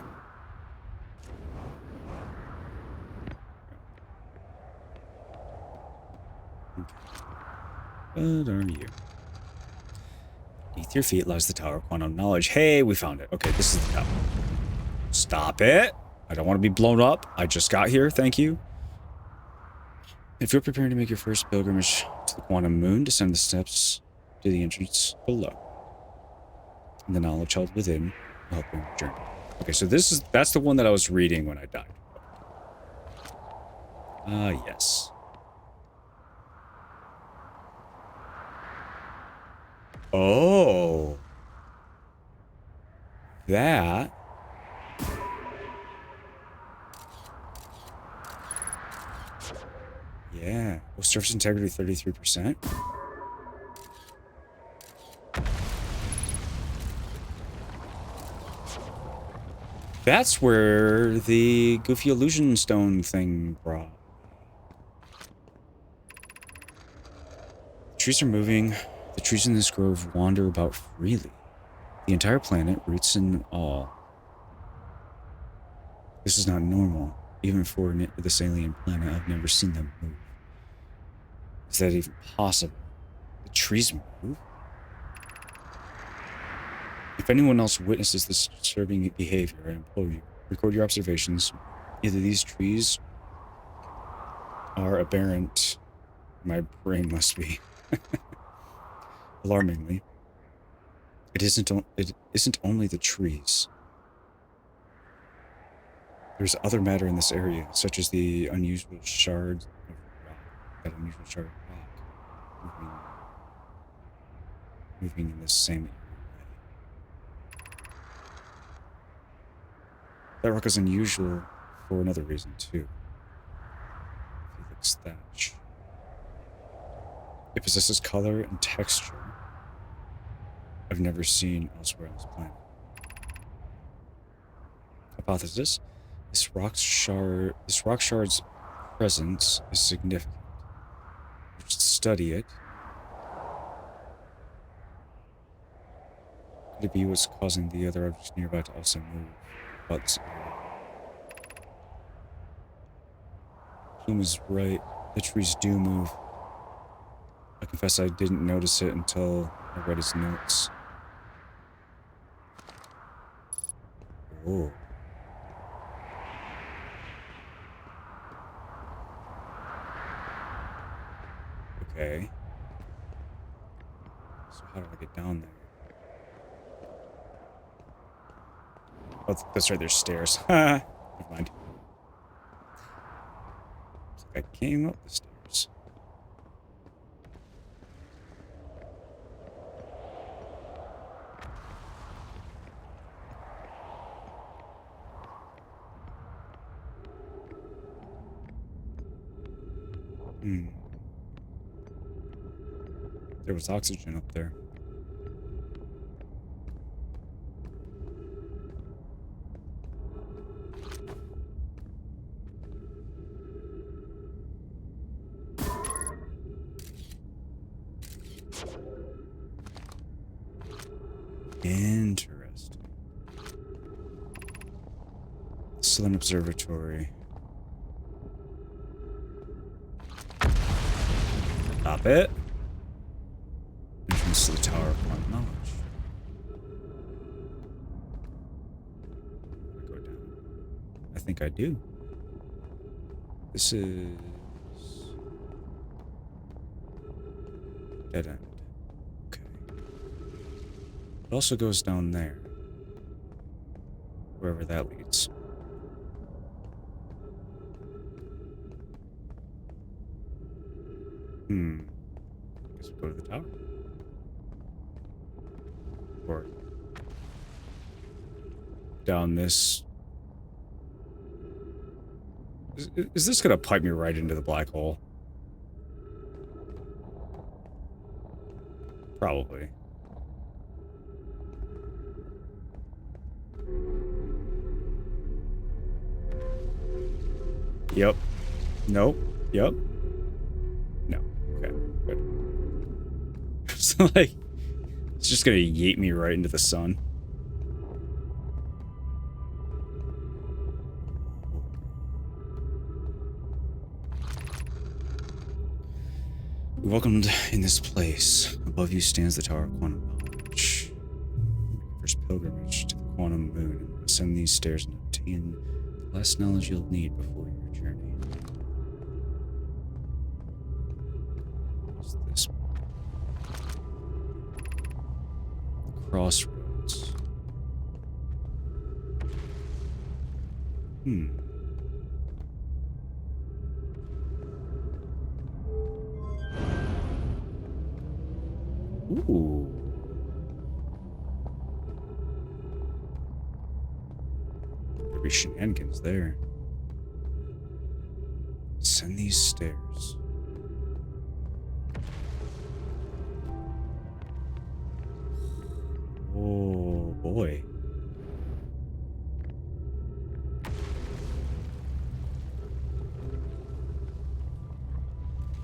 What are you? Beneath your feet lies the Tower of Quantum Knowledge. Hey, we found it. Okay, this is the tower. Stop it. I don't want to be blown up. I just got here. Thank you. If you're preparing to make your first pilgrimage to the Quantum Moon, descend the steps to the entrance below. And the knowledge held within will help you journey. Okay, so that's the one that I was reading when I died. Ah, yes. Oh. That. Yeah. Oh, surface integrity 33%. That's where the Goofy Illusion Stone thing brought. The trees are moving. The trees in this grove wander about freely. The entire planet, roots and all. This is not normal. Even for this alien planet, I've never seen them move. Is that even possible? The trees move? If anyone else witnesses this disturbing behavior, I implore you, record your observations. Either these trees are aberrant. My brain must be. Alarmingly. It isn't only the trees. There's other matter in this area, such as the unusual shard of rock. That unusual shard of rock. Moving in this same way. That rock is unusual for another reason, too. Felix Thatch. It possesses color and texture I've never seen elsewhere on this planet. Hypothesis: this rock shard's presence is significant. We should study it. Could it be what's causing the other objects nearby to also move about this area? Plume is right. The trees do move. I confess I didn't notice it until I read his notes. Oh. Okay. So how do I get down there? Oh, that's right, there's stairs. Never mind. Looks like I came up the stairs. There was oxygen up there. Interesting. Still an observatory. Stop it. Entrance to the Tower of Quantum Knowledge. I go down. I think I do. This is dead end. Okay. It also goes down there. Wherever that leads. Guess we'll go to the tower. Or down this. Is this gonna pipe me right into the black hole? Probably. Yep. Nope. Yep. No. Okay. Good. So, like, it's just gonna yeet me right into the sun. You're welcomed in this place. Above you stands the Tower of Quantum Knowledge. First pilgrimage to the Quantum Moon. Ascend these stairs and obtain the last knowledge you'll need before your journey. What's this? Crossroads. Ooh. There'll be shenanigans there. Ascend these stairs. Oh boy.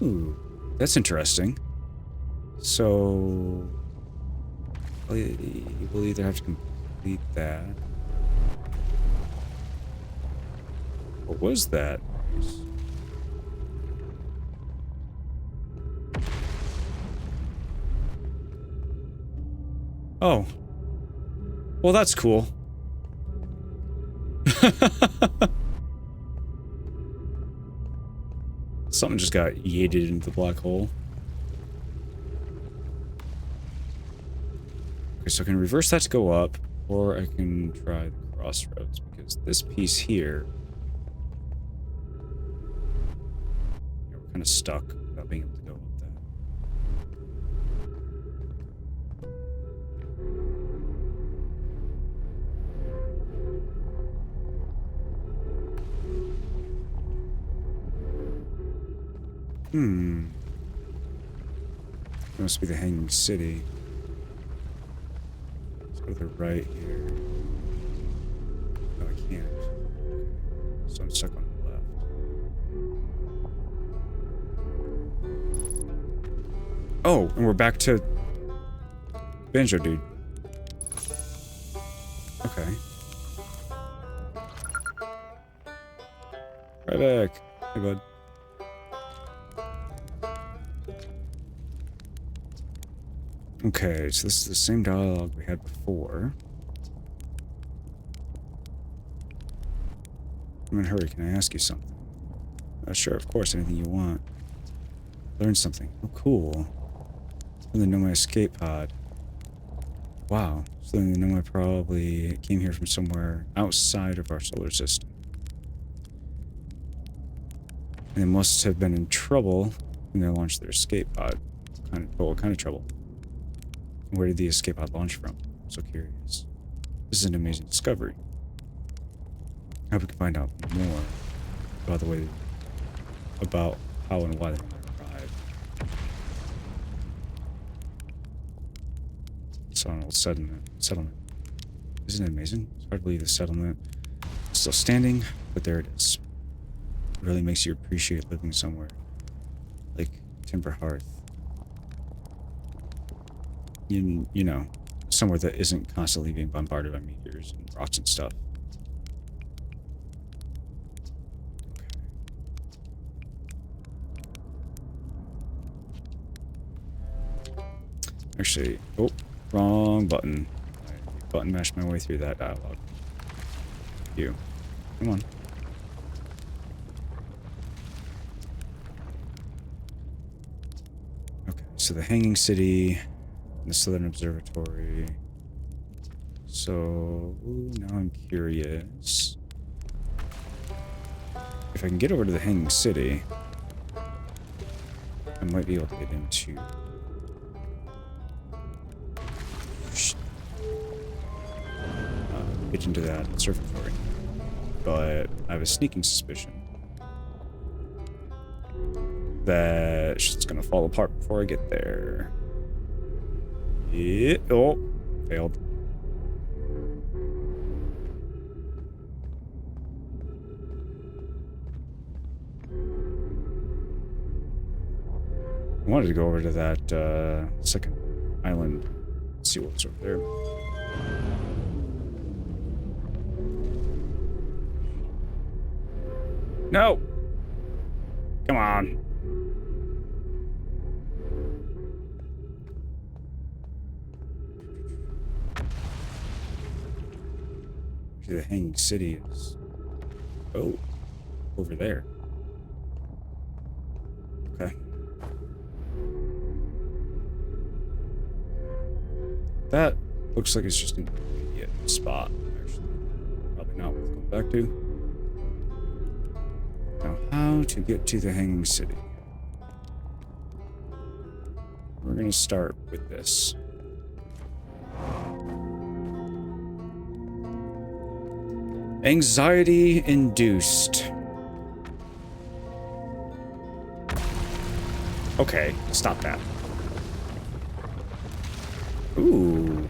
Ooh, that's interesting. So we'll either have to complete that. What was that? Oh. Well, that's cool. Something just got yeeted into the black hole. Okay, so I can reverse that to go up, or I can try the crossroads, because this piece here... yeah, we're kind of stuck without being able to go up that. It must be the Hanging City. Let's go to the right here. No, I can't. So I'm stuck on the left. Oh, and we're back to Banjo Dude. Okay. Right back. Hey, bud. Okay, so this is the same dialogue we had before. I'm in a hurry. Can I ask you something? Sure, of course. Anything you want. Learn something. Oh, cool. So the Nomai escape pod. Wow. So then the Nomai probably came here from somewhere outside of our solar system. And they must have been in trouble when they launched their escape pod. What kind of trouble? Where did the escape pod launch from? I'm so curious. This is an amazing discovery. I hope we can find out more about how and why they arrived. It's on an old settlement. Isn't it amazing? It's hard to believe the settlement is still standing, but there it is. It really makes you appreciate living somewhere like Timber Hearth. You know, somewhere that isn't constantly being bombarded by meteors and rocks and stuff. Okay. Actually, oh, wrong button. I button mashed my way through that dialogue. You. Come on. Okay, so the Hanging City... the Southern Observatory. So now I'm curious if I can get over to the Hanging City. I might be able to get into that observatory, but I have a sneaking suspicion that shit's gonna fall apart before I get there. Yeah. Oh, failed. I wanted to go over to that second island, see what's over there. No! Come on. The Hanging City is... Oh, over there. Okay. That looks like it's just an immediate spot, actually. Probably not worth going back to. Now, how to get to the Hanging City? We're going to start with this. Anxiety-induced. Okay, stop that. Ooh.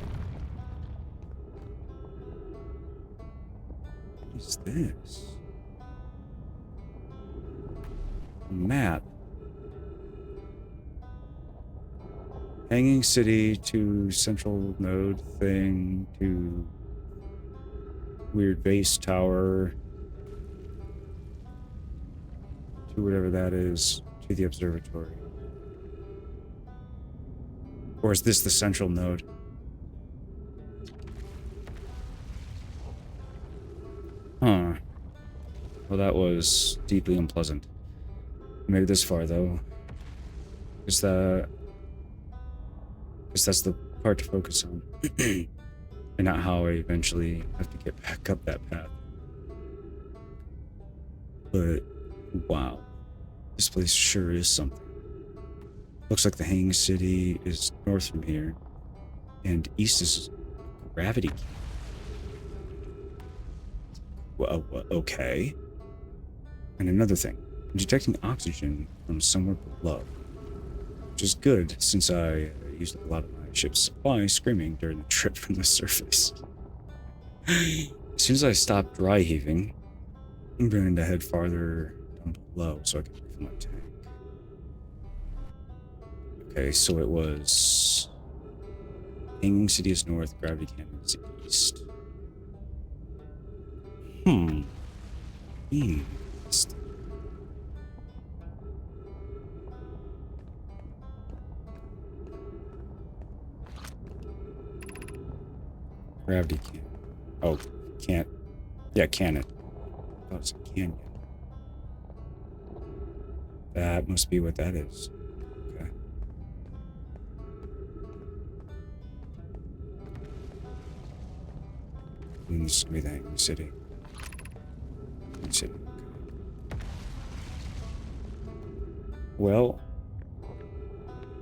What is this? A map. Hanging City to central node thing to weird base tower to whatever that is to the observatory. Or is this the central node? Huh. Well, that was deeply unpleasant. I made it this far, though. Is that... Because that's the part to focus on. And not how I eventually have to get back up that path. But, wow. This place sure is something. Looks like the Hanging City is north from here. And east is gravity. Well, okay. And another thing. I'm detecting oxygen from somewhere below. Which is good, since I used up a lot of my ship's supply screaming during the trip from the surface. As soon as I stop dry heaving, I'm going to head farther down below so I can refill my tank. Okay, so it was... Hanging City is north, Gravity Canyon is east. East. Gravity Canyon. Oh, can't. Yeah, cannon. I thought it was a canyon. That must be what that is. Okay. And this is going to be the Hanging City. Hanging City. Okay. Well,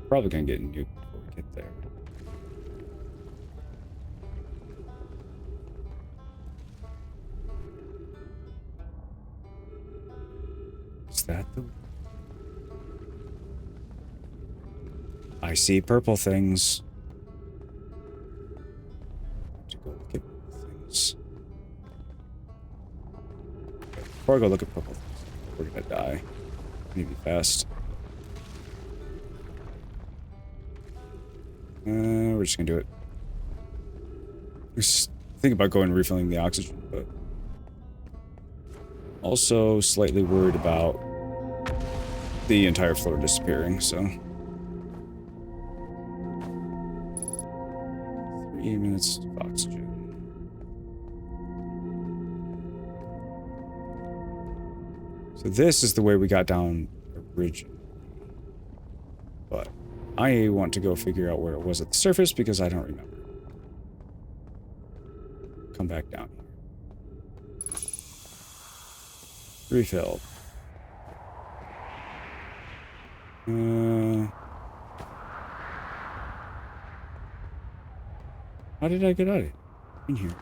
probably going to get nuked before we get there. Is that the... I see purple things. I have to go look at purple things. Before I go look at purple things, we're gonna die. I need to be fast. We're just gonna do it. I was thinking about going and refilling the oxygen, but also slightly worried about the entire floor disappearing, so. 3 minutes of oxygen. So this is the way we got down originally. But I want to go figure out where it was at the surface because I don't remember. Come back down here. Refill. How did I get out of it? In here.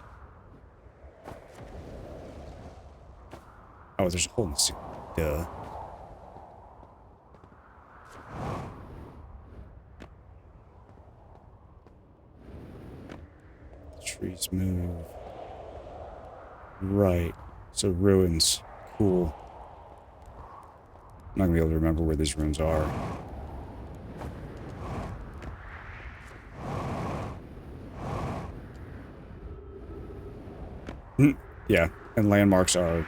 Oh, there's a hole in the ceiling. Duh. The trees move. Right. So ruins. Cool. I'm not gonna be able to remember where these ruins are. Yeah, and landmarks are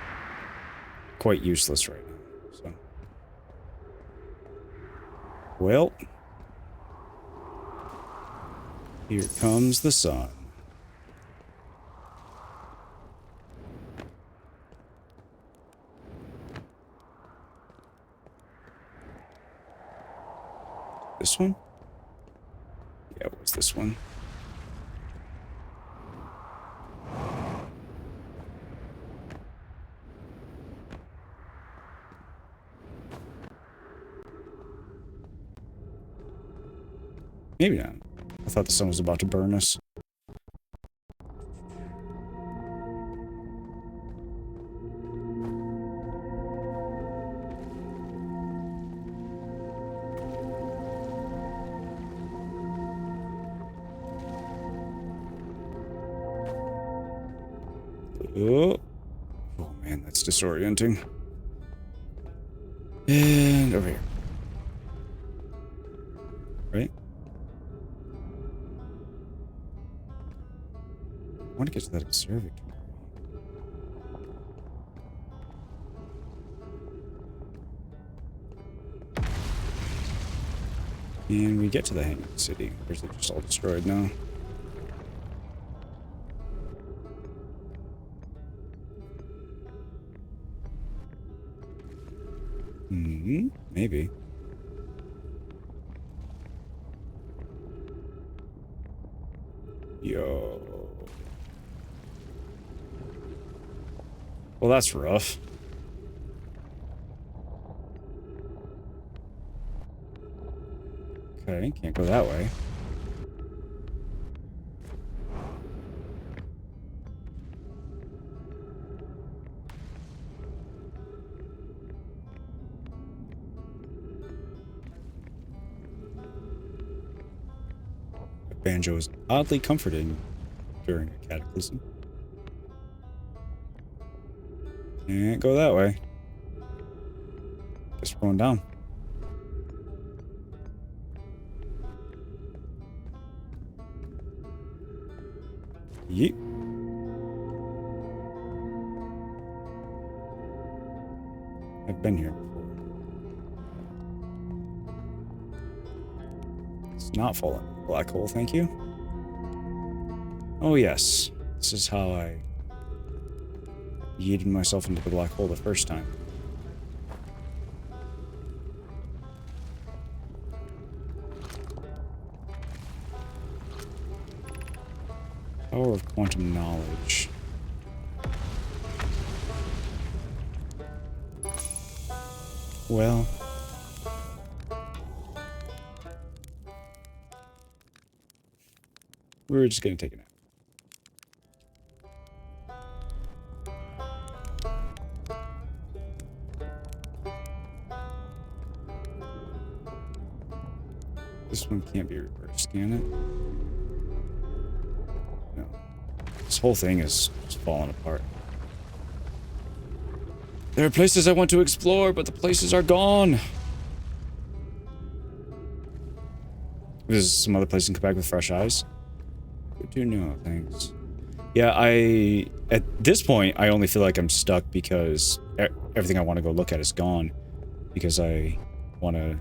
quite useless right now, so. Well. Here comes the sun. This one? Yeah, it was this one. Maybe not. I thought the sun was about to burn us. Oh. Oh man, that's disorienting. And over here. Right? I want to get to that observatory. And we get to the hanging city. Or is it just all destroyed now? Maybe. Yo. Well, that's rough. Okay, can't go that way. Banjo is oddly comforting during a cataclysm. Can't go that way. Guess we're going down. Yeet. I've been here before. It's not falling. Black hole, thank you. Oh yes, this is how I yeeted myself into the black hole the first time. Power of quantum knowledge. Well... we're just gonna take a nap. This one can't be reversed, can it? No. This whole thing is just falling apart. There are places I want to explore, but the places are gone. There's some other place and come back with fresh eyes. Good to know, thanks. Yeah, at this point, I only feel like I'm stuck because everything I want to go look at is gone. Because I want to...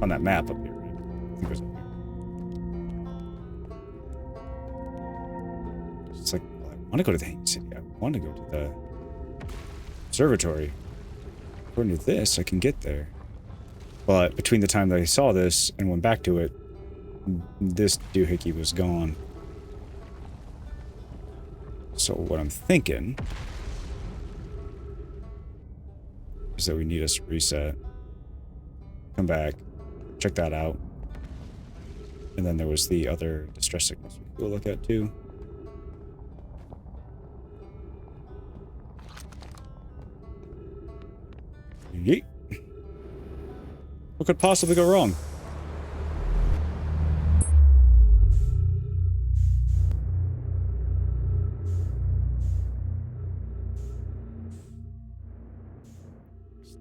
on that map up here, right? I think it was up here. It's like, well, I want to go to the Hanging City. I want to go to the observatory. According to this, I can get there. But between the time that I saw this and went back to it, this doohickey was gone. So what I'm thinking is that we need us to reset. Come back. Check that out. And then there was the other distress signals we could go look at too. Yeet. What could possibly go wrong?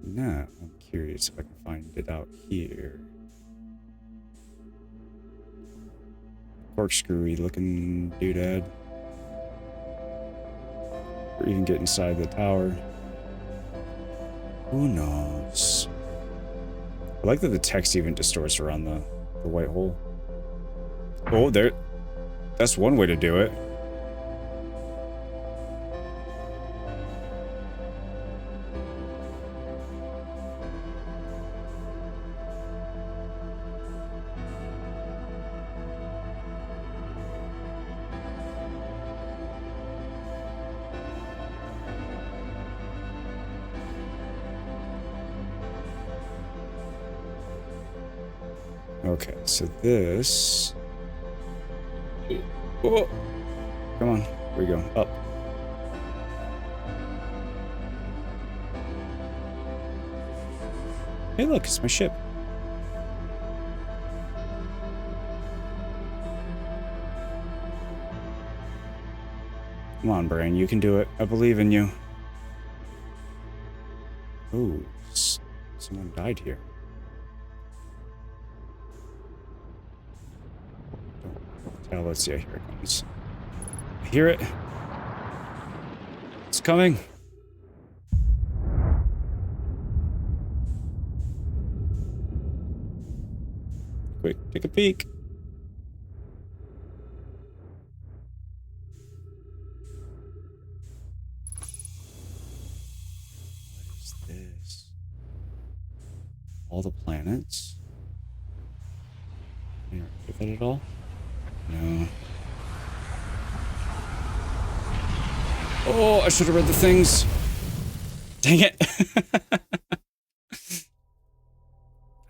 Now, I'm curious if I can find it out here. Corkscrewy looking doodad. Or even get inside the tower. Who knows? I like that the text even distorts around the white hole. Oh, there. That's one way to do it. Okay, so this... Oh! Come on. Here we go. Up. Hey, look, it's my ship. Come on, brain, you can do it. I believe in you. Ooh, someone died here. Don't tell, let's see, here it comes. I hear it. It's coming. Quick, take a peek. What is this? All the planets? Can you get that at all? No. Oh, I should have read the things. Dang it.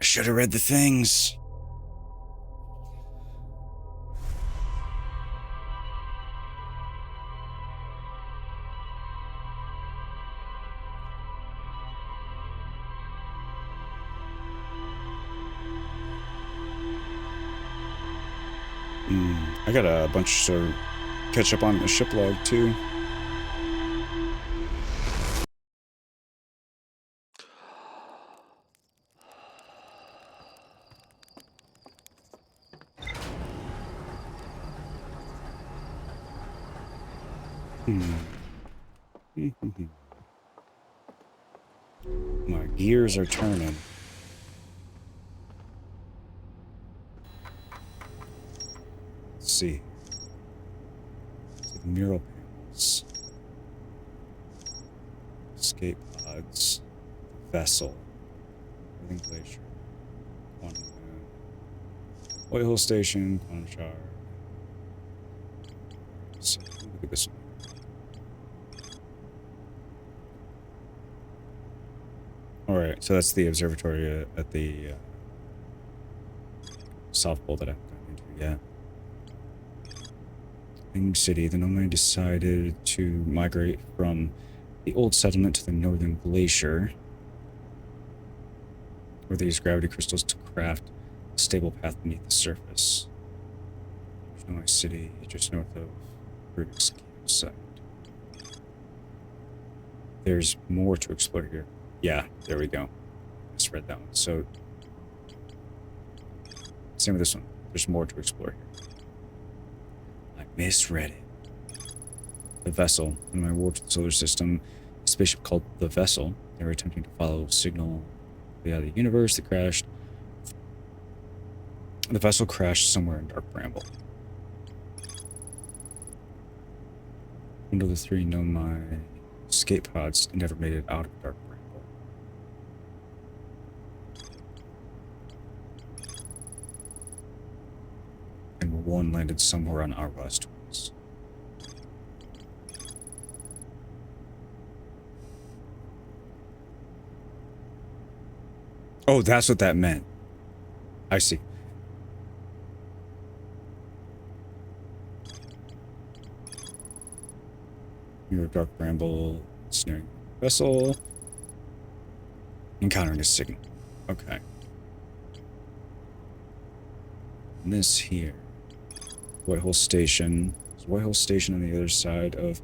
I should have read the things. I got a bunch to catch up on the ship log too. My gears are turning. Let's see. Mural panels. Escape pods. Vessel. Breathing glacier. Quantum moon. Oil station. Quantum shard. So, look at this one. Alright, so that's the observatory at the South Pole that I haven't gotten into yet. In City, the Nomad decided to migrate from the old settlement to the northern glacier, where they use gravity crystals to craft a stable path beneath the surface. Nomad City, just north of Rubik's campsite. There's more to explore here. Yeah, there we go. Just read that one. So, same with this one. There's more to explore here. I misread it. The vessel. In my warped solar system, a spaceship called the Vessel. They were attempting to follow a signal out of the universe that crashed. The vessel crashed somewhere in Dark Bramble. One of the three know my escape pods never made it out of Dark Bramble. And one landed somewhere on our west. Oh, that's what that meant. I see. Near Dark Bramble, snaring vessel. Encountering a signal. Okay. And this here. Whitehole Station. There's Whitehole Station on the other side of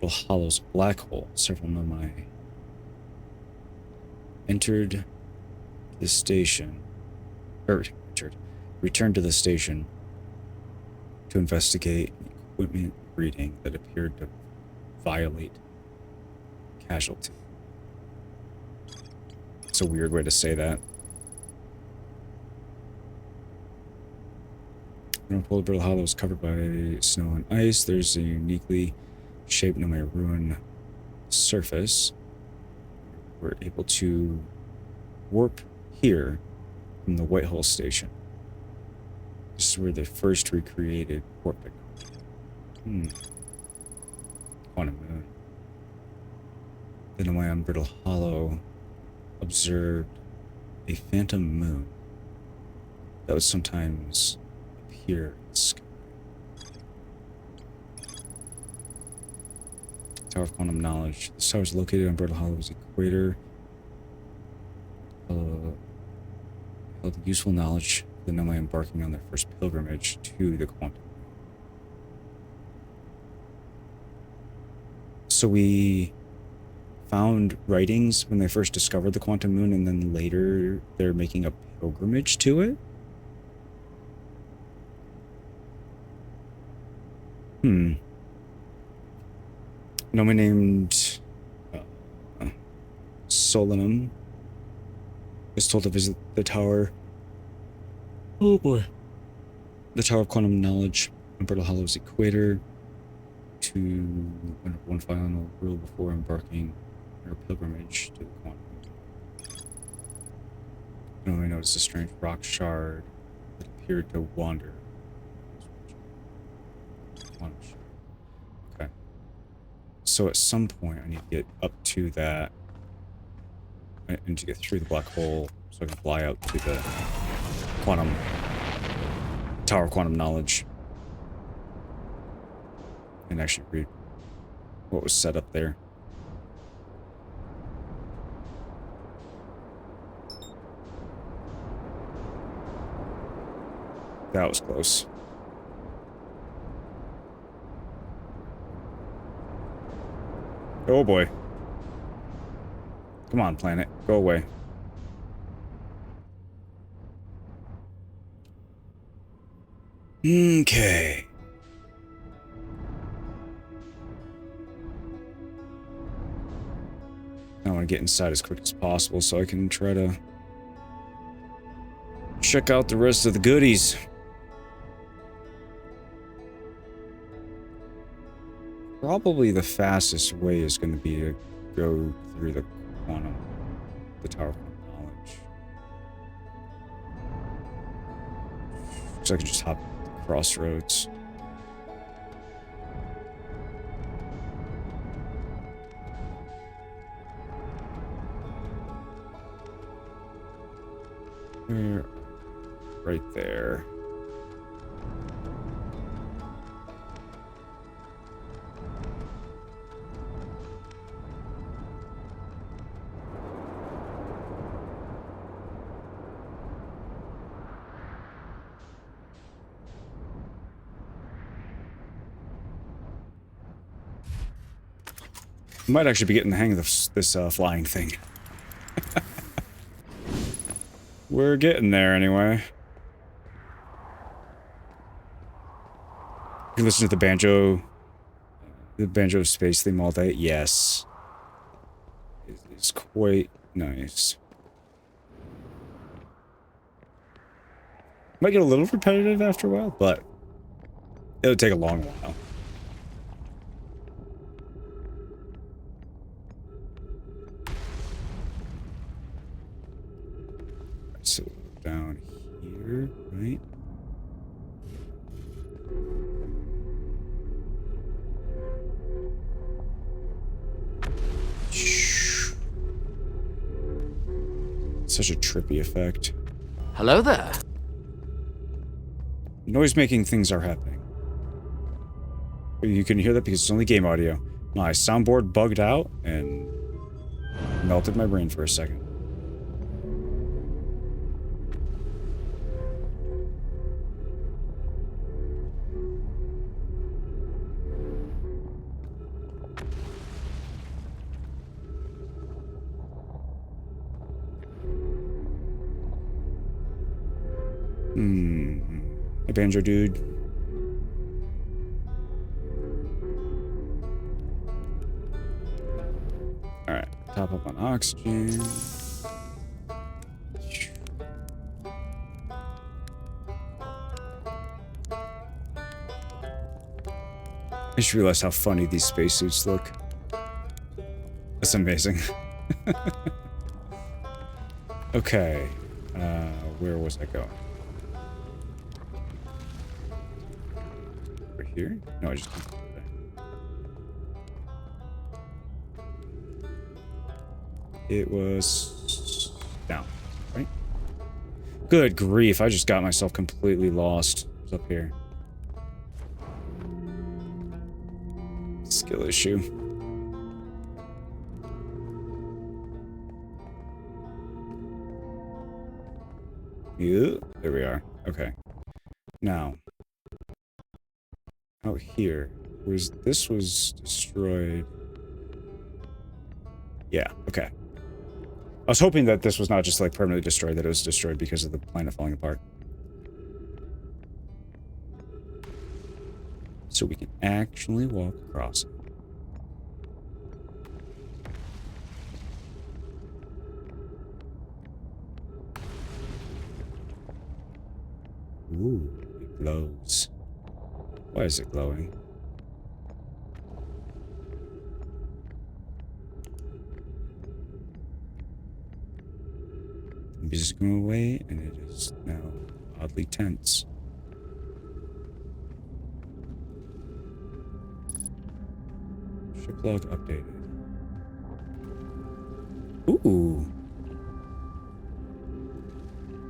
Little Hollow's black hole. Several nomai entered the station, returned to the station to investigate an equipment reading that appeared to violate casualty. It's a weird way to say that. Polar Hollow is covered by snow and ice. There's a uniquely shaped nomai ruin surface. We're able to warp here from the Whitehole Station. This is where they first recreated warp technology. Quantum moon. The nomai on Brittle Hollow observed a phantom moon that would sometimes appear in the sky. Tower of Quantum Knowledge. This tower is located on Brittle Hollow's equator. Held useful knowledge for the Nomai embarking on their first pilgrimage to the quantum. So we found writings when they first discovered the quantum moon, and then later they're making a pilgrimage to it? Nomai named Solanum is told to visit the tower. Oh boy. The Tower of Quantum Knowledge on Brittle Hollow's equator to one final rule before embarking on her pilgrimage to the quantum. Nomai noticed a strange rock shard that appeared to wander. Okay. So at some point I need to get up to that. I need to get through the black hole so I can fly out to the quantum Tower of Quantum Knowledge and actually read what was set up there. That was close. Oh boy. Come on, planet. Go away. Okay. I want to get inside as quick as possible so I can try to check out the rest of the goodies. Probably the fastest way is going to be to go through the Tower of Quantum Knowledge. So I can just hop the crossroads. Right there. Might actually be getting the hang of this flying thing. We're getting there anyway. You can listen to the banjo space theme all day. Yes. It's quite nice. Might get a little repetitive after a while, but it'll take a long while. So down here, right? Such a trippy effect. Hello there. Noise-making things are happening. You can hear that because it's only game audio. My soundboard bugged out and melted my brain for a second. Hey, Banjo dude. Alright, top up on oxygen. I just realized how funny these spacesuits look. That's amazing. Okay, where was I going? Over here? No, I just went there. It was down, right? Good grief, I just got myself completely lost. What's up here? Skill issue. Yeah, there we are. Okay. Now, out here, this was destroyed. Yeah, okay. I was hoping that this was not just like permanently destroyed, that it was destroyed because of the planet falling apart. So we can actually walk across it. Ooh, it glows. Why is it glowing? The music's going away, and it is now oddly tense. Ship log updated. Ooh.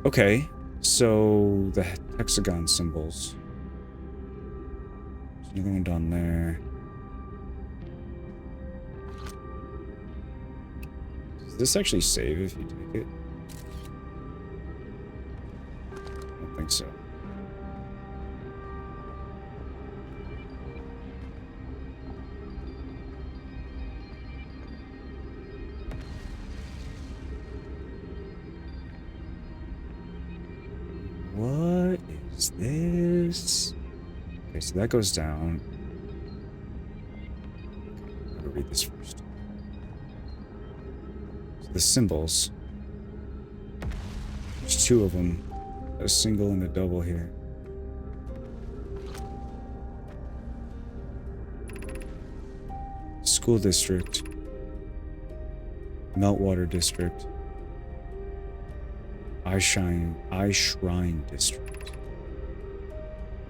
Okay, so the hexagon symbols. There's another one down there. Does this actually save if you take it? I don't think so. What is this? Okay, so that goes down. I'm gonna read this first. So the symbols. There's two of them. A single and a double here. School district. Meltwater district. Eye Shrine district.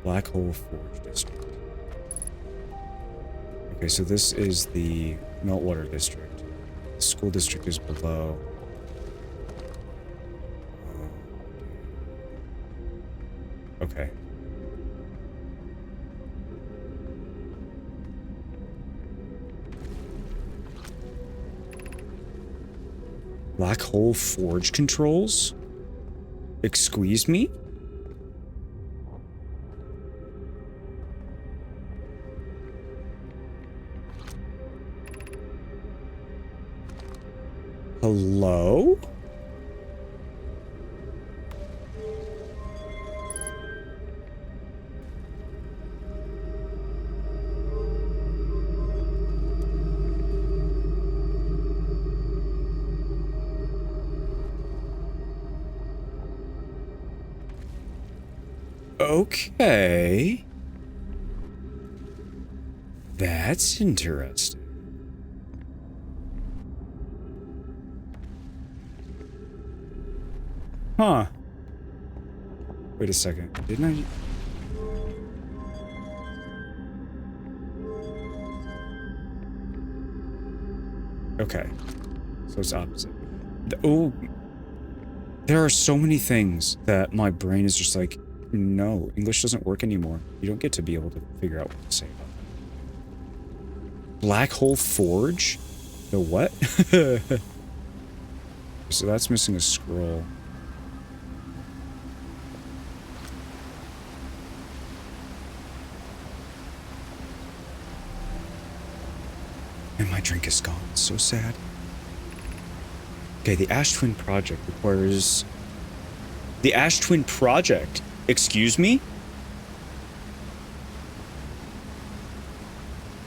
Black Hole Forge district. Okay, so this is the Meltwater district. The school district is below. Okay. Black Hole Forge controls? Excuse me? Hello? Okay. That's interesting. Huh. Wait a second. Didn't I... Okay. So it's opposite. Oh. There are so many things that my brain is just like, no, English doesn't work anymore. You don't get to be able to figure out what to say about that. Black Hole Forge? The what? So that's missing a scroll. And my drink is gone. It's so sad. Okay, the Ash Twin Project requires... The Ash Twin Project? Excuse me?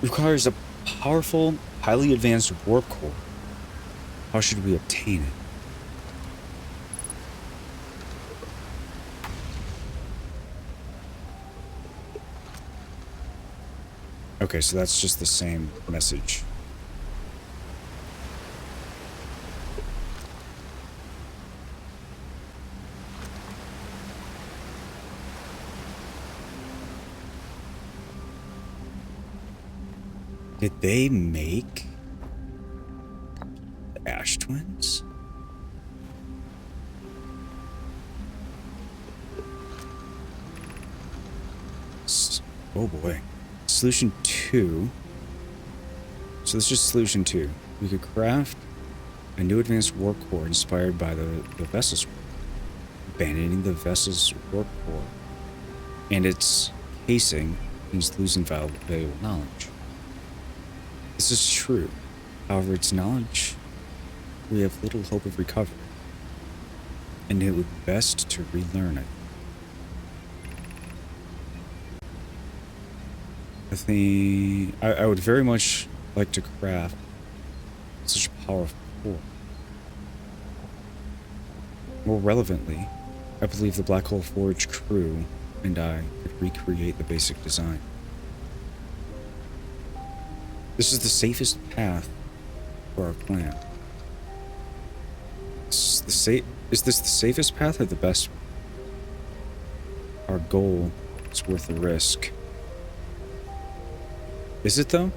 Requires a powerful, highly advanced warp core. How should we obtain it? Okay, so that's just the same message. Did they make the Ash Twins? Oh boy. Solution 2. So this is solution 2. We could craft a new advanced warp core inspired by the vessel's core, abandoning the vessel's warp core and its casing means losing valuable knowledge. This is true. However, its knowledge, we have little hope of recovery, and it would be best to relearn it. I think I would very much like to craft such a powerful core. More relevantly, I believe the Black Hole Forge crew and I could recreate the basic design. This is the safest path for our plan. Is this the safest path or the best? Our goal is worth the risk. Is it though?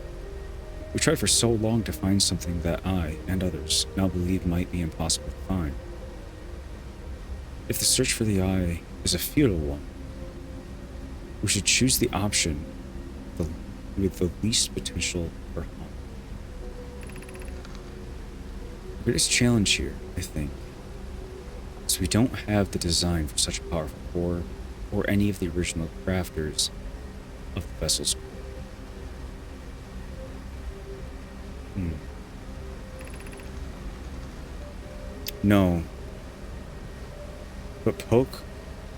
We tried for so long to find something that I and others now believe might be impossible to find. If the search for the eye is a futile one, we should choose the option with the least potential for harm. The greatest challenge here, I think, is we don't have the design for such a powerful core or any of the original crafters of the vessel's core. No. But Poke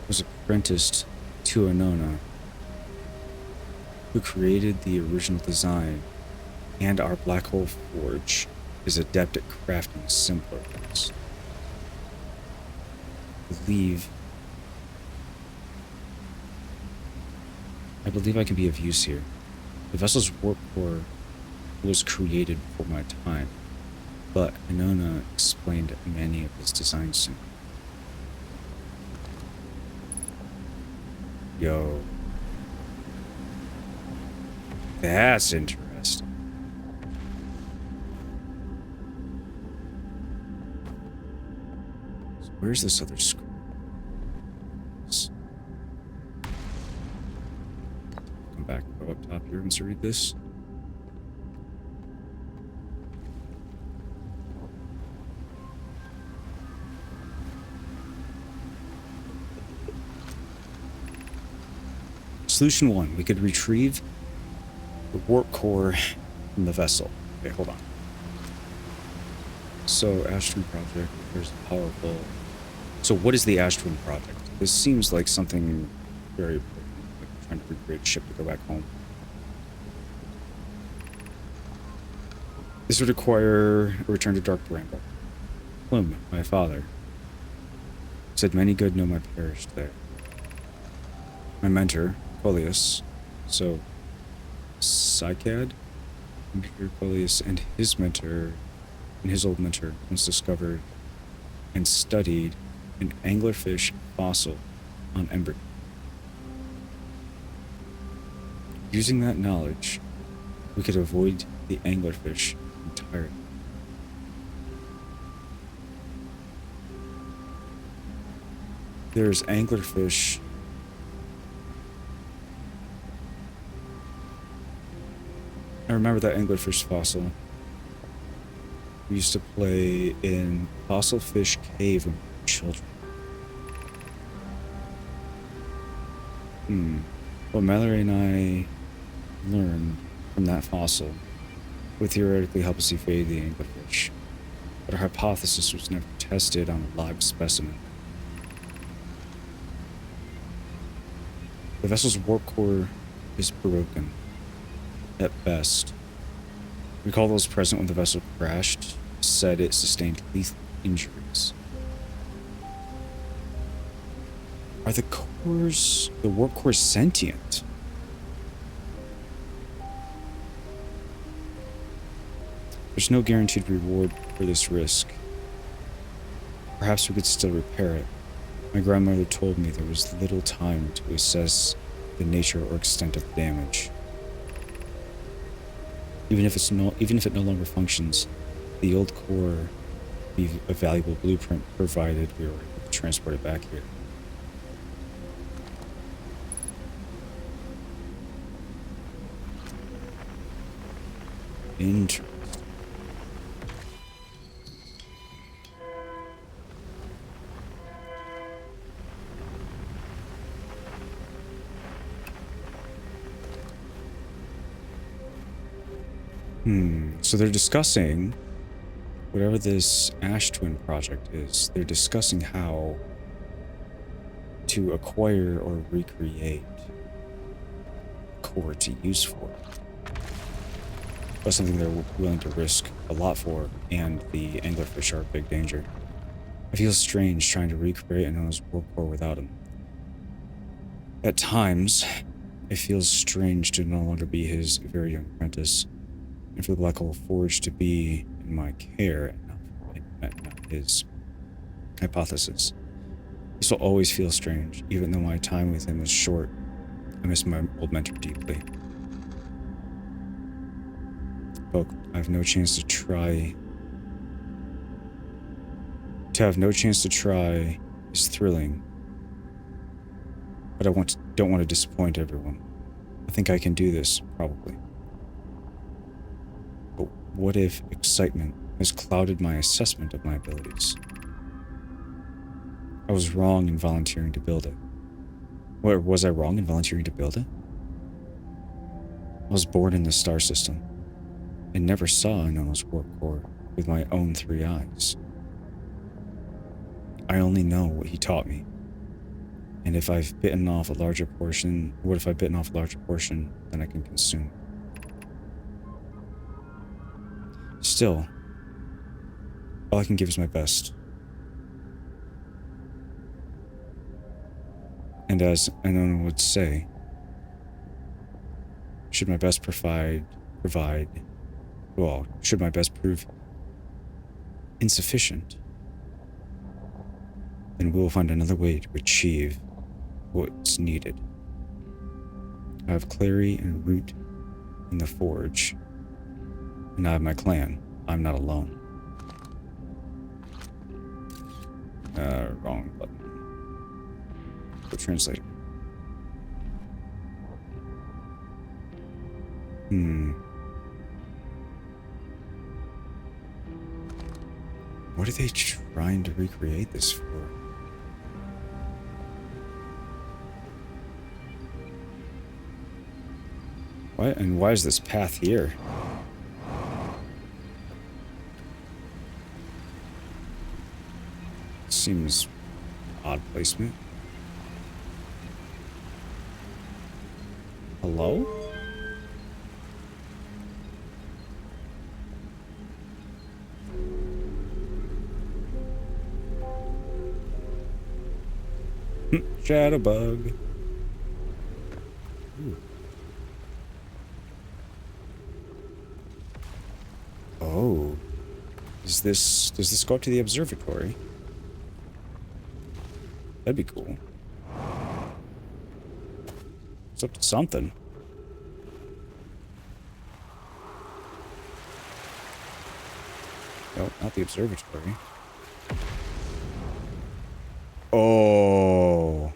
was apprenticed to Anona, who created the original design, and our Black Hole Forge is adept at crafting simpler ones. I believe I can be of use here. The vessel's warp core was created before my time, but Anona explained many of his designs to me. Yo. That's interesting. So where's this other scroll? Come back, go up top here and read this. Solution 1, we could retrieve the warp core from the vessel. Okay, hold on. So, Astron Project, there's powerful. So, what is the Astron Project? This seems like something very important, like trying to recreate a ship to go back home. This would require a return to Dark Bramble. Plum, my father, said many good nomad perished there. My mentor, Coleus, so Psycad, Coleus and his mentor, and his old mentor, once discovered and studied an anglerfish fossil on Ember. Using that knowledge, we could avoid the anglerfish entirely. There's anglerfish. I remember that anglerfish fossil. We used to play in Fossil Fish Cave when we were children. What Mallory and I learned from that fossil would theoretically help us evade the anglerfish, but our hypothesis was never tested on a live specimen. The vessel's warp core is broken. At best. Recall those present when the vessel crashed said it sustained lethal injuries. Are the warp cores sentient? There's no guaranteed reward for this risk. Perhaps we could still repair it. My grandmother told me there was little time to assess the nature or extent of the damage. Even if it no longer functions, the old core would be a valuable blueprint provided we were able to transport it back here. Interesting. So they're discussing whatever this Ash Twin project is. They're discussing how to acquire or recreate a core to use for. That's something they're willing to risk a lot for, and the anglerfish are a big danger. I feel strange trying to recreate a Noah's warp core without him. At times, it feels strange to no longer be his very young apprentice, and for the black hole forge to be in my care and not his hypothesis. This will always feel strange, even though my time with him was short. I miss my old mentor deeply. But I have no chance to try. To have no chance to try is thrilling, but I don't want to disappoint everyone. I think I can do this, probably. But what if excitement has clouded my assessment of my abilities? I was wrong in volunteering to build it. Or was I wrong in volunteering to build it? I was born in the star system and never saw a Noah's warp core with my own 3 eyes. I only know what he taught me. And if I've bitten off a larger portion, what if I've bitten off a larger portion than I can consume? Still, all I can give is my best. And as Anon would say, should my best prove insufficient, then we will find another way to achieve what's needed. I have Clary and Root in the forge, and I have my clan. I'm not alone. Wrong button. Go translator. What are they trying to recreate this for? What? And why is this path here? Seems odd placement. Hello? Shadowbug. Ooh. Oh. Does this go up to the observatory? That'd be cool. It's up to something. No, not the observatory. Oh.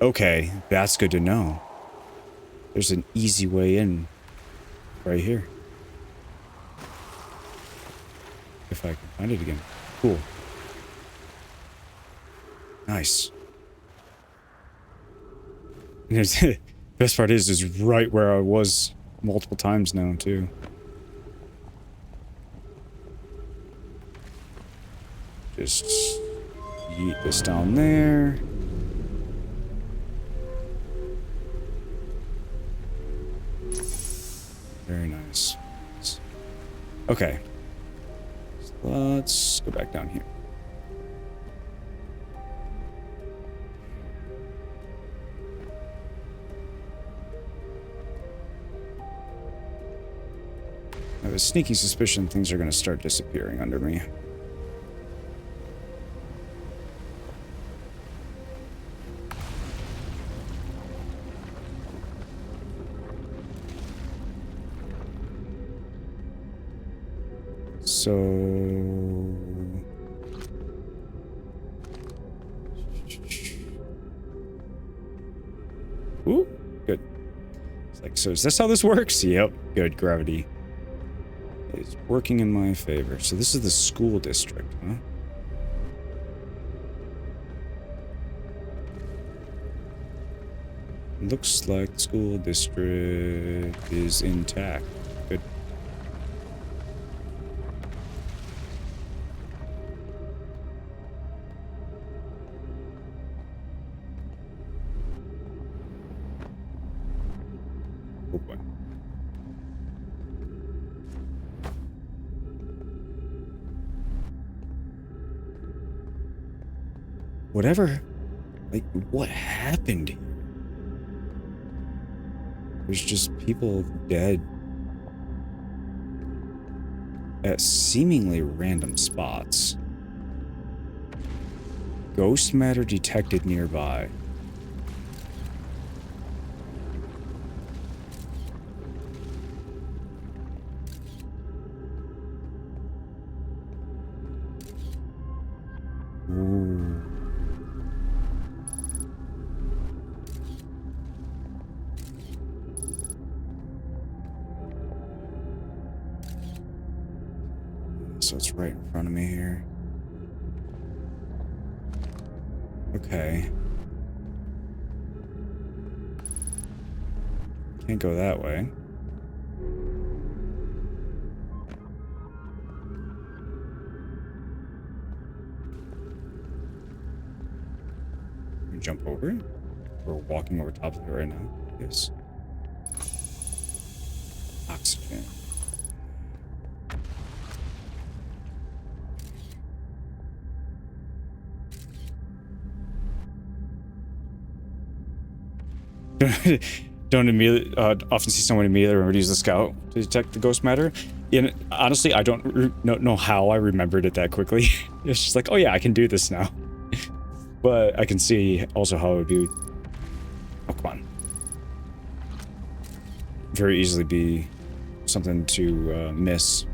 Okay, that's good to know. There's an easy way in right here. If I can find it again. Cool. Nice. And the best part is right where I was multiple times now, too. Just yeet this down there. Very nice. Okay. So let's go back down here. I have a sneaky suspicion things are going to start disappearing under me. So... Ooh, good. So Like, so is this how this works? Yep. Good. Gravity is working in my favor. So this is the school district, huh? Looks like the school district is intact. Good. Oh boy. Whatever. Like, what happened here? There's just people dead at seemingly random spots. Ghost matter detected nearby. Ooh. So it's right in front of me here. Okay. Can't go that way. Can we jump over it? We're walking over top of it right now. Yes. Oxygen. Don't immediately often see someone immediately remember to use the scout to detect the ghost matter. And honestly, I don't know how I remembered it that quickly. It's just like, oh yeah, I can do this now. But I can see also how it would be. Oh, come on. Very easily be something to miss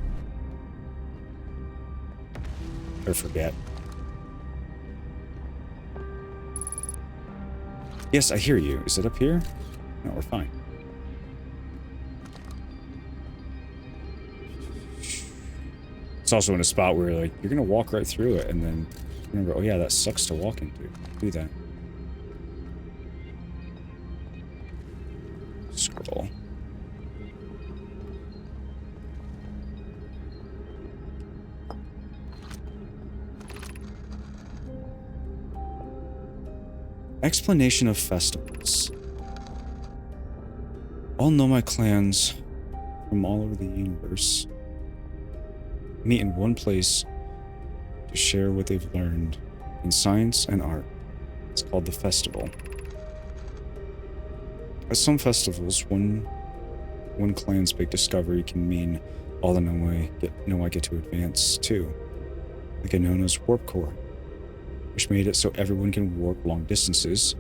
or forget. Yes, I hear you. Is it up here? No, we're fine. It's also in a spot where, like, you're gonna walk right through it, and then remember, oh yeah, that sucks to walk into. Do that. Scroll. Explanation of festivals. All Nomai clans from all over the universe meet in one place to share what they've learned in science and art. It's called the festival. At some festivals, one clan's big discovery can mean all the Nomai get to advance too, like a known as warp core, which made it so everyone can warp long distances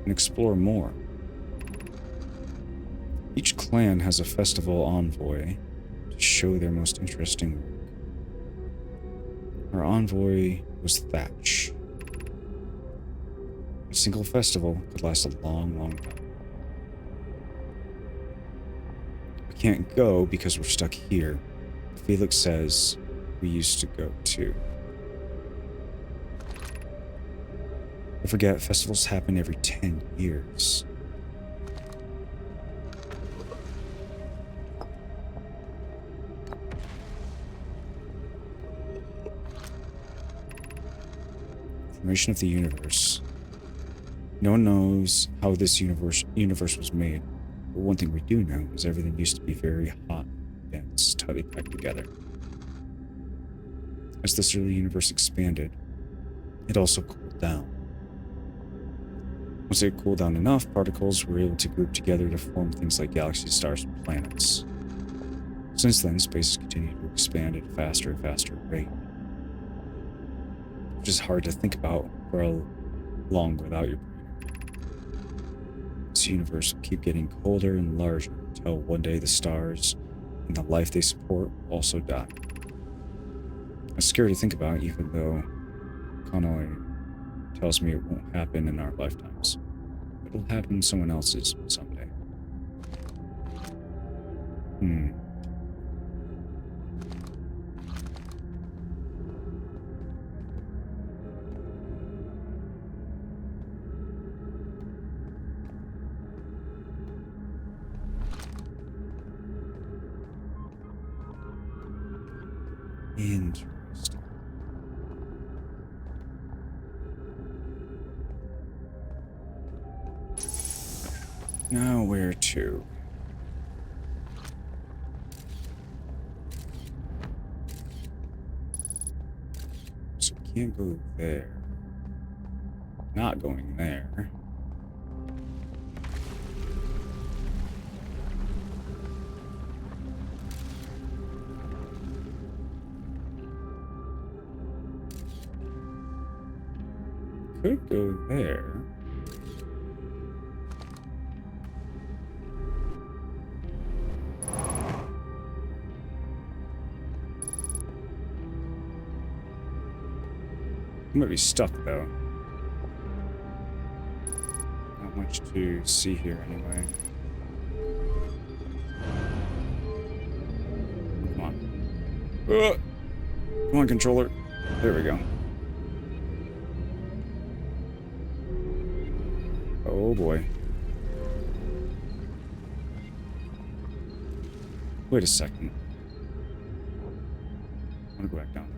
and explore more. Each clan has a festival envoy to show their most interesting work. Our envoy was Thatch. A single festival could last a long, long time. We can't go because we're stuck here. Felix says we used to go too. I forget, festivals happen every 10 years. Formation of the universe. No one knows how this universe was made, but one thing we do know is everything used to be very hot, dense, tightly packed together. As this early universe expanded, it also cooled down. Once it cooled down enough, particles were able to group together to form things like galaxies, stars, and planets. Since then, space has continued to expand at a faster and faster rate, which is hard to think about for long without your brain. This universe will keep getting colder and larger until one day the stars and the life they support will also die. It's scary to think about, even though Connolly tells me it won't happen in our lifetimes. It'll happen in someone else's someday. Hmm. Interesting. Now where to? So we can't go there. Not going there. Could go there. I might be stuck though. Not much to see here anyway. Come on. Come on, controller. There we go. Oh boy. Wait a second. I want to go back down.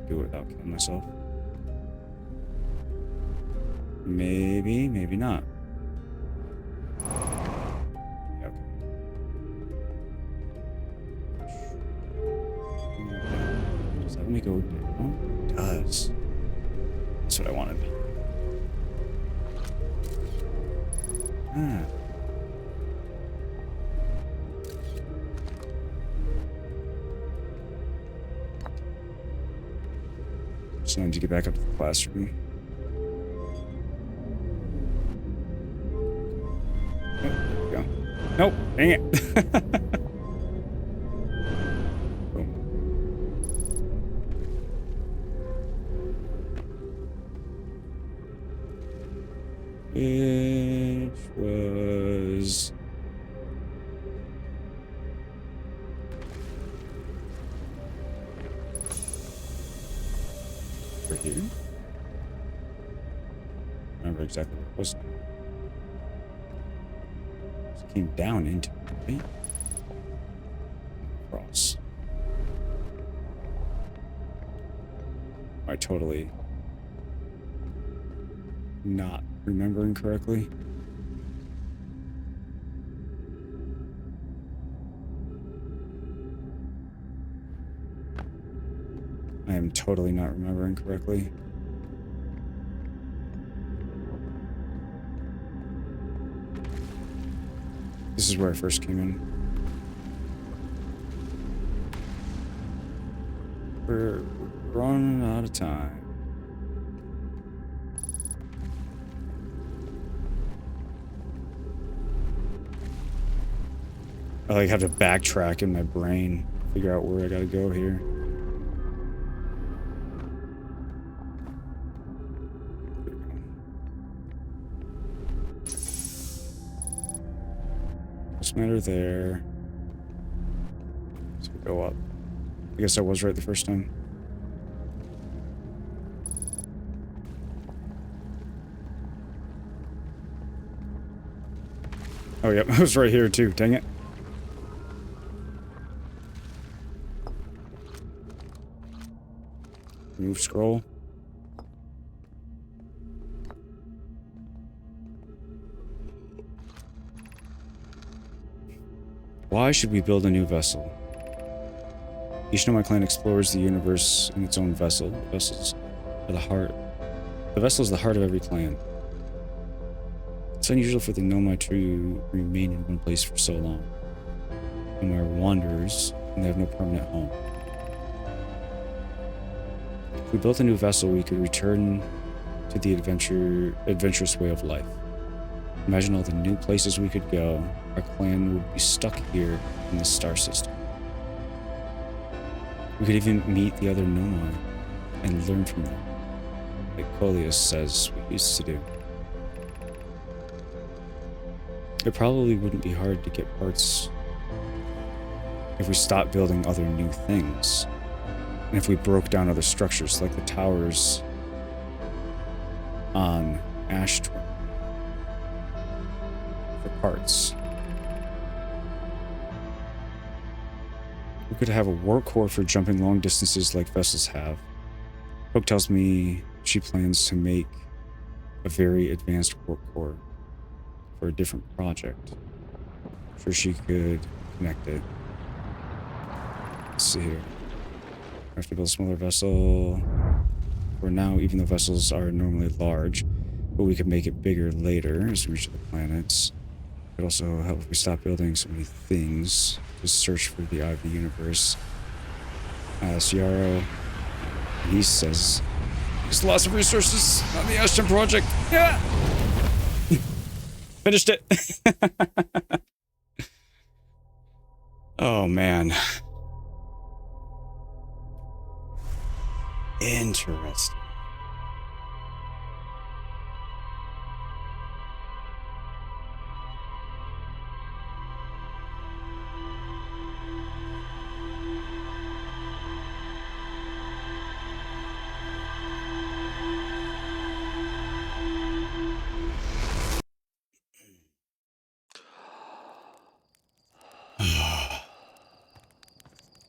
Do it without killing myself. Maybe, maybe not. Yeah, okay. Does that let me go down? It does. That's what I wanted. Ah. Just wanted to get back up to the classroom. Oh, there we go. Nope, dang it. Boom. Which was... over here? I remember exactly what it was now. It came down into it, right? Across. Am I totally not remembering correctly? I am totally not remembering correctly. This is where I first came in. We're running out of time. I like have to backtrack in my brain, figure out where I gotta go here. What's matter there? So we go up. I guess I was right the first time. Oh, yep, I was right here too, dang it. Move scroll. Why should we build a new vessel? Each Nomad clan explores the universe in its own vessel. The vessels are the heart. The vessel is the heart of every clan. It's unusual for the Nomad to remain in one place for so long. Nomad are wanderers, and they have no permanent home. If we built a new vessel, we could return to the adventurous way of life. Imagine all the new places we could go. Our clan would be stuck here in the star system. We could even meet the other Nomad and learn from them, like Coleus says we used to do. It probably wouldn't be hard to get parts if we stopped building other new things. And if we broke down other structures, like the towers on Ash Twin for parts. We could have a warp core for jumping long distances like vessels have. Hope tells me she plans to make a very advanced warp core for a different project. I'm sure she could connect it. Let's see here. I have to build a smaller vessel for now, even though vessels are normally large, but we could make it bigger later as we reach the planets. It could also help if we stop building so many things. Just search for the eye of the universe. Ciaro, he says there's lots of resources on the Ashton project. Yeah. Finished it. Oh man. Interesting.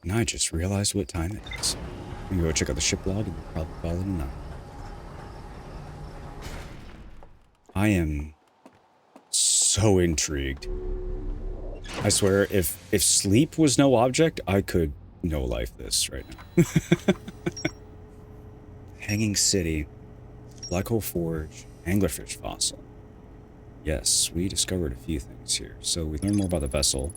And I just realized what time it is. I'm gonna go check out the ship log and we'll probably call it a night. I am so intrigued. I swear, if sleep was no object, I could no life this right now. Hanging City, Black Hole Forge, Anglerfish Fossil. Yes, we discovered a few things here. So we learned more about the vessel.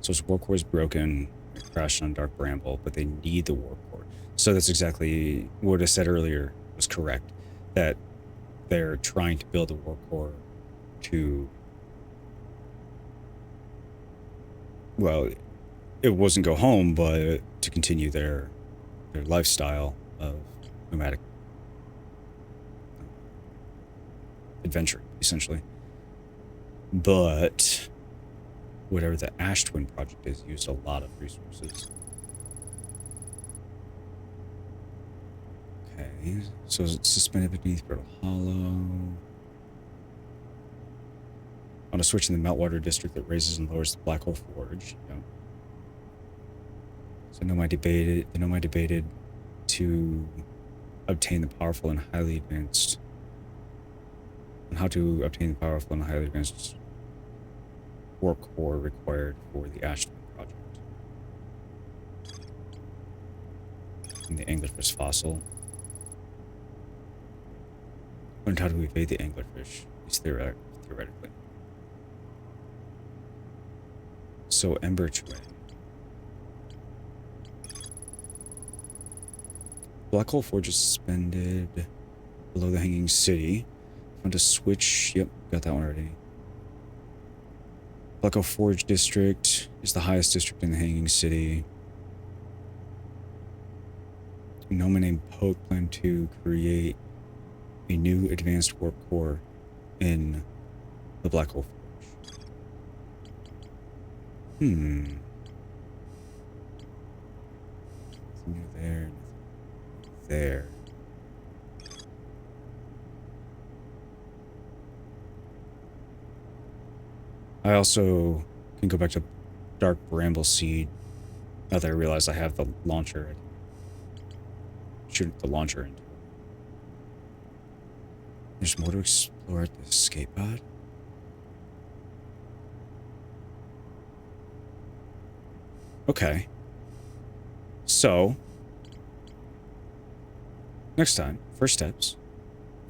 So its warp core is broken. It crashed on Dark Bramble, but they need the warp core. So that's exactly what I said earlier was correct. That they're trying to build a warp core to... Well, it wasn't go home, but to continue their lifestyle of nomadic adventure, essentially. But whatever the Ash Twin project is, used a lot of resources. Okay, so it's suspended beneath Brittle Hollow. On a switch in the Meltwater district that raises and lowers the Black Hole Forge. Yep. So the Nomai debated to obtain the powerful and highly advanced... on how to obtain the powerful and highly advanced warp core required for the Ashton project. And the Anglerfish Fossil. Learned how to evade the Anglerfish, at least theoretically. So Ember Tray. Black Hole Forge is suspended below the Hanging City. Found a switch. Yep, got that one already. Black Hole Forge District is the highest district in the Hanging City. A Noma named Poke planned to create a new advanced warp core in the Black Hole Forge. Nothing new there. Nothing there. I also can go back to Dark Bramble Seed now that I realize I have the launcher. Shoot the launcher into it. There's more to explore at the escape pod. Okay. So, next time, first steps,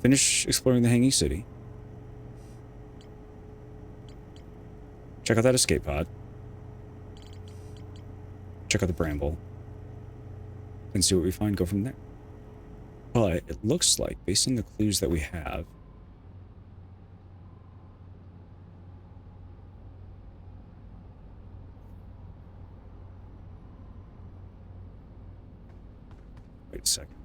finish exploring the Hanging City. Check out that escape pod. Check out the Bramble. And see what we find, go from there. But it looks like, based on the clues that we have, wait a second.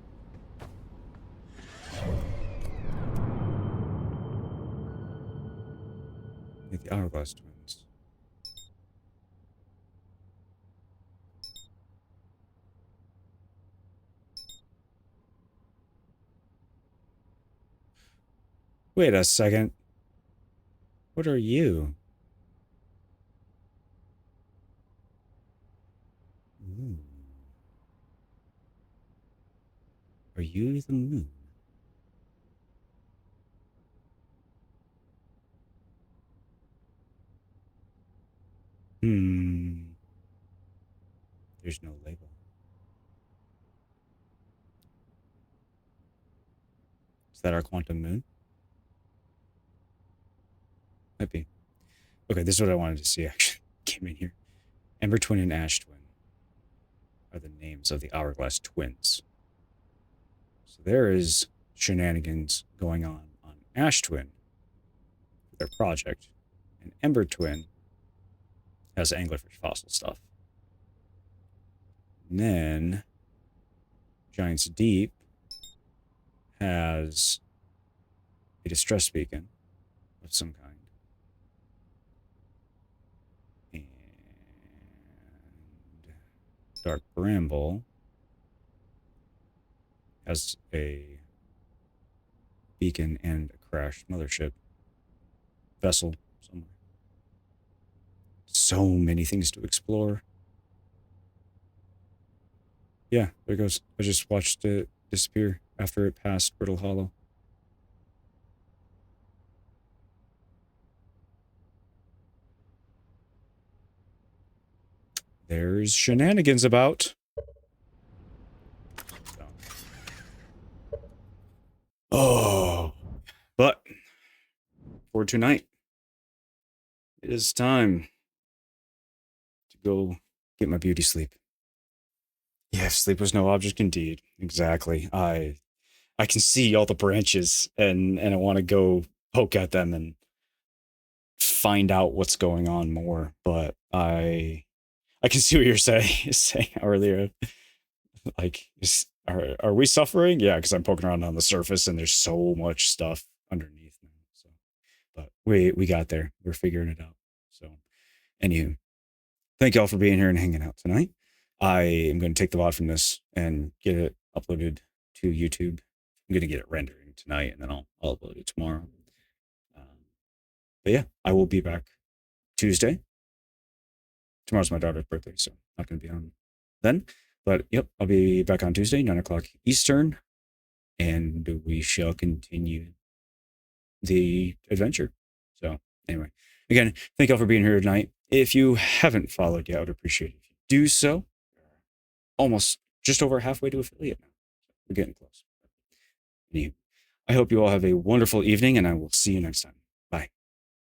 The Hourglass Twins. Wait a second. What are you? Ooh. Are you the moon? Hmm. There's no label. Is that our quantum moon? Might be. Okay, this is what I wanted to see, actually. Came in here. Ember Twin and Ash Twin are the names of the Hourglass Twins. So there is shenanigans going on Ash Twin for their project. And Ember Twin has anglerfish fossil stuff. And then Giant's Deep has a distress beacon of some kind. And Dark Bramble has a beacon and a crashed mothership vessel somewhere. So many things to explore. Yeah, there it goes. I just watched it disappear after it passed Brittle Hollow. There's shenanigans about. So. Oh, but for tonight, it is time to go get my beauty sleep. Yes, sleep was no object indeed. Exactly. I can see all the branches and I want to go poke at them and find out what's going on more, but I can see what you're saying earlier. Like, are we suffering? Yeah, because I'm poking around on the surface and there's so much stuff underneath now. So, but we got there. We're figuring it out. So, anywho, thank y'all for being here and hanging out tonight. I am going to take the VOD from this and get it uploaded to YouTube. I'm going to get it rendering tonight and then I'll upload it tomorrow. But yeah, I will be back Tuesday. Tomorrow's my daughter's birthday, so not going to be on then. But yep, I'll be back on Tuesday, 9 o'clock Eastern, and we shall continue the adventure. So anyway, again, thank y'all for being here tonight. If you haven't followed yet, I would appreciate it if you do so. Almost just over halfway to affiliate now. We're getting close. Anyway, I hope you all have a wonderful evening, and I will see you next time.